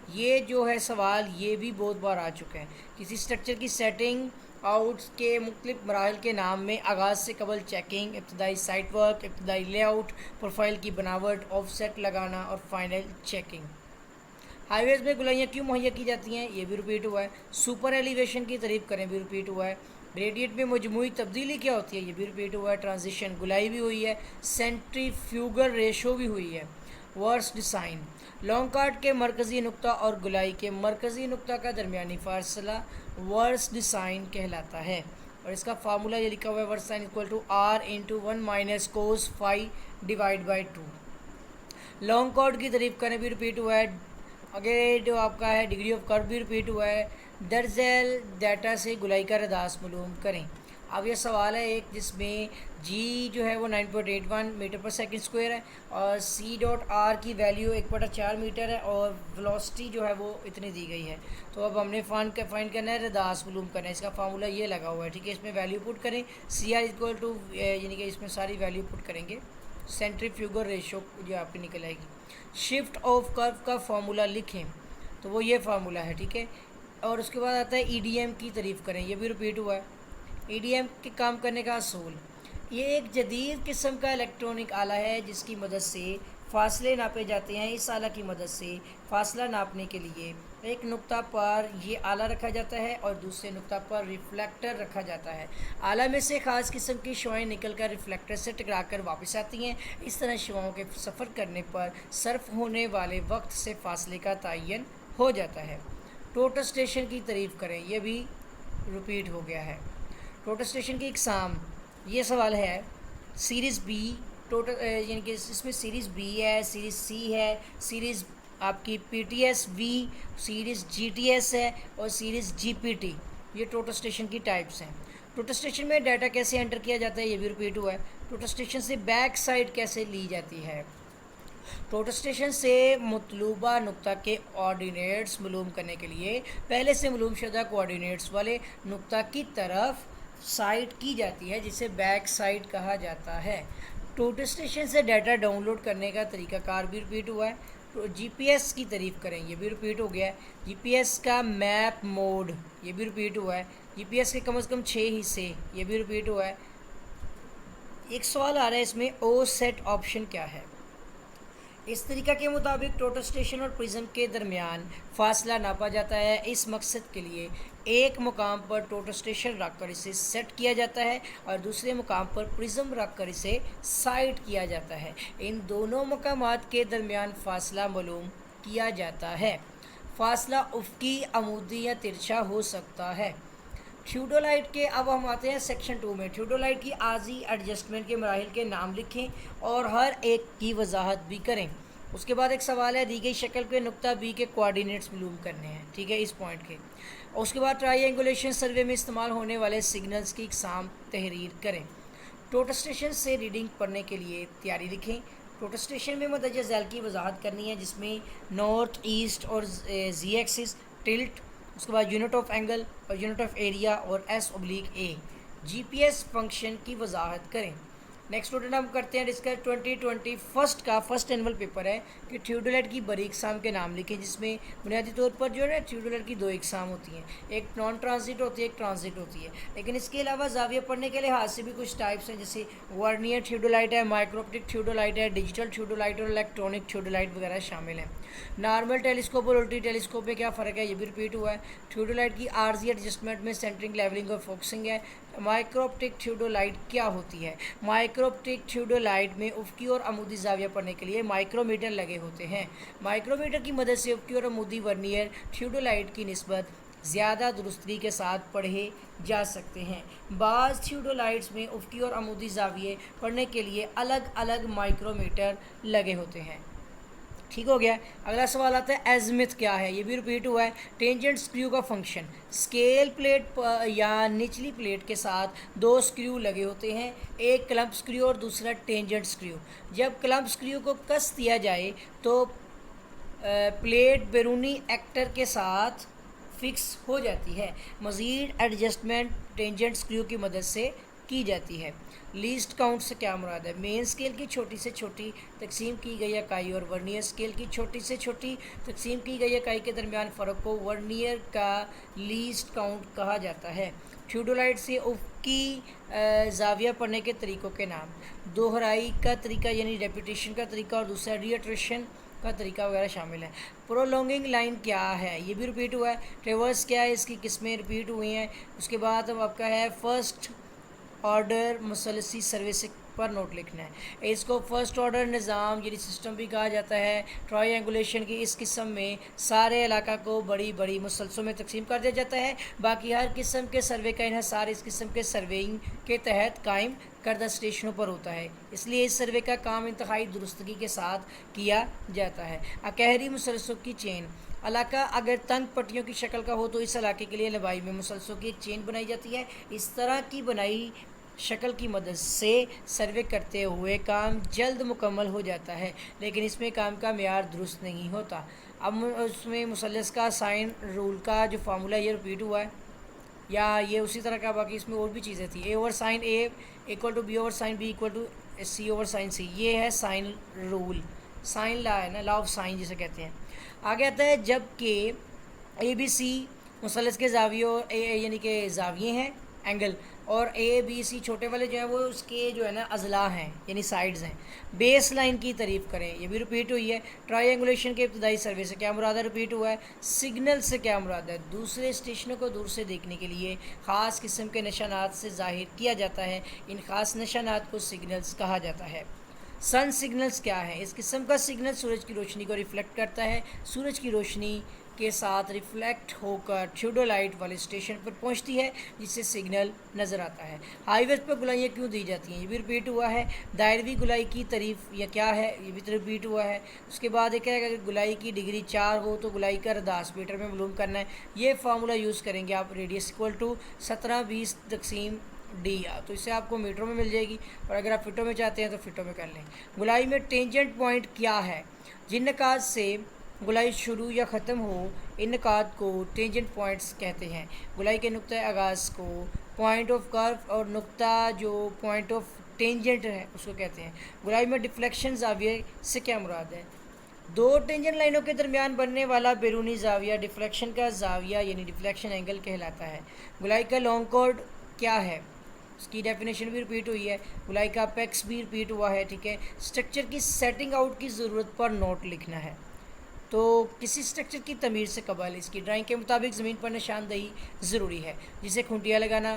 ये जो है सवाल ये भी बहुत बार आ चुका है। किसी स्ट्रक्चर की सेटिंग आउट के मुख्तलिफ मराहल के नाम में आगाज़ से कबल चेकिंग, इब्तदाई साइट वर्क, इब्तदाई लेआउट, प्रोफाइल की बनावट, ऑफसेट लगाना और फाइनल चेकिंग। हाईवेज़ में गुलाइयाँ क्यों मुहैया की जाती हैं, ये भी रिपीट हुआ है। सुपर एलिवेशन की तारीफ करें भी रिपीट हुआ है। ग्रेडियंट में मजमूई तब्दीली क्या होती है, ये भी रिपीट हुआ है। ट्रांजिशन गुलाई भी हुई है। सेंट्रीफ्यूगल रेशो भी हुई है। वर्स डिसाइन, लॉन्ग कार्ड के मरकज़ी नुक्ता और गुलाई के मरकज़ी नुक्ता का दरमियानी फासला वर्स डिसाइन कहलाता है। और इसका फार्मूला ये लिखा हुआ है, versine equal to R into 1 minus cos phi divide by 2। Long chord की तारीफ करें भी रिपीट हुआ है। आगे जो आपका है डिग्री ऑफ कर्व भी रिपीट हुआ है। दरअसल डाटा से गुलाई का रदास मालूम करें। अब ये सवाल है एक जिसमें जी जो है वो 9.81 मीटर पर सेकंड स्क्वायर है और C.R की वैल्यू 1/4 मीटर है और वेलोसिटी जो है वो इतनी दी गई है। तो अब हमने फाइंड करना है, रदास मालूम करना है। इसका फार्मूला ये लगा हुआ है, ठीक है। इसमें वैल्यू पुट करें, CR इक्वल टू यानी कि इसमें सारी वैल्यू पुट करेंगे। सेंट्रीफ्यूगल रेशो जो आपकी निकल आएगी। शिफ्ट ऑफ कर्व का फार्मूला लिखें, तो वो ये फार्मूला है, ठीक है। और उसके बाद आता है EDM की तारीफ करें, ये भी रिपीट हुआ है। EDM के काम करने का असूल, ये एक जदीद किस्म का इलेक्ट्रॉनिक आला है जिसकी मदद से फासले नापे जाते हैं। इस आला की मदद से फासला नापने के लिए एक नुक्ता पर ये आला रखा जाता है और दूसरे नुक्ता पर रिफ्लेक्टर रखा जाता है। आला में से ख़ास किस्म की शुआएँ निकल कर रिफ्लेक्टर से टकरा कर वापस आती हैं। इस तरह शुआओं के सफ़र करने पर सर्फ होने वाले वक्त से फासले का तयन हो जाता है। प्रोटेस्टेशन की तारीफ करें, यह भी रिपीट हो गया है। प्रोटेस्टेशन की इकसाम, ये सवाल है। सीरीज़ बी यानी कि इसमें सीरीज़ बी है, सीरीज़ सी है, सीरीज़ आपकी PTS V, सीरीज़ GTS है और सीरीज़ GPT। ये प्रोटेस्टेशन की टाइप्स हैं। प्रोटेस्टेशन में डाटा कैसे एंटर किया जाता है, ये भी रिपीट हुआ है। प्रोटेस्टेशन से बैक साइड कैसे ली जाती है। प्रोटेस्टेशन से मतलूबा नुक्ता के ऑर्डिनेट्स मालूम करने के लिए पहले से मालूम शुदा कोऑर्डिनेट्स वाले नुक्ता की तरफ साइड की जाती है, जिसे बैक साइड कहा जाता है। प्रोटेस्टेशन से डाटा डाउनलोड करने का तरीकाकार भी रिपीट हुआ है। तो GPS की तारीफ करें, ये भी रिपीट हो गया है। GPS का मैप मोड, ये भी रिपीट हुआ है। GPS के कम से कम 6 हिस्से, ये भी रिपीट हुआ है। एक सवाल आ रहा है इसमें, ओ सेट ऑप्शन क्या है। इस तरीका के मुताबिक प्रोटेस्टेशन और प्रिज्म के दरमियान फासला नापा जाता है। इस मकसद के लिए एक मुकाम पर प्रोटेस्टेशन रख कर इसे सेट किया जाता है और दूसरे मुकाम पर प्रिज्म रख कर इसे साइड किया जाता है। इन दोनों मकामात के दरमियान फासला मालूम किया जाता है। फासला उफ़क़ी, अमूदी या तिरछा हो सकता है। थियोडोलाइट के, अब हम आते हैं सेक्शन 2 में। थियोडोलाइट की आर्जी एडजस्टमेंट के मराहिल के नाम लिखें और हर एक की वजाहत भी करें। उसके बाद एक सवाल है, दी गई शक्ल के नुक्ता बी के कोऑर्डिनेट्स मालूम करने हैं, ठीक है, इस पॉइंट के। उसके बाद ट्रायंगुलेशन सर्वे में इस्तेमाल होने वाले सिग्नल्स की इकसाम तहरीर करें। प्रोटेस्टेशन से रीडिंग पढ़ने के लिए तैयारी लिखें। प्रोटेस्टेशन में मदद झैल की वजाहत करनी है, जिसमें नॉर्थ, ईस्ट और Z एक्सिस, टिल्ट, उसके बाद यूनिट ऑफ एंगल और यूनिट ऑफ एरिया और S/A। GPS फंक्शन की वजाहत करें। नेक्स्ट स्टूडेंट हम करते हैं डिस्कस 2021 का फर्स्ट एनुअल पेपर है कि थियोडोलाइट की बड़ी इकसाम के नाम लिखें, जिसमें बुनियादी तौर पर जो है थियोडोलाइट की दो इकसाम होती हैं, एक नॉन ट्रांजिट होती है, एक ट्रांजिट होती है। लेकिन इसके अलावा जाविया पढ़ने के लिहाज से भी कुछ टाइप्स हैं, जैसे वर्नियर थियोडोलाइट है, माइक्रोऑप्टिक थियोडोलाइट है, डिजिटल थियोडोलाइट और इलेक्ट्रॉनिक थियोडोलाइट वगैरह शामिल हैं। नॉर्मल टेलीस्कोप और उल्टी टेलीस्कोप में क्या फ़र्क है, ये भी रिपीट हुआ है। थियोडोलाइट की आरजी एडजस्टमेंट में सेंटरिंग, लेवलिंग और फोकसिंग है। माइक्रोऑप्टिक थियोडोलाइट क्या होती है? माइक्रोऑप्टिक थियोडोलाइट में उफ़क़ी और अमूदी जाविया पढ़ने के लिए माइक्रोमीटर लगे होते हैं। माइक्रोमीटर की मदद से उफ़क़ी और अमूदी वर्नियर थियोडोलाइट की निस्बत ज़्यादा दुरुस्ती के साथ पढ़े जा सकते हैं। बाज़ थियोडोलाइट्स में उफ़क़ी और अमूदी जाविये पढ़ने के लिए अलग अलग माइक्रोमीटर लगे होते हैं। ठीक हो गया। अगला सवाल आता है एज़िमुथ क्या है, ये भी रिपीट हुआ है। टेंजेंट स्क्रू का फंक्शन, स्केल प्लेट या निचली प्लेट के साथ दो स्क्रू लगे होते हैं, एक क्लम्प स्क्रू और दूसरा टेंजेंट स्क्रू। जब क्लम्प स्क्रू को कस दिया जाए तो प्लेट बैरूनी एक्टर के साथ फिक्स हो जाती है। मज़ीद एडजस्टमेंट टेंजेंट स्क्रू की मदद से की जाती है। लीस्ट काउंट से क्या मुराद है? मेन स्केल की छोटी से छोटी तकसीम की गई इकाई और वर्नियर स्केल की छोटी से छोटी तकसीम की गई इकाई के दरमियान फ़र्क को वर्नियर का लीस्ट काउंट कहा जाता है। थियोडोलाइट से उफ़क़ी जाविया पढ़ने के तरीक़ों के नाम, दोहराई का तरीका यानी रेपिटेशन का तरीका और दूसरा रिट्रेशन का तरीका वगैरह शामिल है। प्रोलॉन्गिंग लाइन क्या है, ये भी रिपीट हुआ है। ट्रेवर्स क्या है, इसकी किस्में रिपीट हुई हैं। उसके बाद अब आपका है फर्स्ट ऑर्डर मुसलसी सर्विस पर नोट लिखना है। इसको फर्स्ट ऑर्डर निज़ाम यानी सिस्टम भी कहा जाता है। ट्रायंगुलेशन की इस किस्म में सारे इलाका को बड़ी बड़ी मुसलसलों में तकसीम कर दिया जाता है। बाकी हर किस्म के सर्वे का इन्हिसार इस किस्म के सर्वेइंग के तहत कायम करदा स्टेशनों पर होता है, इसलिए इस सर्वे का काम इंतहाई दुरुस्तगी के साथ किया जाता है। अकहरी मुसलसलों की चेन, इलाका अगर तंग पट्टियों की शक्ल का हो तो इस इलाके के लिए लंबाई में मुसलसलों की एक चेन बनाई जाती है। इस तरह की बनाई शक्ल की मदद से सर्वे करते हुए काम जल्द मुकम्मल हो जाता है, लेकिन इसमें काम का मेयार दुरुस्त नहीं होता। अब उसमें मुसलस का साइन रूल का जो फार्मूला ये रिपीट हुआ है, या ये उसी तरह का, बाकी इसमें और भी चीज़ें थी। A over sine A equal to B over sine B equal to C over sine C, ये है साइन रूल, साइन ला है ना, लॉ ऑफ साइन जिसे कहते हैं। आगे आता है जबकि ए बी सी मुसलस के जावियों यानी कि जाविये हैं एंगल, और ए बी सी छोटे वाले जो हैं वो उसके जो है ना अजला हैं यानी साइड्स हैं। बेस लाइन की तारीफ़ करें, ये भी रिपीट हुई है। ट्रायंगुलेशन के इब्तदाई सर्वे से क्या मुराद है, रिपीट हुआ है। सिग्नल से क्या मुराद है, दूसरे स्टेशनों को दूर से देखने के लिए ख़ास किस्म के निशानात से ज़ाहिर किया जाता है। इन ख़ास निशानात को सिग्नल्स कहा जाता है। सन सिग्नल्स क्या है, इस किस्म का सिग्नल सूरज की रोशनी को रिफ्लेक्ट करता है, सूरज की रोशनी के साथ रिफ्लेक्ट होकर थियोडोलाइट वाले स्टेशन पर पहुंचती है, जिससे सिग्नल नज़र आता है। हाईवेज पर गुलाइयाँ क्यों दी जाती हैं, ये भी रिपीट हुआ है। दायरवी गुलाई की तारीफ़ या क्या है, ये भी रिपीट हुआ है। उसके बाद एक है अगर गुलाई की डिग्री 4 हो तो गुलाई का रदास मीटर में मालूम करना है। ये फार्मूला यूज़ करेंगे आप, रेडियस इक्वल टू 1720 तकसीम डी, तो इससे आपको मीटरों में मिल जाएगी, और अगर आप फिटों में चाहते हैं तो फिटों में कर लें। गुलाई में टेंजेंट पॉइंट क्या है, जिन निकात से गुलाई शुरू या ख़त्म हो इन निकात को टेंजेंट पॉइंट्स कहते हैं। गुलाई के नुक्ता आगाज़ को पॉइंट ऑफ कर्व और नुक्ता जो पॉइंट ऑफ टेंजेंट है उसको कहते हैं। गुलाई में डिफ्लेक्शन जाविये से क्या मुराद है, दो टेंजेंट लाइनों के दरमियान बनने वाला बैरूनी जाविया डिफ्लेक्शन का जाविया यानी डिफ्लेक्शन एंगल कहलाता है। गुलाई का लॉन्ग कॉर्ड क्या है, उसकी डेफिनेशन भी रिपीट हुई है। गुलाई का अपेक्स भी रिपीट हुआ है। ठीक है। स्ट्रक्चर की सेटिंग आउट की ज़रूरत पर नोट लिखना है, तो किसी स्ट्रक्चर की तमीर से कबल इसकी ड्राइंग के मुताबिक ज़मीन पर निशानदही ज़रूरी है, जिसे खूंटियाँ लगाना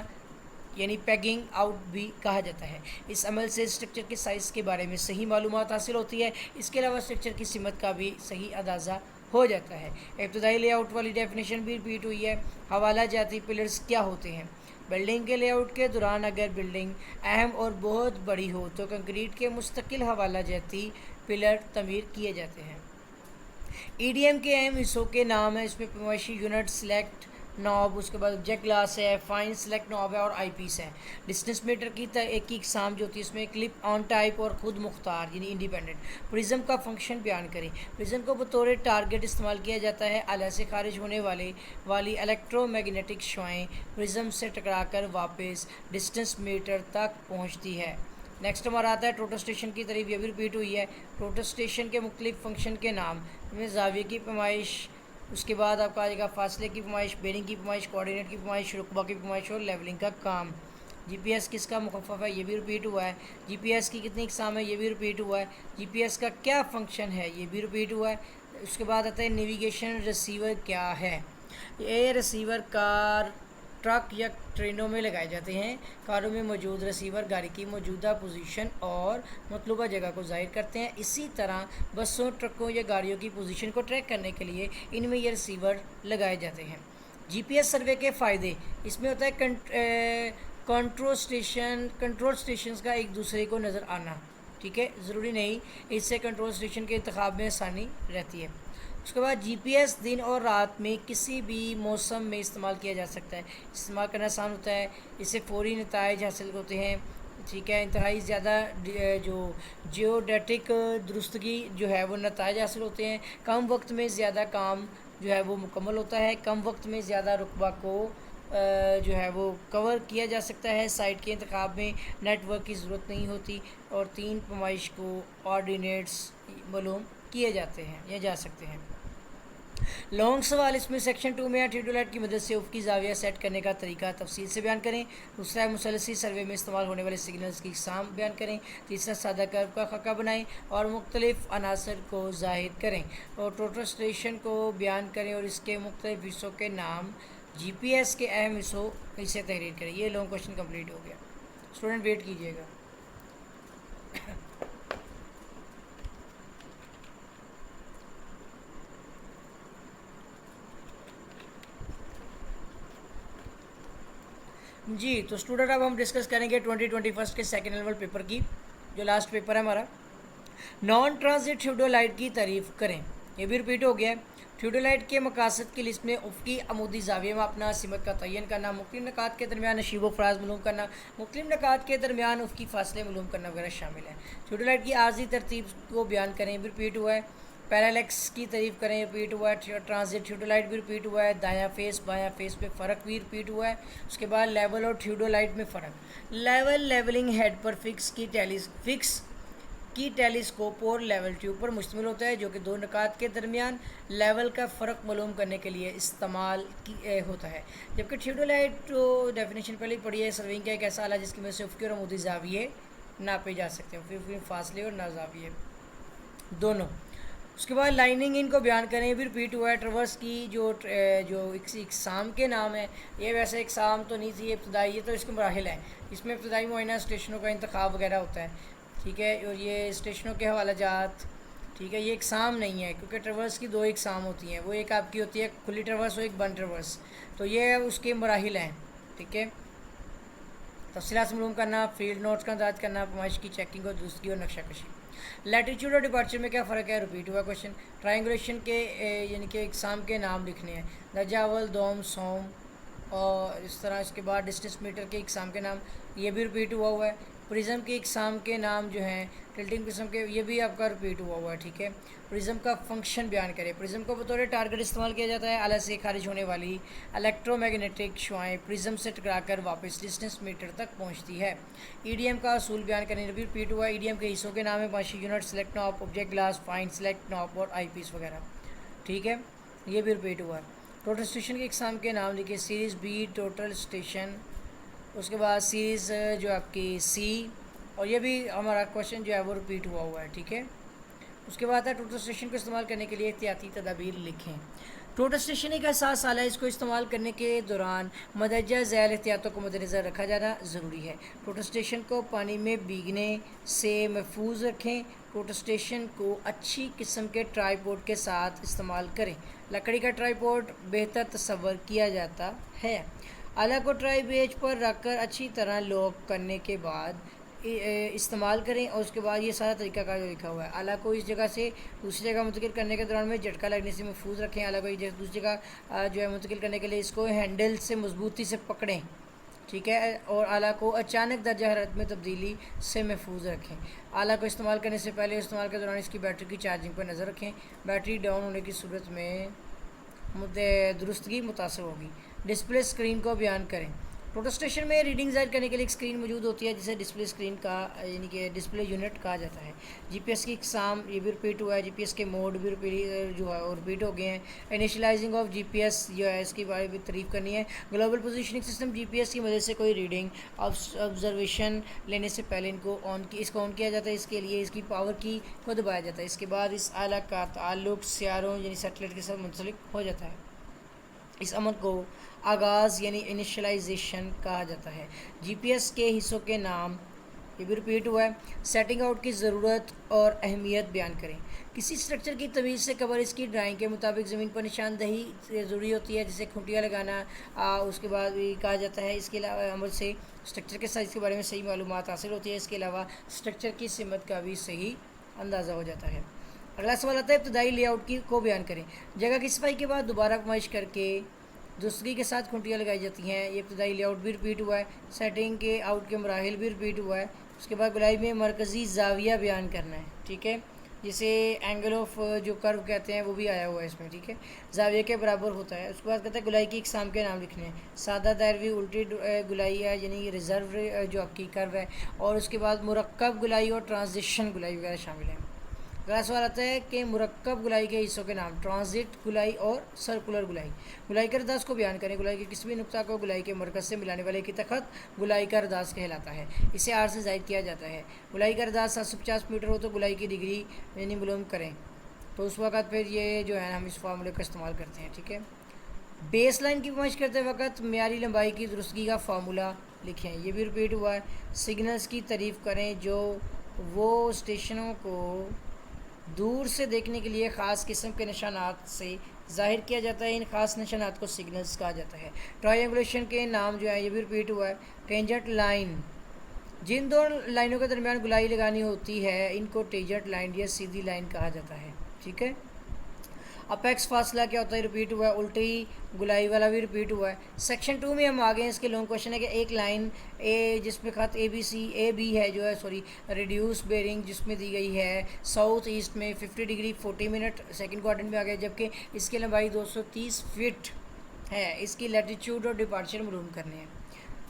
यानी पैगिंग आउट भी कहा जाता है। इस अमल से स्ट्रक्चर के साइज़ के बारे में सही मालूमात हासिल होती है। इसके अलावा स्ट्रक्चर की सिमत का भी सही अंदाज़ा हो जाता है। इब्तदाई लेआउट वाली डेफिनेशन भी रिपीट हुई है। हवाला जाती पिलर्स क्या होते हैं, बिल्डिंग के लेआउट के दौरान अगर बिल्डिंग अहम और बहुत बड़ी हो तो कंक्रीट के मुस्तकिल हवाला जाती पिलर तमीर किए जाते हैं। ईडीएम के अहम हिस्सों के नाम है, इसमें पैमाइशी यूनिट, सेलेक्ट नॉब, उसके बाद ऑब्जेक्ट ग्लास है, फाइन सेलेक्ट नॉब है और आई पीस है। डिस्टेंस मीटर की एक ही इकसाम जो होती है, इसमें क्लिप ऑन टाइप और ख़ुद मुख्तार यानी इंडिपेंडेंट। प्रिज्म का फंक्शन बयान करें। प्रिज्म को बतौर टारगेट इस्तेमाल किया जाता है। आला से खारिज होने वाली इलेक्ट्रोमैग्नेटिक शुआएँ प्रिज्म से टकराकर वापस डिस्टेंस मीटर तक पहुँचती है। نیکسٹ ہمارا آتا ہے پروٹسٹیشن کی تعریف، یہ بھی ریپیٹ ہوئی ہے۔ پروٹسٹیشن کے مختلف فنکشن کے نام میں زاویے کی پیمائش، اس کے بعد آپ کا آ جائے گا فاصلے کی پیمائش، بیرنگ کی پیمائش، کوآرڈینیٹ کی پیمائش، رقبہ کی پیمائش اور لیولنگ کا کام۔ جی پی ایس کس کا مخفف ہے، یہ بھی ریپیٹ ہوا ہے۔ جی پی ایس کی کتنی اقسام ہے، یہ بھی ریپیٹ ہوا ہے۔ جی پی ایس کا کیا فنکشن ہے، یہ بھی ریپیٹ ہوا ہے۔ اس کے بعد آتا ہے نیویگیشن ریسیور کیا ہے۔ یہ ریسیور کار، ٹرک یا ٹرینوں میں لگائے جاتے ہیں۔ کاروں میں موجود ریسیور گاڑی کی موجودہ پوزیشن اور مطلوبہ جگہ کو ظاہر کرتے ہیں۔ اسی طرح بسوں، ٹرکوں یا گاڑیوں کی پوزیشن کو ٹریک کرنے کے لیے ان میں یہ ریسیور لگائے جاتے ہیں۔ جی پی ایس سروے کے فائدے، اس میں ہوتا ہے کنٹرول اسٹیشنز کا ایک دوسرے کو نظر آنا، ٹھیک ہے، ضروری نہیں، اس سے کنٹرول اسٹیشن کے انتخاب میں آسانی رہتی ہے۔ اس کے بعد جی پی ایس دن اور رات میں کسی بھی موسم میں استعمال کیا جا سکتا ہے، استعمال کرنا آسان ہوتا ہے، اس سے فوری نتائج حاصل ہوتے ہیں، ٹھیک ہے، انتہائی زیادہ جو جیوڈیٹک درستگی جو ہے وہ نتائج حاصل ہوتے ہیں، کم وقت میں زیادہ کام جو ہے وہ مکمل ہوتا ہے، کم وقت میں زیادہ رقبہ کو جو ہے وہ کور کیا جا سکتا ہے، سائٹ کے انتخاب میں نیٹ ورک کی ضرورت نہیں ہوتی، اور 3 پیمائش کو آرڈینیٹس معلوم کیے جاتے ہیں یا جا سکتے ہیں۔ لانگ سوال، اس میں سیکشن 2 میں تھیوڈولائٹ کی مدد سے افقی زاویہ سیٹ کرنے کا طریقہ تفصیل سے بیان کریں۔ دوسرا ہے مثلثی سروے میں استعمال ہونے والے سگنلز کی اقسام بیان کریں۔ تیسرا سادہ کرو کا خاکہ بنائیں اور مختلف عناصر کو ظاہر کریں، اور ٹوٹل اسٹیشن کو بیان کریں اور اس کے مختلف حصوں کے نام، جی پی ایس کے اہم حصوں اسے تحریر کریں۔ یہ لانگ کوشچن کمپلیٹ ہو گیا، اسٹوڈنٹ ویٹ کیجیے گا۔ جی تو اسٹوڈنٹ اب ہم ڈسکس کریں گے 2021 کے سیکنڈ لیول پیپر کی، جو لاسٹ پیپر ہے ہمارا۔ نان ٹرانزٹ تھیوڈولائٹ کی تعریف کریں، یہ بھی ریپیٹ ہو گیا ہے۔ تھیوڈولائٹ کے مقاصد کی لسٹ میں افقی عمودی زاویہ ماپنا، سمت کا تعین کرنا، مختلف نقاط کے درمیان نشیب و فراز معلوم کرنا، مختلف نقاط کے درمیان افقی فاصلے معلوم کرنا وغیرہ شامل ہے۔ تھیوڈولائٹ کی عارضی ترتیب کو بیان کریں، بھی ریپیٹ ہوا ہے۔ پیرالیکس کی تعریف کریں، ریپیٹ ہوا ہے۔ ٹرانزٹ تھیوڈولائٹ بھی ریپیٹ ہوا ہے۔ دایاں فیس بایاں فیس میں فرق بھی ریپیٹ ہوا ہے۔ اس کے بعد لیول اور تھیوڈولائٹ میں فرق، لیولنگ ہیڈ پر فکس کی ٹیلیسکوپ اور لیول ٹیوب پر مشتمل ہوتا ہے، جو کہ 2 نقاط کے درمیان لیول کا فرق معلوم کرنے کے لیے استعمال ہوتا ہے۔ جبکہ تھیوڈولائٹ ڈیفینیشن پہلے پڑھی ہے، سروینگ کا ایک ایسا آلہ جس کی مدد سے افقی اور عمودی زاویے ناپے جا سکتے ہیں، افقی فاصلے اور زاویے دونوں۔ اس کے بعد لائننگ ان کو بیان کریں، بھی ریپیٹ ہوا ہے۔ ٹریورس کی جو اقسام کے نام ہے، یہ ویسے اقسام تو نہیں تھی ابتدائی، یہ تو اس کے مراحل ہیں، اس میں ابتدائی معائنہ اسٹیشنوں کا انتخاب وغیرہ ہوتا ہے، ٹھیک ہے، اور یہ اسٹیشنوں کے حوالہ جات، ٹھیک ہے، یہ اقسام نہیں ہے، کیونکہ ٹریورس کی 2 اقسام ہوتی ہیں، وہ ایک آپ کی ہوتی ہے کھلی ٹریورس اور ایک بند ٹریورس، تو یہ اس کے مراحل ہیں، ٹھیک ہے۔ تفصیلات سے معلوم کرنا، فیلڈ نوٹس کا انداز کرنا، پیمائش کی چیکنگ اور درستگی اور نقشہ کشی۔ لیٹیچیوڈ اور ڈپارچر میں کیا فرق ہے، ریپیٹ ہوا کوشچن۔ ٹرائنگولیشن کے یعنی کہ اقسام کے نام لکھنے ہیں، درجہ اول، دوم، سوم، اور اس طرح۔ اس کے بعد ڈسٹنس میٹر کے اقسام کے نام، یہ بھی ریپیٹ ہوا ہے۔ پرزم کے اقسام کے نام جو ہیں، ٹلٹنگ پرزم کے، یہ بھی آپ کا ریپیٹ ہوا ہے، ٹھیک ہے۔ پرزم کا فنکشن بیان کریں، پرزم کو بطور ٹارگٹ استعمال کیا جاتا ہے، آلہ سے خارج ہونے والی الیکٹرو میگنیٹک شعاعیں پرزم سے ٹکرا کر واپس ڈسٹنس میٹر تک پہنچتی ہے۔ ای ڈی ایم کا اصول بیان کریں، بھی ریپیٹ ہوا ہے۔ ای ڈی ایم کے حصوں کے نام ہیں، پانچی یونٹ، سلیکٹ ناپ، آبجیکٹ گلاس، فائن، سلیکٹ ناپ اور آئی پیس وغیرہ، ٹھیک ہے، یہ بھی ریپیٹ ہوا ہے۔ ٹوٹل اسٹیشن کے اقسام کے نام لکھیں، سیریز بی ٹوٹل اسٹیشن، اس کے بعد سیریز جو آپ کی سی، اور یہ بھی ہمارا کوشچن جو ہے وہ ریپیٹ ہوا ہے، ٹھیک ہے۔ اس کے بعد ہے ٹوٹل اسٹیشن کو استعمال کرنے کے لیے احتیاطی تدابیر لکھیں۔ ٹوٹل اسٹیشن ایک حساس آلہ ہے، اس کو استعمال کرنے کے دوران مندرجہ ذیل احتیاطوں کو مد نظر رکھا جانا ضروری ہے۔ ٹوٹل اسٹیشن کو پانی میں بھیگنے سے محفوظ رکھیں۔ ٹوٹل اسٹیشن کو اچھی قسم کے ٹرائی پوڈ کے ساتھ استعمال کریں، لکڑی کا ٹرائی پوڈ بہتر تصور کیا جاتا ہے۔ آلہ کو ٹرائی بیچ پر رکھ کر اچھی طرح لاک کرنے کے بعد استعمال کریں، اور اس کے بعد یہ سارا طریقہ کار جو لکھا ہوا ہے۔ آلہ کو اس جگہ سے دوسری جگہ منتقل کرنے کے دوران میں جھٹکا لگنے سے محفوظ رکھیں۔ آلہ کو دوسری جگہ جو ہے منتقل کرنے کے لیے اس کو ہینڈل سے مضبوطی سے پکڑیں، ٹھیک ہے، اور آلہ کو اچانک درجہ حرارت میں تبدیلی سے محفوظ رکھیں۔ آلہ کو استعمال کرنے سے پہلے استعمال کے دوران اس کی بیٹری کی چارجنگ پر نظر رکھیں، بیٹری ڈاؤن ہونے کی صورت میں درستگی متاثر ہوگی۔ ڈسپلے اسکرین کو بیان کریں۔ प्रोटेस्टेशन में रीडिंग ज़ाहिर करने के लिए एक स्क्रीन मौजूद होती है जिसे डिस्प्ले स्क्रीन का यानी कि डिस्प्ले यूनिट कहा जाता है। जीपीएस की इकसाम ये भी रिपीट हुआ है, जीपीएस के मोड भी जो है वो रिपीट हो गए हैं। इनिशियलाइजिंग ऑफ जीपीएस जो है इसकी बारे में तारीफ करनी है। ग्लोबल पोजीशनिंग सिस्टम जीपीएस की मदद से कोई रीडिंग ऑब्जर्वेशन लेने से पहले इसको ऑन किया जाता है, इसके लिए इसकी पावर की को दबाया जाता है। इसके बाद इस आला का ताल्लुक सियारों यानी सैटेलाइट के साथ मुंसलिक हो जाता है। इस अमल को आगाज़ यानी इनिशियलाइजेशन कहा जाता है। जीपीएस के हिस्सों के नाम ये भी रिपीट हुआ है। सेटिंग आउट की ज़रूरत और अहमियत बयान करें। किसी स्ट्रक्चर की तमीज़ से कबर इसकी ड्राइंग के मुताबिक ज़मीन पर निशानदही ज़रूरी होती है, जिसे खूंटियाँ लगाना उसके बाद भी कहा जाता है। इसके अलावा अमल से स्ट्रक्चर के साइज़ के बारे में सही मालूमात हासिल होती है। इसके अलावा स्ट्रक्चर की सिमत का भी सही अंदाज़ा हो जाता है। अगला सवाल आता है इब्तदाई लेआउट को बयान करें। जगह की सफाई के बाद दोबारा कमाइश करके दुरुस्तगी के साथ खूंटियाँ लगाई जाती हैं। ये इब्तदाई लेआउट भी रिपीट हुआ है। सेटिंग के आउट के मराहिल भी रिपीट हुआ है। उसके बाद गुलाई में मरकज़ी ज़ाविया बयान करना है, ठीक है, जिसे एंगल ऑफ जो कर्व कहते हैं वो भी आया हुआ है इसमें, ठीक है, ज़ाविया के बराबर होता है। उसके बाद कहते हैं गुलाई की इकसाम के नाम लिखने हैं। सादा दायरवी उल्टी गुलाई है यानी रिज़र्व जो आपकी कर्व है, और उसके बाद मुरक्कब गुलाई और ट्रांजिशन गुलाई वगैरह शामिल हैं। अगला सवाल आता है कि मुरक्कब गुलाई के हिस्सों के नाम। ट्रांजिट गुलाई और सर्कुलर गुलाई। गुलाई के रदास को बयान करें। गुलाई के किसी भी नुक्ता को गुलाई के मरकज़ से मिलाने वाले की तखत गुलाई का रदास कहलाता है। इसे आर से ज़ाहिर किया जाता है। गुलाई का रदास 750 मीटर हो तो गुलाई की डिग्री यानी मालूम करें, तो उस वक़्त फिर ये जो है हम इस फार्मूले का इस्तेमाल करते हैं, ठीक है। बेस लाइन की कमाइश करते वक्त मेयारी लंबाई की दुरुस्तगी का फार्मूला लिखें। ये भी रिपीट हुआ है। सिग्नल्स की तारीफ़ करें जो वो स्टेशनों को दूर से देखने के लिए ख़ास किस्म के निशानात से ज़ाहिर किया जाता है। इन ख़ास निशानात को सिग्नल्स कहा जाता है। ट्रायंगुलेशन के नाम जो है ये भी रिपीट हुआ है। टेंजेंट लाइन, जिन दो लाइनों के दरमियान गुलाई लगानी होती है इनको टेंजेंट लाइन या सीधी लाइन कहा जाता है, ठीक है। अपेक्स फासला क्या होता है, रिपीट हुआ है। उल्टी गुलाई वाला भी रिपीट हुआ है। सेक्शन 2 में हम आ गए हैं। इसके लॉन्ग क्वेश्चन है कि एक लाइन ए जिसमें खत ए बी है जो है रिड्यूस बेरिंग जिसमें दी गई है साउथ ईस्ट में 50 डिग्री 40 मिनट सेकंड क्वाड्रेंट में आ गया, जबकि इसकी लंबाई 230 फीट है। इसकी लैटिट्यूड और डिपार्चर मालूम करने हैं।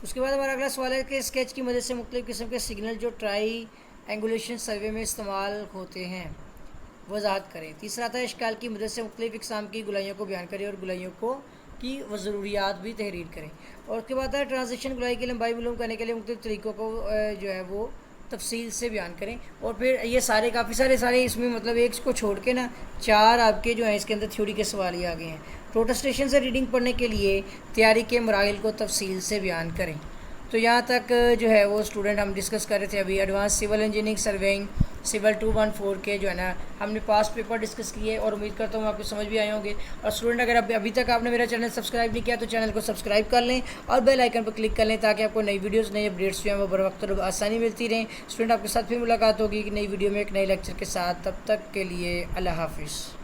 उसके बाद हमारा अगला सवाल है कि स्केच की मदद से मुख्तलिफ़ किस्म के सिग्नल जो ट्राई एंगुलेशन सर्वे में इस्तेमाल होते हैं वजाहत करें। तीसरा था इश्काल की मदद से मुख्तलिफ़ इक़साम की गुलाइयों को बयान करें और गुलाइयों को की ज़रूरियात भी तहरीर करें। और उसके बाद है ट्रांजिशन गुलाई की लंबाई मालूम करने के लिए मुख्तलिफ़ तरीक़ों को जो है वो तफसील से बयान करें। और फिर ये काफ़ी सारे इसमें मतलब एक को छोड़ के ना 4 आपके जो हैं इसके अंदर थ्योरी के सवाल ही आ गए हैं। प्रोटेस्टेशन से रीडिंग पढ़ने के लिए तैयारी के मराहिल को तफसील से बयान करें। तो यहाँ तक जो है वो स्टूडेंट हम डिस्कस कर रहे थे अभी advance civil engineering surveying civil 214 के जो है ना हमने पास्ट पेपर डिस्कस किए और उम्मीद करता हूँ आपको समझ भी आए होंगे। और स्टूडेंट अगर अभी तक आपने मेरा चैनल सब्सक्राइब नहीं किया तो चैनल को सब्सक्राइब कर लें और बेल आइकन पर क्लिक कर लें ताकि आपको नई वीडियोस नई अपडेट्स जो हैं वो बर वक्त और आसानी मिलती रहें। स्टूडेंट आपके साथ फिर मुलाकात होगी कि नई वीडियो में एक नए लेक्चर के साथ। तब तक के लिए अल्लाह हाफिज़।